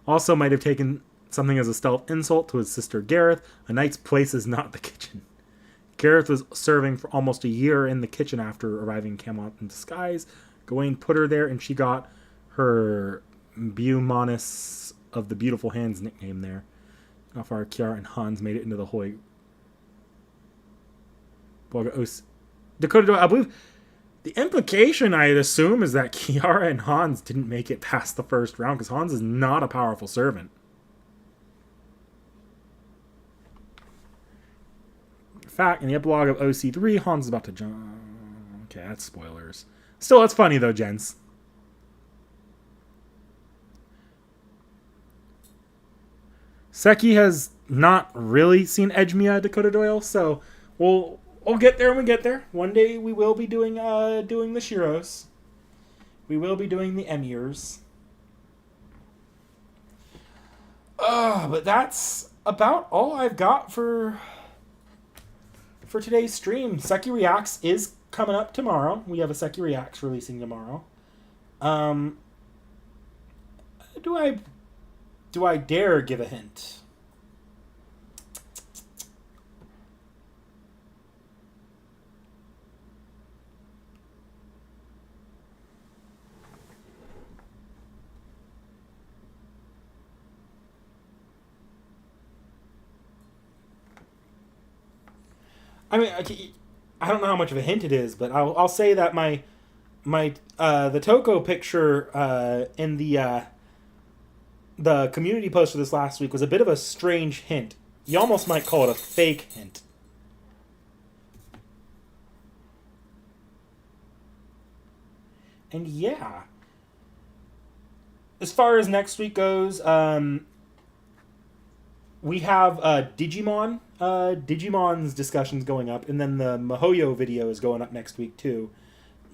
Also might have taken something as a stealth insult to his sister Gareth. A knight's place is not the kitchen. Gareth was serving for almost a year in the kitchen after arriving in Camelot in disguise. Gawain put her there, and she got her Beaumonis of the Beautiful Hands nickname there. How far Kiara and Hans made it into the Holy Dakota, I believe the implication, I'd assume, is that Kiara and Hans didn't make it past the first round, because Hans is not a powerful servant. In fact, in the epilogue of OC3, Hans is about to jump. Okay, that's spoilers. Still, that's funny, though, gents. Seki has not really seen Edgemia Dakota Doyle, so we'll get there when we get there. One day we will be doing the Shiros. We will be doing the Emirs. But that's about all I've got for today's stream. Seki Reacts is coming up tomorrow. We have a Seki Reacts releasing tomorrow. Do I dare give a hint? I mean, I don't know how much of a hint it is, but I'll say that my the Toko picture in the community post for this last week was a bit of a strange hint. You almost might call it a fake hint. And yeah, as far as next week goes, we have Digimon. Digimon's discussions going up, and then the Mihoyo video is going up next week too.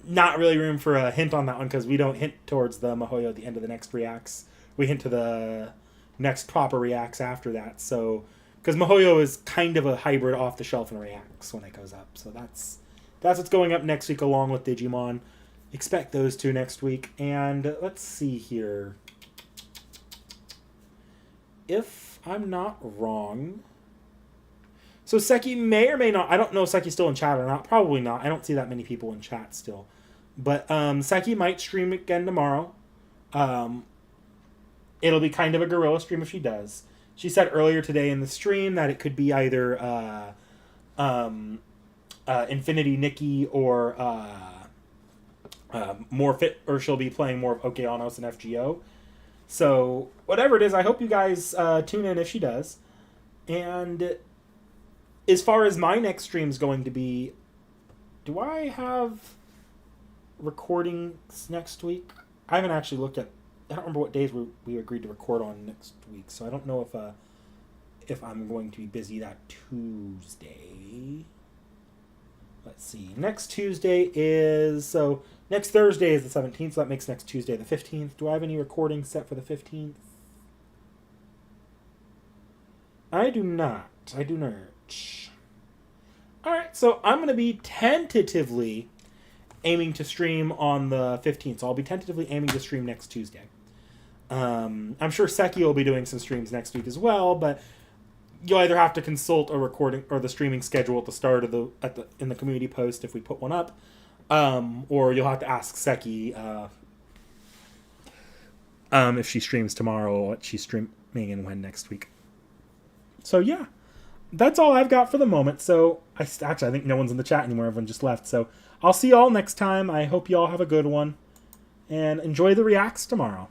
Not really room for a hint on that one, because we don't hint towards the Mihoyo at the end of the next Reacts. We hint to the next proper Reacts after that. So, because Mihoyo is kind of a hybrid off the shelf in Reacts when it goes up. So that's what's going up next week along with Digimon. Expect those two next week. And let's see here. If I'm not wrong, so Seki may or may not, I don't know if Seki's still in chat or not. Probably not. I don't see that many people in chat still. But Seki might stream again tomorrow. It'll be kind of a guerrilla stream if she does. She said earlier today in the stream that it could be either Infinity Nikki or or she'll be playing more of Okeanos and FGO. So whatever it is, I hope you guys tune in if she does. And as far as my next stream is going to be, do I have recordings next week? I haven't actually looked at. I don't remember what days we agreed to record on next week, so I don't know if I'm going to be busy that Tuesday. Let's see. Next Tuesday is next Thursday is the 17th, so that makes next Tuesday the 15th. Do I have any recordings set for the 15th? I do not. I do not. Alright, so I'm going to be tentatively aiming to stream on the 15th. So I'll be tentatively aiming to stream next Tuesday. I'm sure Seki will be doing some streams next week as well, but you'll either have to consult a recording or the streaming schedule at the start of in the community post if we put one up, or you'll have to ask Seki if she streams tomorrow, what she's streaming and when next week. So yeah, that's all I've got for the moment. So I think no one's in the chat anymore. Everyone just left. So I'll see y'all next time. I hope y'all have a good one and enjoy the reacts tomorrow.